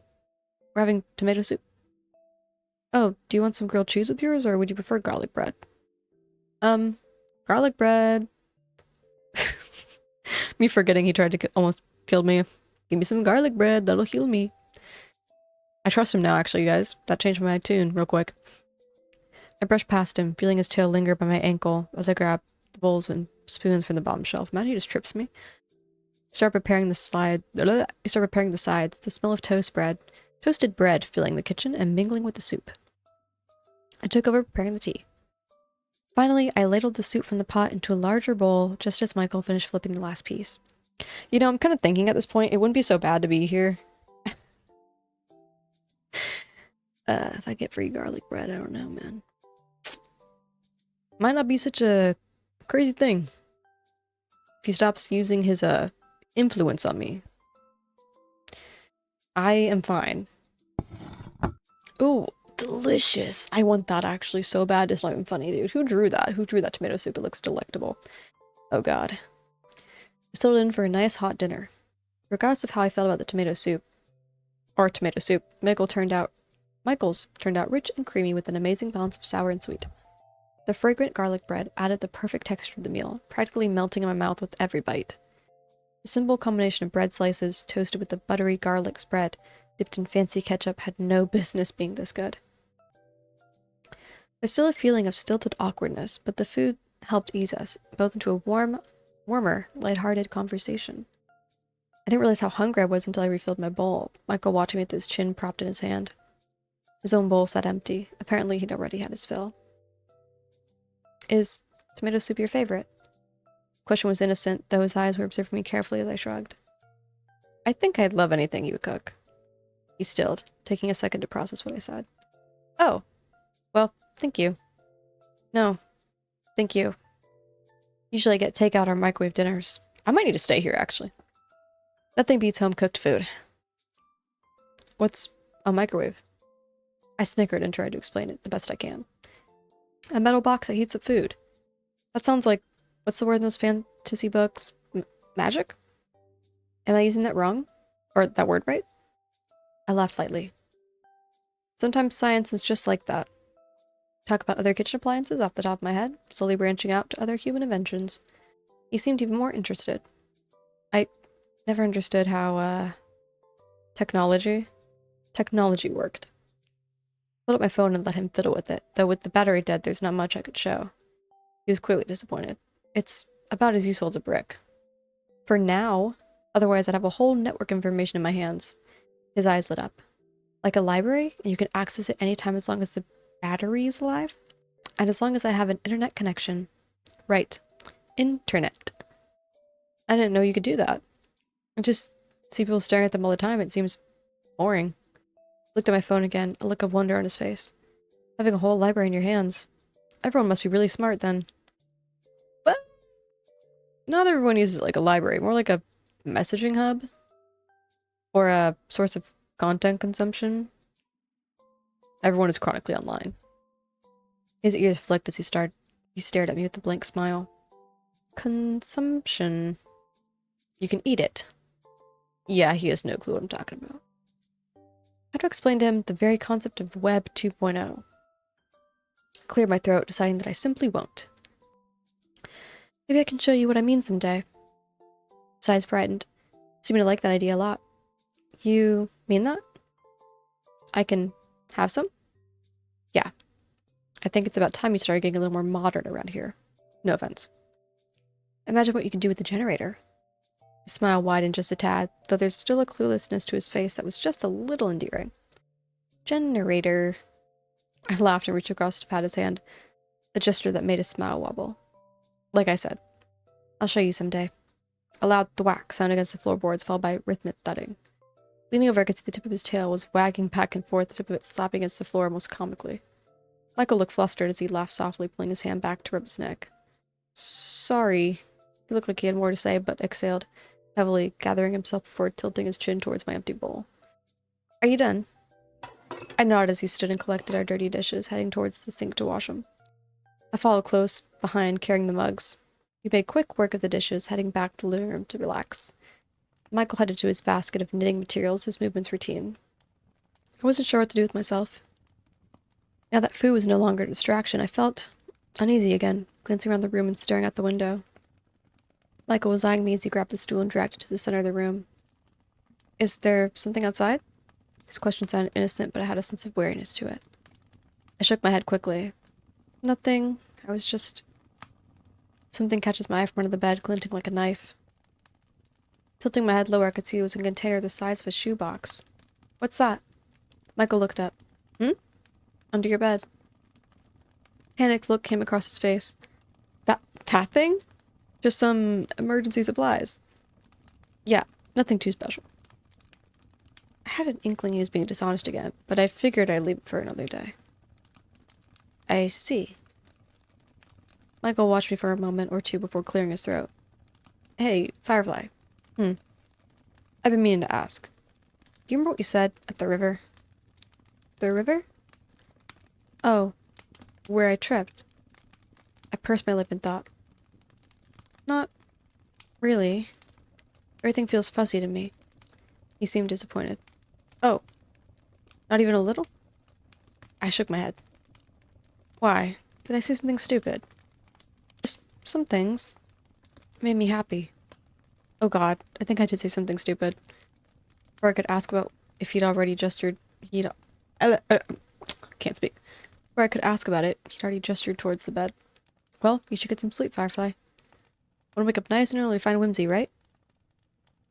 We're having tomato soup. Oh, do you want some grilled cheese with yours, or would you prefer garlic bread? Garlic bread. Me forgetting he tried to almost kill me. Give me some garlic bread, that'll heal me. I trust him now, actually, you guys. That changed my tune real quick. I brushed past him, feeling his tail linger by my ankle as I grabbed the bowls and spoons from the bottom shelf. Imagine he just trips me. Start preparing the sides. The smell of toasted bread filling the kitchen and mingling with the soup. I took over preparing the tea. Finally, I ladled the soup from the pot into a larger bowl just as Michael finished flipping the last piece. You know, I'm kind of thinking at this point, it wouldn't be so bad to be here. If I get free garlic bread, I don't know, man. Might not be such a crazy thing. If he stops using his, influence on me. I am fine. Ooh, delicious. I want that actually so bad, it's not even funny, dude. Who drew that? Who drew that tomato soup? It looks delectable. Oh god. We settled in for a nice hot dinner. Regardless of how I felt about the tomato soup, Michael's turned out rich and creamy with an amazing balance of sour and sweet. The fragrant garlic bread added the perfect texture to the meal, practically melting in my mouth with every bite. The simple combination of bread slices toasted with the buttery garlic spread dipped in fancy ketchup had no business being this good. There's still a feeling of stilted awkwardness, but the food helped ease us both into a warmer, lighthearted conversation. I didn't realize how hungry I was until I refilled my bowl, Michael watching me with his chin propped in his hand. His own bowl sat empty. Apparently he'd already had his fill. Is tomato soup your favorite? The question was innocent, though his eyes were observing me carefully as I shrugged. I think I'd love anything you would cook. He stilled, taking a second to process what I said. Oh, well, thank you. No, thank you. Usually I get takeout or microwave dinners. I might need to stay here, actually. Nothing beats home-cooked food. What's a microwave? I snickered and tried to explain it the best I can. A metal box that heats up food. That sounds like, what's the word in those fantasy books? Magic? Am I using that wrong? Or that word right? I laughed lightly. Sometimes science is just like that. Talk about other kitchen appliances off the top of my head, slowly branching out to other human inventions. He seemed even more interested. I never understood how, technology worked. I pulled up my phone and let him fiddle with it, though with the battery dead, there's not much I could show. He was clearly disappointed. It's about as useful as a brick. For now. Otherwise, I'd have a whole network of information in my hands. His eyes lit up. Like a library, and you can access it anytime as long as the battery is alive? And as long as I have an internet connection. Right. Internet. I didn't know you could do that. I just see people staring at them all the time. It seems boring. Looked at my phone again, a look of wonder on his face. Having a whole library in your hands. Everyone must be really smart then. But not everyone uses it like a library, more like a messaging hub. Or a source of content consumption. Everyone is chronically online. His ears flicked as he stared at me with a blank smile. Consumption. You can eat it. Yeah, he has no clue what I'm talking about. I had to explain to him the very concept of Web 2.0. Cleared my throat, deciding that I simply won't. Maybe I can show you what I mean someday. His eyes brightened. Seemed to like that idea a lot. You mean that? I can have some? Yeah. I think it's about time you started getting a little more modern around here. No offense. Imagine what you can do with the generator. His smile widened just a tad, though there's still a cluelessness to his face that was just a little endearing. Generator. I laughed and reached across to pat his hand, a gesture that made his smile wobble. Like I said, I'll show you someday. A loud thwack sounded against the floorboards, followed by rhythmic thudding. Leaning over, I could see the tip of his tail was wagging back and forth, the tip of it slapping against the floor almost comically. Michael looked flustered as he laughed softly, pulling his hand back to rub his neck. Sorry. He looked like he had more to say, but exhaled heavily, gathering himself before tilting his chin towards my empty bowl. Are you done? I nodded as he stood and collected our dirty dishes, heading towards the sink to wash them. I followed close behind, carrying the mugs. We made quick work of the dishes, heading back to the living room to relax. Michael headed to his basket of knitting materials, his movements routine. I wasn't sure what to do with myself. Now that food was no longer a distraction, I felt uneasy again, glancing around the room and staring out the window. Michael was eyeing me as he grabbed the stool and dragged it to the center of the room. Is there something outside? His question sounded innocent, but I had a sense of wariness to it. I shook my head quickly. Nothing. I was just... Something catches my eye from under the bed, glinting like a knife. Tilting my head lower, I could see it was a container the size of a shoebox. What's that? Michael looked up. Under your bed. Panicked look came across his face. That thing? Just some emergency supplies. Yeah, nothing too special. I had an inkling he was being dishonest again, but I figured I'd leave it for another day. I see. Michael watched me for a moment or two before clearing his throat. Hey, Firefly. I've been meaning to ask. Do you remember what you said at the river? The river? Oh, where I tripped. I pursed my lip and thought. Not really. Everything feels fuzzy to me. He seemed disappointed. Oh, not even a little? I shook my head. Why? Did I say something stupid? Just some things. It made me happy. Oh god, I think I did say something stupid. Or I could ask about if he'd already gestured... can't speak. Or I could ask about it. He'd already gestured towards the bed. Well, you should get some sleep, Firefly. Want to wake up nice and early to find Whimsy, right?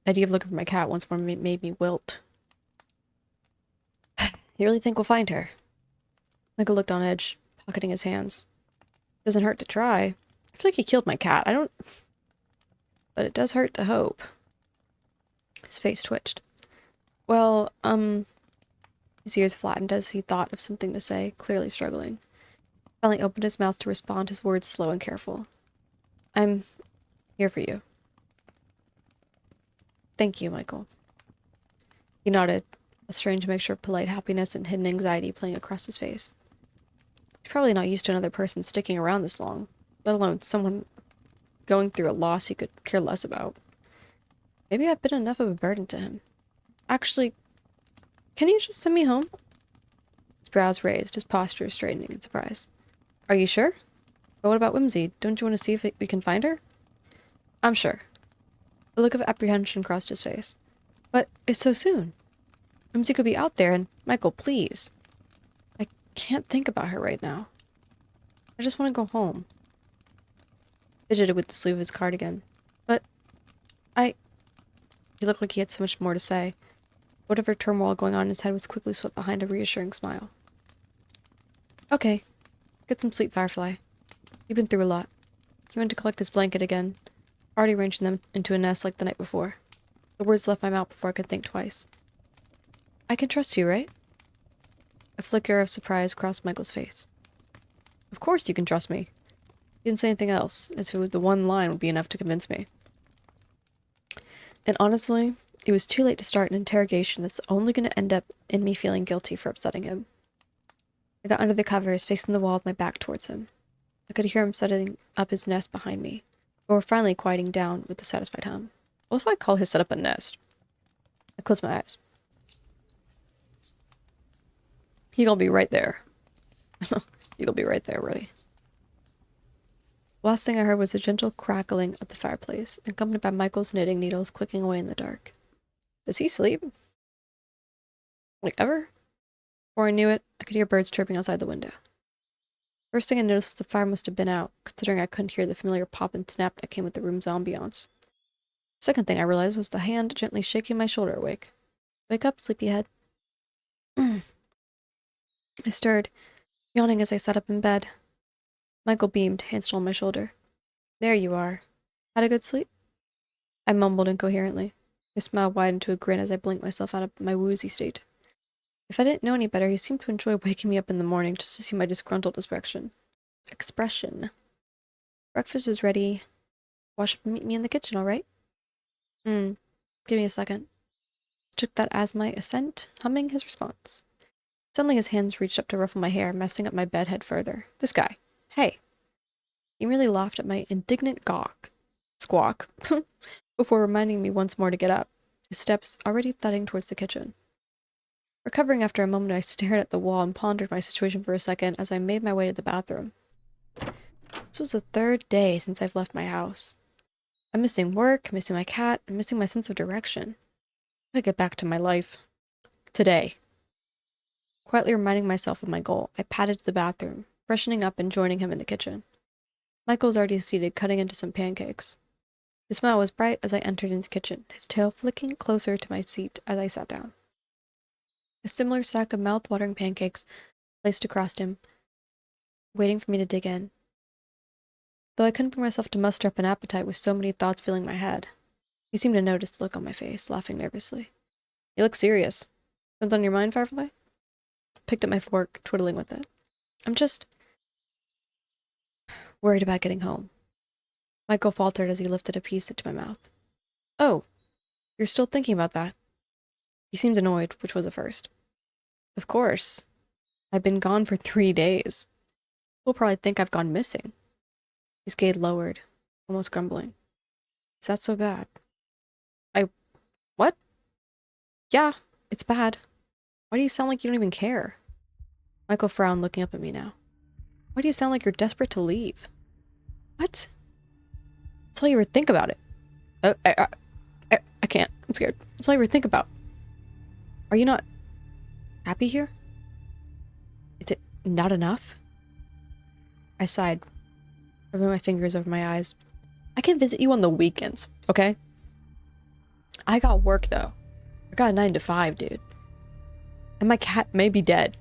The idea of looking for my cat once more made me wilt. You really think we'll find her? Michael looked on edge, pocketing his hands. Doesn't hurt to try. I feel like he killed my cat. I don't... But it does hurt to hope. His face twitched. Well, His ears flattened as he thought of something to say, clearly struggling. Finally opened his mouth to respond, his words slow and careful. I'm here for you. Thank you, Michael. He nodded, a strange mixture of polite happiness and hidden anxiety playing across his face. He's probably not used to another person sticking around this long, let alone someone going through a loss he could care less about. Maybe I've been enough of a burden to him. Actually, can you just send me home? His brows raised, his posture straightening in surprise. Are you sure? But what about Whimsy? Don't you want to see if we can find her? I'm sure. A look of apprehension crossed his face. But it's so soon. Whimsy could be out there, and Michael, please. I can't think about her right now. I just want to go home. Fidgeted with the sleeve of his cardigan. But He looked like he had so much more to say. Whatever turmoil going on in his head was quickly swept behind a reassuring smile. Okay. Get some sleep, Firefly. You've been through a lot. He went to collect his blanket again, already arranging them into a nest like the night before. The words left my mouth before I could think twice. I can trust you, right? A flicker of surprise crossed Michael's face. Of course you can trust me. He didn't say anything else, as if it was the one line would be enough to convince me. And honestly, it was too late to start an interrogation that's only going to end up in me feeling guilty for upsetting him. I got under the covers, facing the wall with my back towards him. I could hear him setting up his nest behind me, or finally quieting down with a satisfied hum. What if I call his setup a nest? I closed my eyes. He gonna be right there. You gonna be right there, buddy. The last thing I heard was the gentle crackling of the fireplace, accompanied by Michael's knitting needles clicking away in the dark. Does he sleep? Like ever? Before I knew it, I could hear birds chirping outside the window. First thing I noticed was the fire must have been out, considering I couldn't hear the familiar pop and snap that came with the room's ambiance. Second thing I realized was the hand gently shaking my shoulder awake. Wake up, sleepyhead. I stirred, yawning as I sat up in bed. Michael beamed, hand still on my shoulder. There you are. Had a good sleep? I mumbled incoherently. My smile widened to a grin as I blinked myself out of my woozy state. If I didn't know any better, he seemed to enjoy waking me up in the morning just to see my disgruntled expression. Breakfast is ready. Wash up and meet me in the kitchen, all right? Give me a second. I took that as my assent, humming his response. Suddenly his hands reached up to ruffle my hair, messing up my bed head further. This guy. Hey. He merely laughed at my indignant squawk, before reminding me once more to get up, his steps already thudding towards the kitchen. Recovering after a moment, I stared at the wall and pondered my situation for a second as I made my way to the bathroom. This was the third day since I've left my house. I'm missing work, missing my cat, and missing my sense of direction. I gotta get back to my life. Today. Quietly reminding myself of my goal, I padded to the bathroom, freshening up and joining him in the kitchen. Michael was already seated, cutting into some pancakes. His smile was bright as I entered into the kitchen, his tail flicking closer to my seat as I sat down. A similar stack of mouth-watering pancakes placed across him, waiting for me to dig in. Though I couldn't bring myself to muster up an appetite with so many thoughts filling my head, he seemed to notice the look on my face, laughing nervously. You look serious. Something on your mind, Firefly? Picked up my fork, twiddling with it. I'm just worried about getting home. Michael faltered as he lifted a piece to my mouth. Oh, you're still thinking about that? He seemed annoyed, which was a first. Of course. I've been gone for 3 days. People probably think I've gone missing. His gaze lowered, almost grumbling. Is that so bad? What? Yeah, it's bad. Why do you sound like you don't even care? Michael frowned, looking up at me now. Why do you sound like you're desperate to leave? What? That's all you ever think about it. I can't. I'm scared. That's all you ever think about. Are you not happy here? Is it not enough? I sighed, rubbing my fingers over my eyes. I can visit you on the weekends, okay? I got work, though. I got a 9 to 5, dude. And my cat may be dead.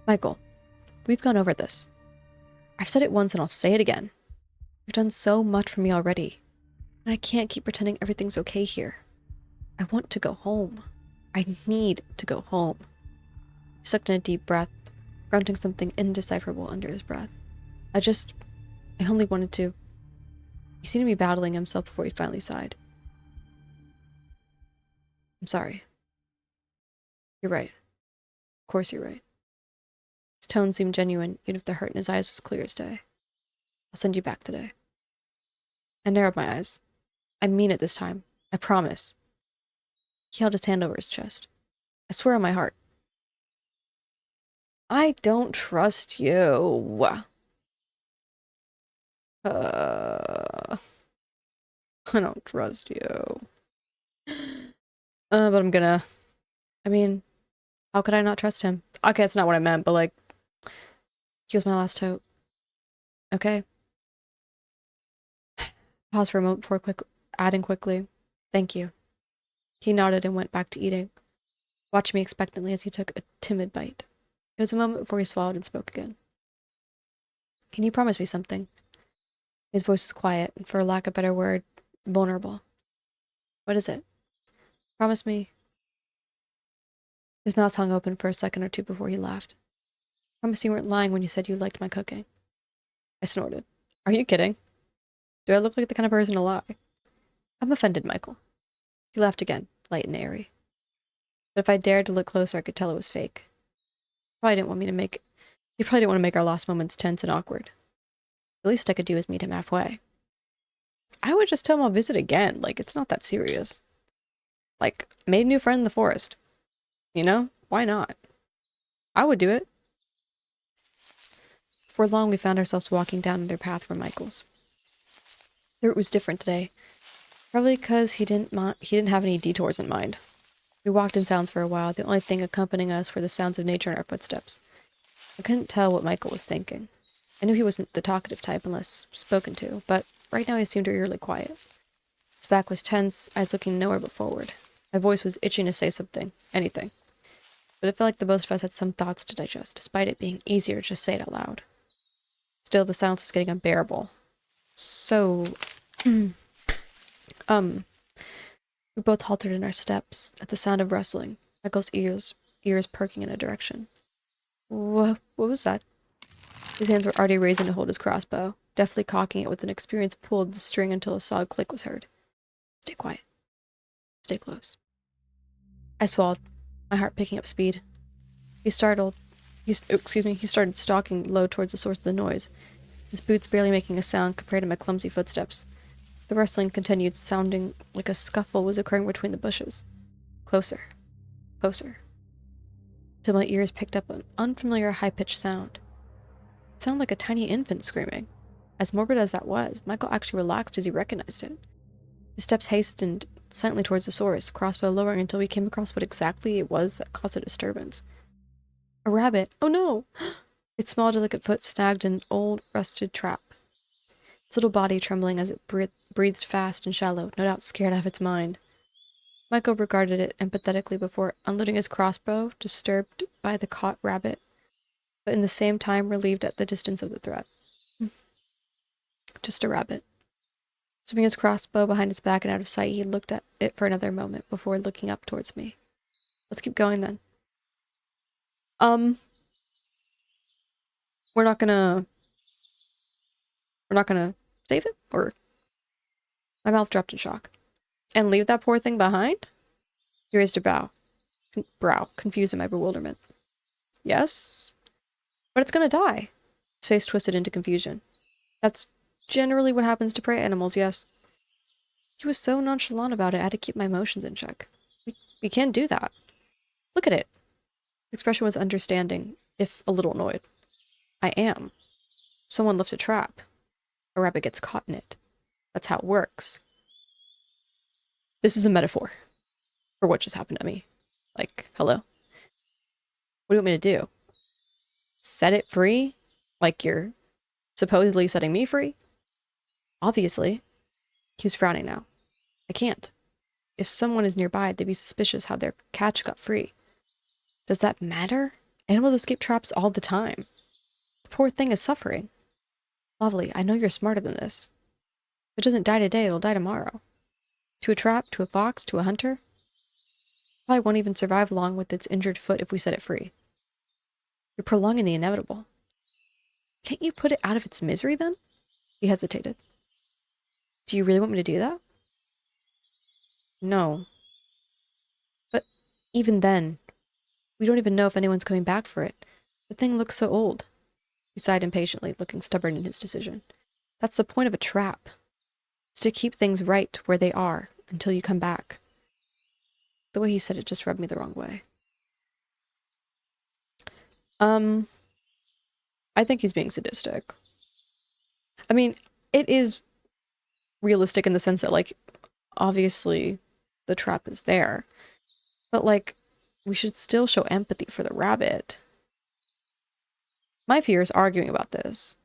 Michael, we've gone over this. I've said it once and I'll say it again. You've done so much for me already. And I can't keep pretending everything's okay here. I want to go home. I need to go home. He sucked in a deep breath, grunting something indecipherable under his breath. I only wanted to. He seemed to be battling himself before he finally sighed. I'm sorry. You're right. Of course you're right. His tone seemed genuine, even if the hurt in his eyes was clear as day. I'll send you back today. I narrowed my eyes. I mean it this time. I promise. He held his hand over his chest. I swear on my heart. I don't trust you. I don't trust you. But I'm gonna... I mean, how could I not trust him? Okay, that's not what I meant, but like... He was my last hope. Okay? Pause for a moment before adding quickly. Thank you. He nodded and went back to eating, watching me expectantly as he took a timid bite. It was a moment before he swallowed and spoke again. Can you promise me something? His voice was quiet, and for lack of a better word, vulnerable. What is it? Promise me. His mouth hung open for a second or two before he laughed. Promise you weren't lying when you said you liked my cooking. I snorted. Are you kidding? Do I look like the kind of person to lie? I'm offended, Michael. He laughed again, light and airy. But if I dared to look closer, I could tell it was fake. He probably didn't want to make our last moments tense and awkward. The least I could do is meet him halfway. I would just tell him I'll visit again. Like, it's not that serious. Like, made a new friend in the forest. You know? Why not? I would do it. Before long, we found ourselves walking down another path from Michael's. The route was different today. Probably because he didn't have any detours in mind. We walked in silence for a while, the only thing accompanying us were the sounds of nature in our footsteps. I couldn't tell what Michael was thinking. I knew he wasn't the talkative type unless spoken to, but right now he seemed eerily quiet. His back was tense, eyes looking nowhere but forward. My voice was itching to say something, anything. But it felt like the both of us had some thoughts to digest, despite it being easier to just say it out loud. Still, the silence was getting unbearable. So, We both halted in our steps at the sound of rustling, Michael's ears perking in a direction. What was that? His hands were already raising to hold his crossbow, deftly cocking it with an experienced pull of the string until a solid click was heard. Stay quiet. Stay close. I swallowed, my heart picking up speed. He started stalking low towards the source of the noise, his boots barely making a sound compared to my clumsy footsteps. The rustling continued, sounding like a scuffle was occurring between the bushes. Closer. Closer. Till my ears picked up an unfamiliar high-pitched sound. It sounded like a tiny infant screaming. As morbid as that was, Michael actually relaxed as he recognized it. His steps hastened silently towards the source, crossbow lowering until we came across what exactly it was that caused the disturbance. A rabbit! Oh no! Its small, delicate foot snagged an old, rusted trap. Its little body trembling as it breathed fast and shallow, no doubt scared out of its mind. Michael regarded it empathetically before unloading his crossbow, disturbed by the caught rabbit, but in the same time relieved at the distance of the threat. Just a rabbit. Swinging his crossbow behind his back and out of sight, he looked at it for another moment before looking up towards me. Let's keep going then. We're not gonna save it? Or my mouth dropped in shock. And leave that poor thing behind? He raised a brow, confused in my bewilderment. Yes? But it's gonna die. His face twisted into confusion. That's generally what happens to prey animals, yes. He was so nonchalant about it, I had to keep my emotions in check. We can't do that. Look at it. His expression was understanding, if a little annoyed. I am. Someone lifts a trap. A rabbit gets caught in it. That's how it works. This is a metaphor for what just happened to me. Like, hello? What do you want me to do? Set it free? Like you're supposedly setting me free? Obviously. He's frowning now. I can't. If someone is nearby, they'd be suspicious how their catch got free. Does that matter? Animals escape traps all the time. The poor thing is suffering. Lovely, I know you're smarter than this. If it doesn't die today, it'll die tomorrow. To a trap, to a fox, to a hunter. Probably won't even survive long with its injured foot if we set it free. You're prolonging the inevitable. Can't you put it out of its misery, then? He hesitated. Do you really want me to do that? No. But even then, we don't even know if anyone's coming back for it. The thing looks so old. He sighed impatiently, looking stubborn in his decision. That's the point of a trap. It's to keep things right where they are until you come back. The way he said it just rubbed me the wrong way. I think he's being sadistic. I mean, it is realistic in the sense that, like, obviously the trap is there. But, like, we should still show empathy for the rabbit. My fear is arguing about this.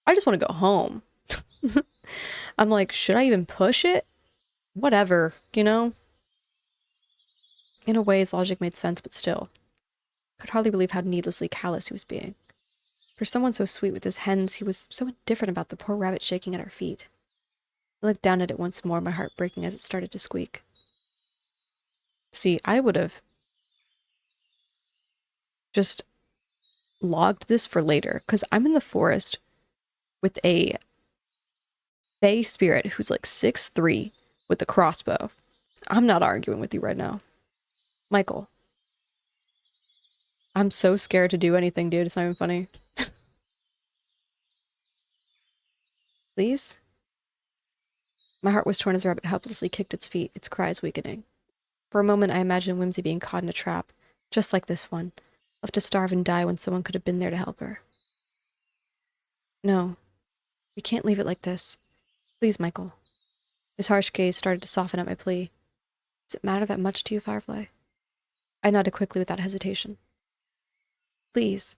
I just want to go home. I'm like, should I even push it? Whatever, you know? In a way, his logic made sense, but still. I could hardly believe how needlessly callous he was being. For someone so sweet with his hens, he was so indifferent about the poor rabbit shaking at our feet. I looked down at it once more, my heart breaking as it started to squeak. See, I would have just logged this for later, because I'm in the forest with a Fey spirit who's like 6'3" with a crossbow. I'm not arguing with you right now. Michael. I'm so scared to do anything, dude. It's not even funny. Please? My heart was torn as the rabbit helplessly kicked its feet, its cries weakening. For a moment, I imagined Whimsy being caught in a trap, just like this one, left to starve and die when someone could have been there to help her. No, we can't leave it like this. Please, Michael. His harsh gaze started to soften at my plea. Does it matter that much to you, Firefly? I nodded quickly without hesitation. Please.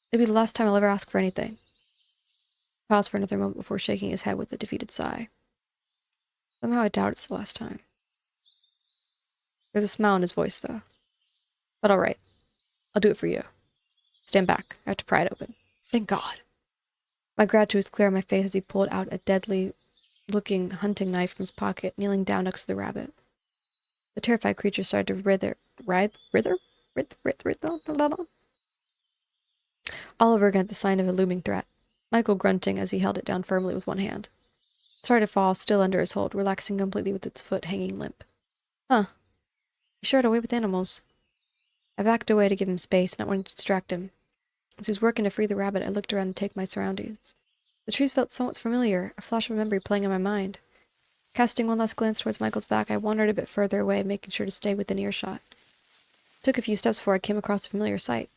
It'll be the last time I'll ever ask for anything. He paused for another moment before shaking his head with a defeated sigh. Somehow I doubt it's the last time. There's a smile in his voice, though. But all right. I'll do it for you. Stand back. I have to pry it open. Thank God. My gratitude was clear on my face as he pulled out a deadly-looking hunting knife from his pocket, kneeling down next to the rabbit. The terrified creature started to writhe all over again at the sign of a looming threat, Michael grunting as he held it down firmly with one hand. It started to fall, still under his hold, relaxing completely with its foot hanging limp. Huh. He sure had a way with animals. I backed away to give him space, not wanting to distract him. As he was working to free the rabbit, I looked around to take my surroundings. The trees felt somewhat familiar, a flash of memory playing in my mind. Casting one last glance towards Michael's back, I wandered a bit further away, making sure to stay within earshot. It took a few steps before I came across a familiar sight.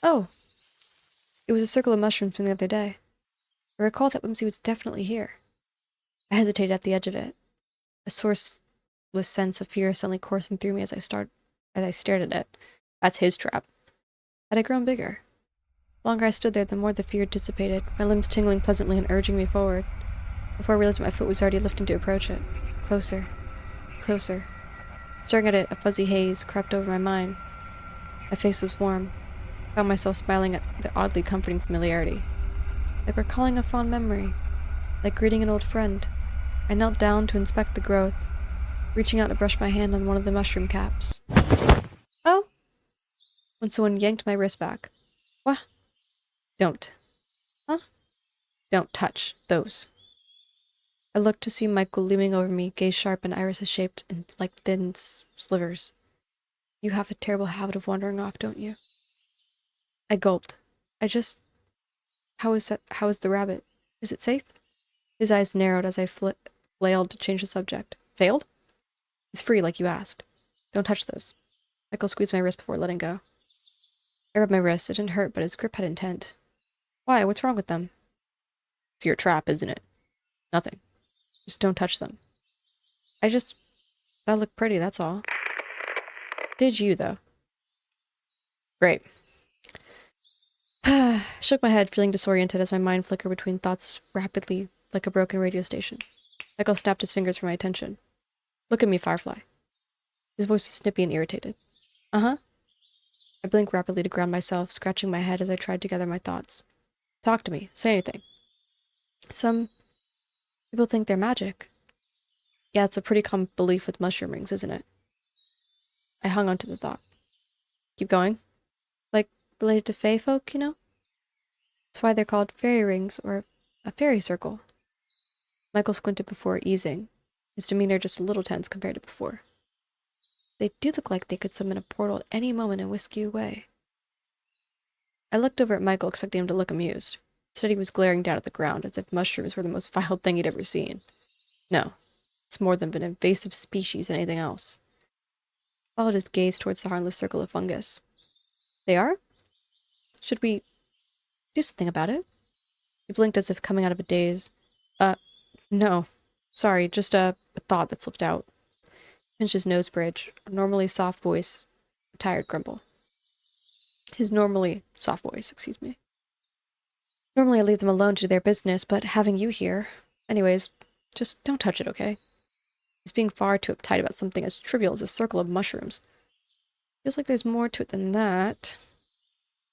Oh! It was a circle of mushrooms from the other day. I recalled that whimsy was definitely here. I hesitated at the edge of it, a sourceless sense of fear suddenly coursing through me as I stared at it. That's his trap. Had I grown bigger? The longer I stood there, the more the fear dissipated, my limbs tingling pleasantly and urging me forward, before I realized my foot was already lifting to approach it. Closer. Closer. Staring at it, a fuzzy haze crept over my mind. My face was warm. I found myself smiling at the oddly comforting familiarity. Like recalling a fond memory. Like greeting an old friend. I knelt down to inspect the growth, reaching out to brush my hand on one of the mushroom caps. Oh! When someone yanked my wrist back. What? Don't. Huh? Don't touch those. I looked to see Michael looming over me, gaze sharp and irises shaped like thin slivers. You have a terrible habit of wandering off, don't you? I gulped. How is the rabbit? Is it safe? His eyes narrowed as I flailed to change the subject. Failed? He's free, like you asked. Don't touch those. Michael squeezed my wrist before letting go. I rubbed my wrist. It didn't hurt, but his grip had intent. Why? What's wrong with them? It's your trap, isn't it? Nothing. Just don't touch them. That looked pretty, that's all. Did you, though? Great. Shook my head, feeling disoriented as my mind flickered between thoughts rapidly like a broken radio station. Michael snapped his fingers for my attention. Look at me, Firefly. His voice was snippy and irritated. Uh-huh. I blinked rapidly to ground myself, scratching my head as I tried to gather my thoughts. Talk to me. Say anything. Some people think they're magic. Yeah, it's a pretty common belief with mushroom rings, isn't it? I hung on to the thought. Keep going. Like, related to fae folk, you know? That's why they're called fairy rings, or a fairy circle. Michael squinted before easing, his demeanor just a little tense compared to before. They do look like they could summon a portal at any moment and whisk you away. I looked over at Michael, expecting him to look amused. Instead, he was glaring down at the ground, as if mushrooms were the most vile thing he'd ever seen. No, it's more than an invasive species than anything else. I followed his gaze towards the harmless circle of fungus. They are? Should we do something about it? He blinked as if coming out of a daze. No. Sorry, just a thought that slipped out. Pinched his nose bridge, a normally soft voice, a tired grumble. His normally soft voice, excuse me. Normally I leave them alone to do their business, but having you here... Anyways, just don't touch it, okay? He's being far too uptight about something as trivial as a circle of mushrooms. Feels like there's more to it than that.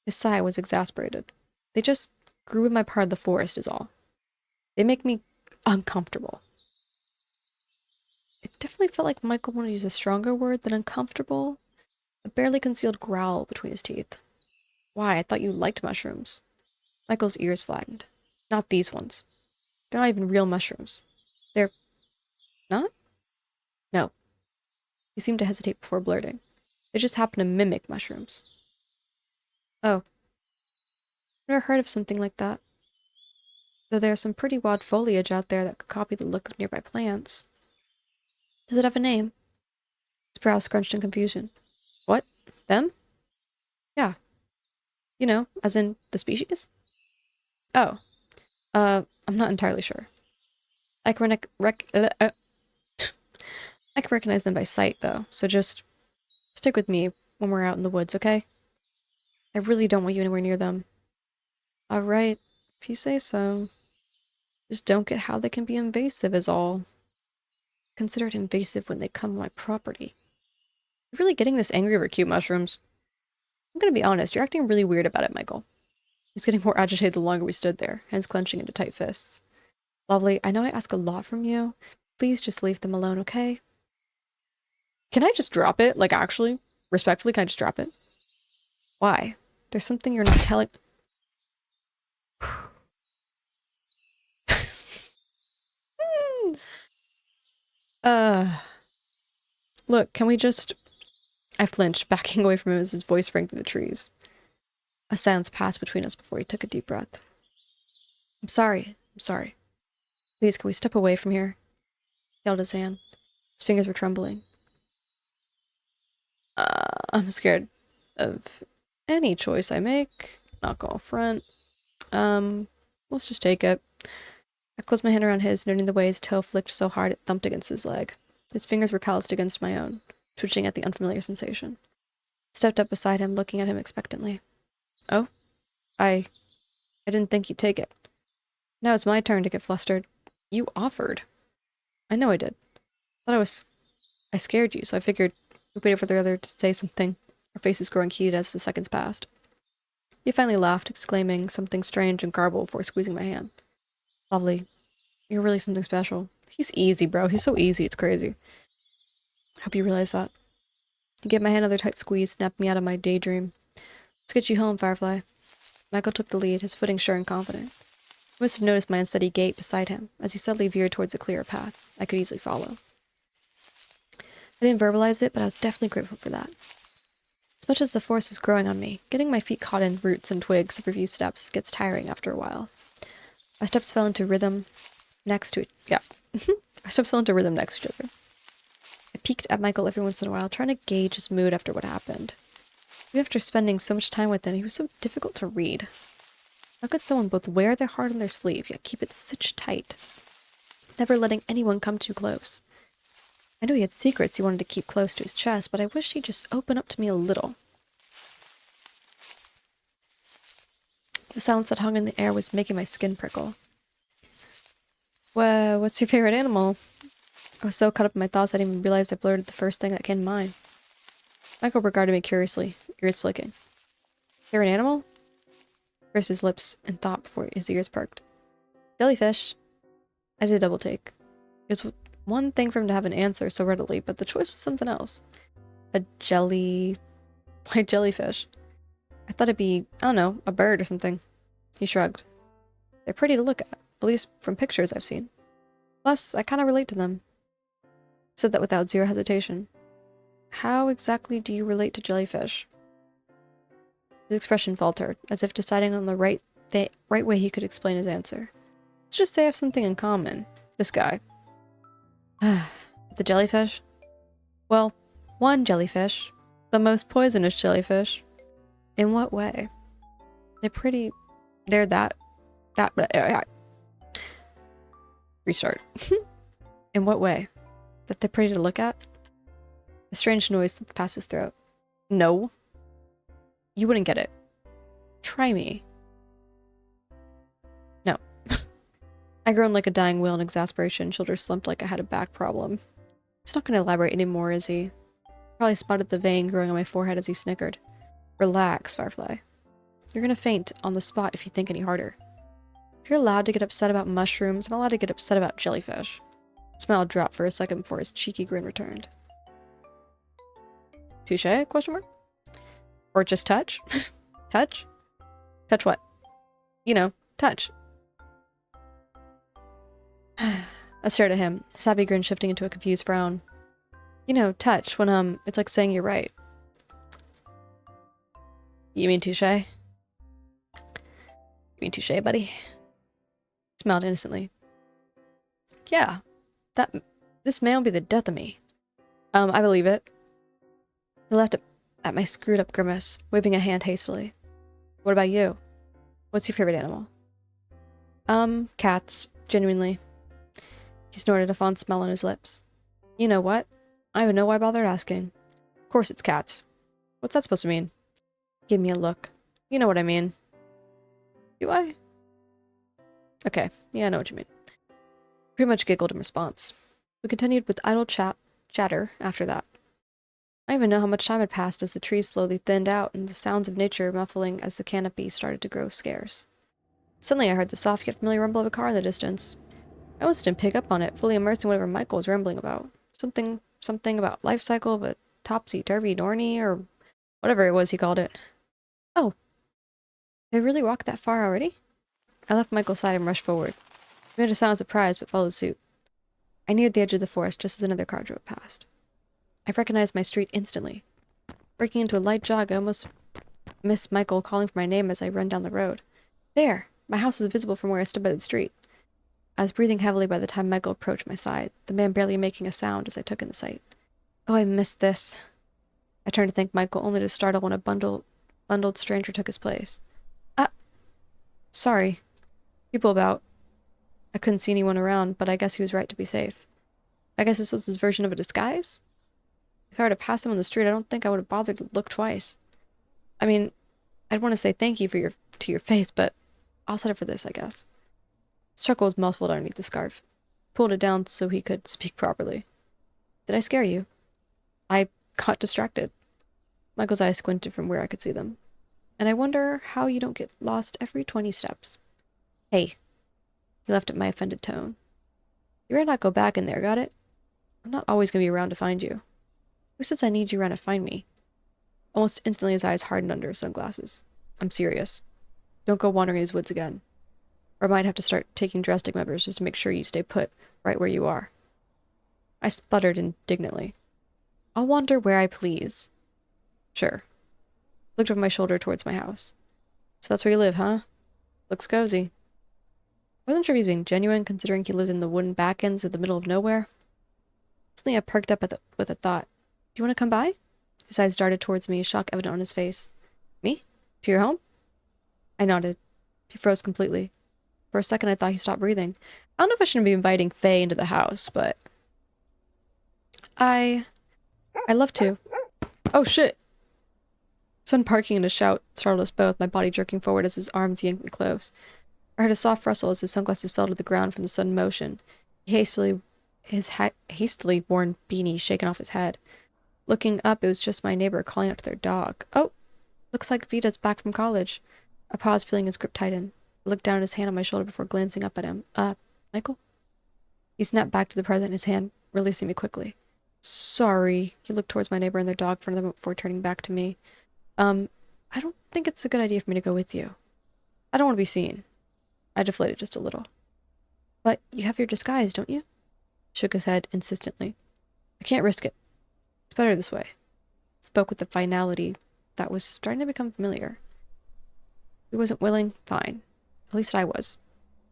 His sigh was exasperated. They just grew in my part of the forest is all. They make me uncomfortable. It definitely felt like Michael wanted to use a stronger word than uncomfortable. A barely concealed growl between his teeth. Why? I thought you liked mushrooms. Michael's ears flattened. Not these ones. They're not even real mushrooms. They're... not? No. He seemed to hesitate before blurting. They just happen to mimic mushrooms. Oh. Never heard of something like that. Though there's some pretty wild foliage out there that could copy the look of nearby plants. Does it have a name? His brow scrunched in confusion. What? Them? Yeah. You know, as in the species? Oh. I'm not entirely sure. I can I can recognize them by sight, though, so just stick with me when we're out in the woods, okay? I really don't want you anywhere near them. Alright, if you say so. Just don't get how they can be invasive is all. Consider it invasive when they come on my property. You're really getting this angry over cute mushrooms. I'm gonna be honest, you're acting really weird about it, Michael. He's getting more agitated the longer we stood there, hands clenching into tight fists. Lovely, I know I ask a lot from you. Please just leave them alone, okay? Can I just drop it? Like, actually? Respectfully, can I just drop it? Why? There's something you're not telling. uh, Look, can we just. I flinched, backing away from him as his voice rang through the trees. A silence passed between us before he took a deep breath. I'm sorry. I'm sorry. Please, can we step away from here? He held his hand. His fingers were trembling. I'm scared of any choice I make. Not gonna front. Let's just take it. I closed my hand around his, noting the way his toe flicked so hard it thumped against his leg. His fingers were calloused against my own, twitching at the unfamiliar sensation. I stepped up beside him, looking at him expectantly. Oh? I didn't think you'd take it. Now it's my turn to get flustered. You offered. I know I did. I scared you, so I figured we waited for the other to say something. Our faces growing heated as the seconds passed. He finally laughed, exclaiming something strange and garbled before squeezing my hand. Lovely. You're really something special. He's easy, bro. He's so easy, it's crazy. Hope you realize that. He gave my hand another tight squeeze, snapped me out of my daydream. Let's get you home, Firefly. Michael took the lead, his footing sure and confident. I must have noticed my unsteady gait beside him, as he suddenly veered towards a clearer path I could easily follow. I didn't verbalize it, but I was definitely grateful for that. As much as the force was growing on me, getting my feet caught in roots and twigs every few steps gets tiring after a while. My steps fell into rhythm next to it. Yeah. My steps fell into rhythm next to each other. I peeked at Michael every once in a while, trying to gauge his mood after what happened. Even after spending so much time with him, he was so difficult to read. How could someone both wear their heart on their sleeve, yet keep it stitched tight, never letting anyone come too close? I knew he had secrets he wanted to keep close to his chest, but I wished he'd just open up to me a little. The silence that hung in the air was making my skin prickle. Well, what's your favorite animal? I was so caught up in my thoughts I didn't even realize I blurted the first thing that came to mind. Michael regarded me curiously, ears flicking. Favorite animal? Pursed his lips in thought before his ears perked. Jellyfish. I did a double take. It was one thing for him to have an answer so readily, but the choice was something else. White jellyfish. I thought it'd be, I don't know, a bird or something. He shrugged. They're pretty to look at least from pictures I've seen. Plus, I kind of relate to them. He said that without zero hesitation. How exactly do you relate to jellyfish? His expression faltered, as if deciding on the right way he could explain his answer. Let's just say I have something in common. This guy. The jellyfish? Well, one jellyfish. The most poisonous jellyfish. In what way? They're that, restart. In what way? That they're pretty to look at? A strange noise slipped past his throat. No. You wouldn't get it. Try me. No. I groaned like a dying whale in exasperation, shoulders slumped like I had a back problem. He's not going to elaborate anymore, is he? Probably spotted the vein growing on my forehead as he snickered. Relax, Firefly. You're going to faint on the spot if you think any harder. If you're allowed to get upset about mushrooms, I'm allowed to get upset about jellyfish. His smile dropped for a second before his cheeky grin returned. Touché? Question mark? Or just touch? Touch? Touch what? You know, touch. I stared at him, his happy grin shifting into a confused frown. You know, touch, when, it's like saying you're right. You mean touché? You mean touché, buddy? He smiled innocently. Yeah, this may be the death of me. I believe it. He laughed at my screwed up grimace, waving a hand hastily. What about you? What's your favorite animal? Cats, genuinely. He snorted, a fond smile on his lips. You know what? I don't even know why I bothered asking. Of course it's cats. What's that supposed to mean? Give me a look. You know what I mean. Do I? Okay, yeah, I know what you mean. Pretty much giggled in response. We continued with idle chatter after that. I don't even know how much time had passed as the trees slowly thinned out and the sounds of nature muffling as the canopy started to grow scarce. Suddenly I heard the soft yet familiar rumble of a car in the distance. I almost didn't pick up on it, fully immersed in whatever Michael was rambling about. Something something about life cycle of a topsy-turvy dorny or whatever it was he called it. Oh, they really walked that far already? I left Michael's side and rushed forward. He made a sound of surprise, but followed suit. I neared the edge of the forest just as another car drove past. I recognized my street instantly. Breaking into a light jog, I almost missed Michael calling for my name as I ran down the road. There! My house was visible from where I stood by the street. I was breathing heavily by the time Michael approached my side, the man barely making a sound as I took in the sight. Oh, I missed this. I turned to thank Michael, only to startle when a bundled stranger took his place. Ah! Sorry. People about. I couldn't see anyone around, but I guess he was right to be safe. I guess this was his version of a disguise? If I were to pass him on the street, I don't think I would have bothered to look twice. I mean, I'd want to say thank you to your face, but I'll settle for this, I guess. His chuckle was muffled underneath the scarf. Pulled it down so he could speak properly. Did I scare you? I got distracted. Michael's eyes squinted from where I could see them. And I wonder how you don't get lost every 20 steps. Hey. He left at my offended tone. You better not go back in there, got it? I'm not always going to be around to find you. Who says I need you around to find me? Almost instantly his eyes hardened under his sunglasses. I'm serious. Don't go wandering these woods again. Or I might have to start taking drastic measures just to make sure you stay put right where you are. I sputtered indignantly. I'll wander where I please. Sure. Looked over my shoulder towards my house. So that's where you live, huh? Looks cozy. I wasn't sure if he was being genuine, considering he lived in the wooden back ends in the middle of nowhere. Suddenly I perked up with a thought. Do you want to come by? His eyes darted towards me, shock evident on his face. Me? To your home? I nodded. He froze completely. For a second I thought he stopped breathing. I don't know if I shouldn't be inviting Faye into the house, but... I'd love to. Oh shit! Sudden parking and a shout startled us both, my body jerking forward as his arms yanked me close. I heard a soft rustle as his sunglasses fell to the ground from the sudden motion. His hastily worn beanie shaken off his head. Looking up, it was just my neighbor calling out to their dog. Oh! Looks like Vita's back from college. I paused, feeling his grip tighten. I looked down at his hand on my shoulder before glancing up at him. Michael? He snapped back to the present, his hand releasing me quickly. Sorry. He looked towards my neighbor and their dog for a moment before turning back to me. I don't think it's a good idea for me to go with you. I don't want to be seen. I deflated just a little. But you have your disguise, don't you? Shook his head insistently. I can't risk it. It's better this way. Spoke with a finality that was starting to become familiar. He wasn't willing? Fine. At least I was.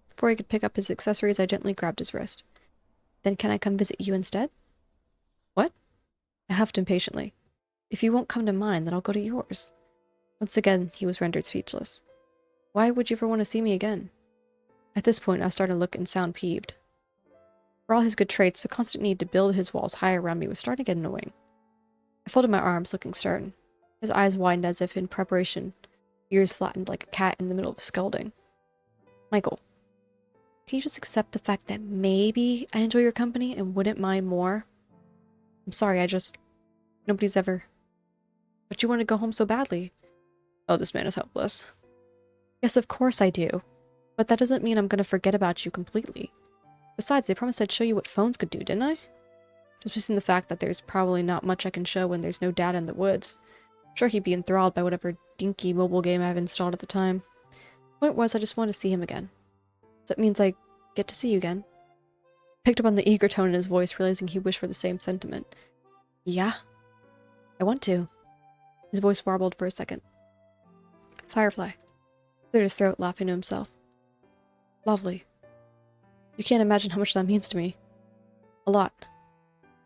Before he could pick up his accessories, I gently grabbed his wrist. Then can I come visit you instead? What? I huffed impatiently. If you won't come to mine, then I'll go to yours. Once again, he was rendered speechless. Why would you ever want to see me again? At this point, I was starting to look and sound peeved. For all his good traits, the constant need to build his walls high around me was starting to get annoying. I folded my arms, looking stern. His eyes widened as if in preparation, ears flattened like a cat in the middle of scolding. Michael, can you just accept the fact that maybe I enjoy your company and wouldn't mind more? I'm sorry, nobody's ever... But you want to go home so badly. Oh, this man is helpless. Yes, of course I do. But that doesn't mean I'm going to forget about you completely. Besides, I promised I'd show you what phones could do, didn't I? Just based on the fact that there's probably not much I can show when there's no data in the woods. I'm sure he'd be enthralled by whatever dinky mobile game I've installed at the time. The point was, I just wanted to see him again. That means I get to see you again. Picked up on the eager tone in his voice, realizing he wished for the same sentiment. Yeah? I want to. His voice warbled for a second. Firefly. Cleared his throat, laughing to himself. Lovely. You can't imagine how much that means to me. A lot.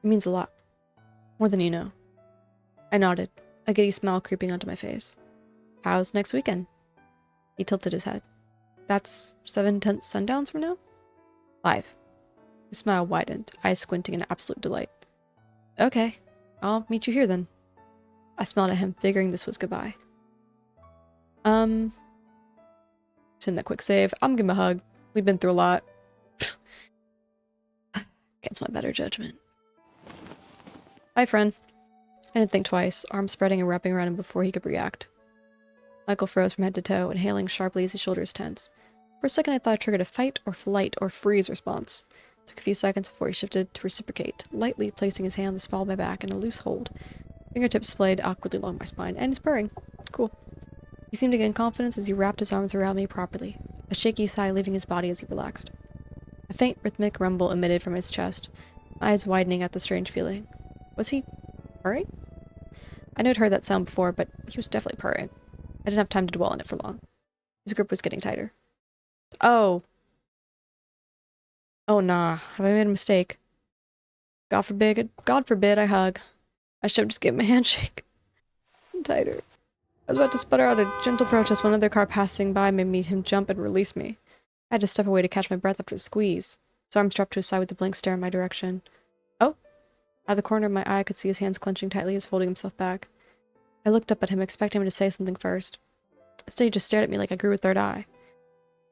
It means a lot. More than you know. I nodded, a giddy smile creeping onto my face. How's next weekend? He tilted his head. That's 7 sundowns from now? 5. His smile widened, eyes squinting in absolute delight. Okay, I'll meet you here then. I smiled at him, figuring this was goodbye. Send that quick save. I'm giving him a hug. We've been through a lot. Against my better judgment. Bye, friend. I didn't think twice, arms spreading and wrapping around him before he could react. Michael froze from head to toe, inhaling sharply as his shoulders tense. For a second I thought I triggered a fight or flight or freeze response, Took a few seconds before he shifted to reciprocate, lightly placing his hand on the small of my back in a loose hold. Fingertips splayed awkwardly along my spine, and he's purring. Cool. He seemed to gain confidence as he wrapped his arms around me properly, a shaky sigh leaving his body as he relaxed. A faint rhythmic rumble emitted from his chest, my eyes widening at the strange feeling. Was he purring? I knew I'd heard that sound before, but he was definitely purring. I didn't have time to dwell on it for long. His grip was getting tighter. Oh. Oh nah, have I made a mistake? God forbid I hug. I should have just given him a handshake. Tighter. I was about to sputter out a gentle protest when another car passing by made him jump and release me. I had to step away to catch my breath after the squeeze. His arms dropped to his side with a blank stare in my direction. Oh! Out of the corner of my eye, I could see his hands clenching tightly as holding himself back. I looked up at him, expecting him to say something first. Instead, he just stared at me like I grew a third eye.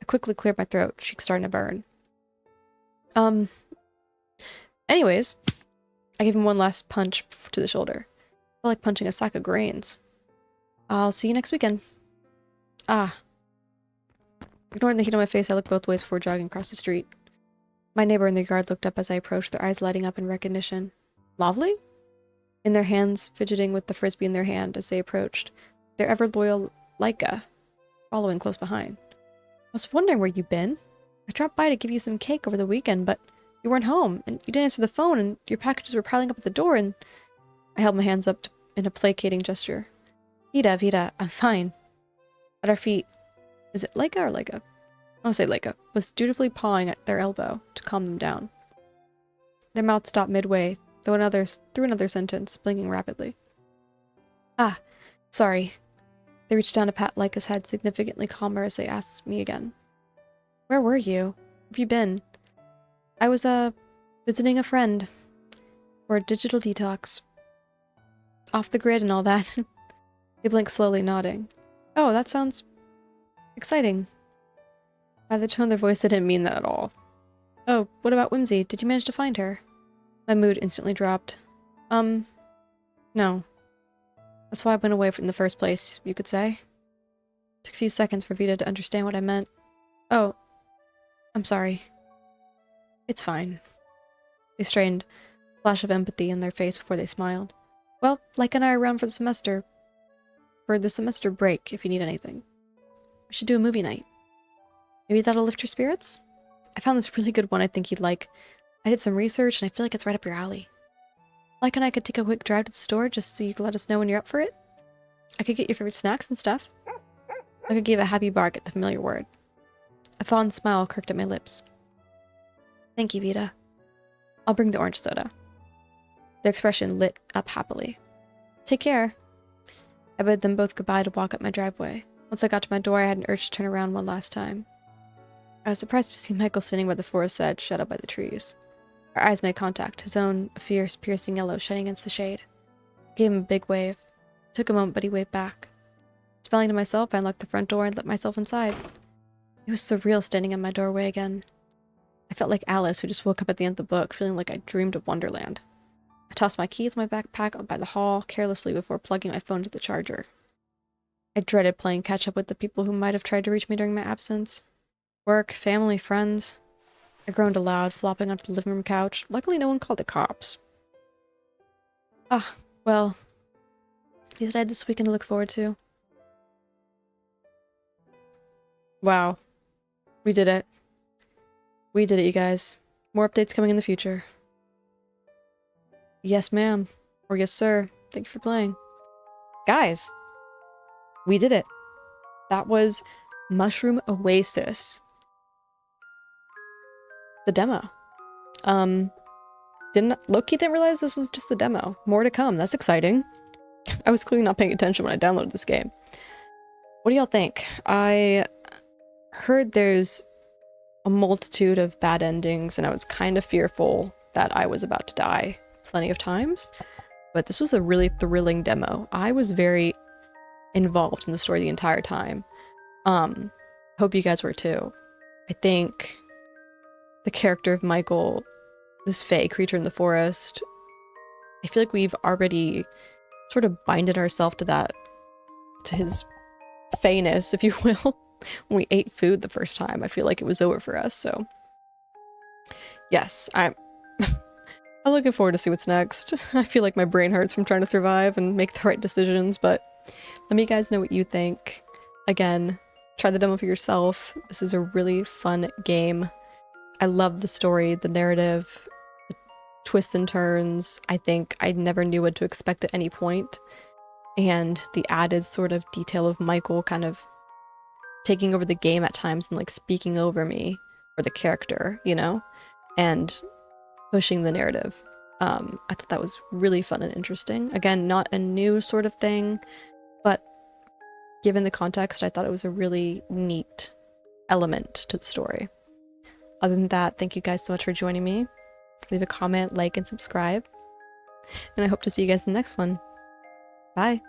I quickly cleared my throat, cheeks starting to burn. Anyways, I gave him one last punch to the shoulder. Felt like punching a sack of grains. I'll see you next weekend. Ah. Ignoring the heat on my face, I looked both ways before jogging across the street. My neighbor in the yard looked up as I approached, their eyes lighting up in recognition. Lovely? In their hands, fidgeting with the frisbee in their hand as they approached, their ever-loyal Leica following close behind. I was wondering where you'd been. I dropped by to give you some cake over the weekend, but you weren't home, and you didn't answer the phone, and your packages were piling up at the door, and... I held my hands up in a placating gesture. Vida, I'm fine. At our feet, is it Leica or Leica? I want to say Leica, was dutifully pawing at their elbow to calm them down. Their mouth stopped midway, through another sentence, blinking rapidly. Ah, sorry. They reached down to pat Leica's head, significantly calmer as they asked me again. Where were you? Where have you been? I was, visiting a friend. For a digital detox. Off the grid and all that. They blinked slowly, nodding. Oh, that sounds... exciting. By the tone of their voice, they didn't mean that at all. Oh, what about Whimsy? Did you manage to find her? My mood instantly dropped. No. That's why I went away in the first place, you could say. Took a few seconds for Vida to understand what I meant. Oh, I'm sorry. It's fine. They strained, a flash of empathy in their face before they smiled. Well, Like and I are around for the semester break, if you need anything. We should do a movie night. Maybe that'll lift your spirits? I found this really good one I think you'd like. I did some research, and I feel like it's right up your alley. Like and I could take a quick drive to the store just so you could let us know when you're up for it. I could get your favorite snacks and stuff. I could give a happy bark at the familiar word. A fond smile crooked at my lips. Thank you, Vida. I'll bring the orange soda. Their expression lit up happily. Take care. I bid them both goodbye to walk up my driveway. Once I got to my door, I had an urge to turn around one last time. I was surprised to see Michael sitting by the forest edge, shut out by the trees. Our eyes made contact, his own a fierce, piercing yellow shining against the shade. I gave him a big wave. It took a moment, but he waved back. Smiling to myself, I unlocked the front door and let myself inside. It was surreal standing in my doorway again. I felt like Alice, who just woke up at the end of the book, feeling like I dreamed of Wonderland. I tossed my keys in my backpack by the hall carelessly before plugging my phone to the charger. I dreaded playing catch-up with the people who might have tried to reach me during my absence. Work, family, friends. I groaned aloud, flopping onto the living room couch. Luckily, no one called the cops. Ah, well. At least I had this weekend to look forward to. Wow. We did it. We did it, you guys. More updates coming in the future. Yes, ma'am. Or yes, sir. Thank you for playing. Guys, we did it. That was Mushroom Oasis. The demo. Loki didn't realize this was just the demo. More to come. That's exciting. I was clearly not paying attention when I downloaded this game. What do y'all think? I heard there's a multitude of bad endings, and I was kind of fearful that I was about to die plenty of times. But this was a really thrilling demo. I was very involved in the story the entire time. Hope you guys were too. I think the character of Michael, this fae creature in the forest, I feel like we've already sort of binded ourselves to that, to his faeness, if you will. When we ate food the first time, I feel like it was over for us, so yes, I'm looking forward to see what's next. I feel like my brain hurts from trying to survive and make the right decisions, but let me guys know what you think. Again, try the demo for yourself. This is a really fun game. I love the story, the narrative, the twists and turns. I think I never knew what to expect at any point. And the added sort of detail of Michael kind of taking over the game at times and like speaking over me or the character, you know, and pushing the narrative. I thought that was really fun and interesting. Again, not a new sort of thing, but given the context, I thought it was a really neat element to the story. Other than that, thank you guys so much for joining me. Leave a comment, like, and subscribe. And I hope to see you guys in the next one. Bye.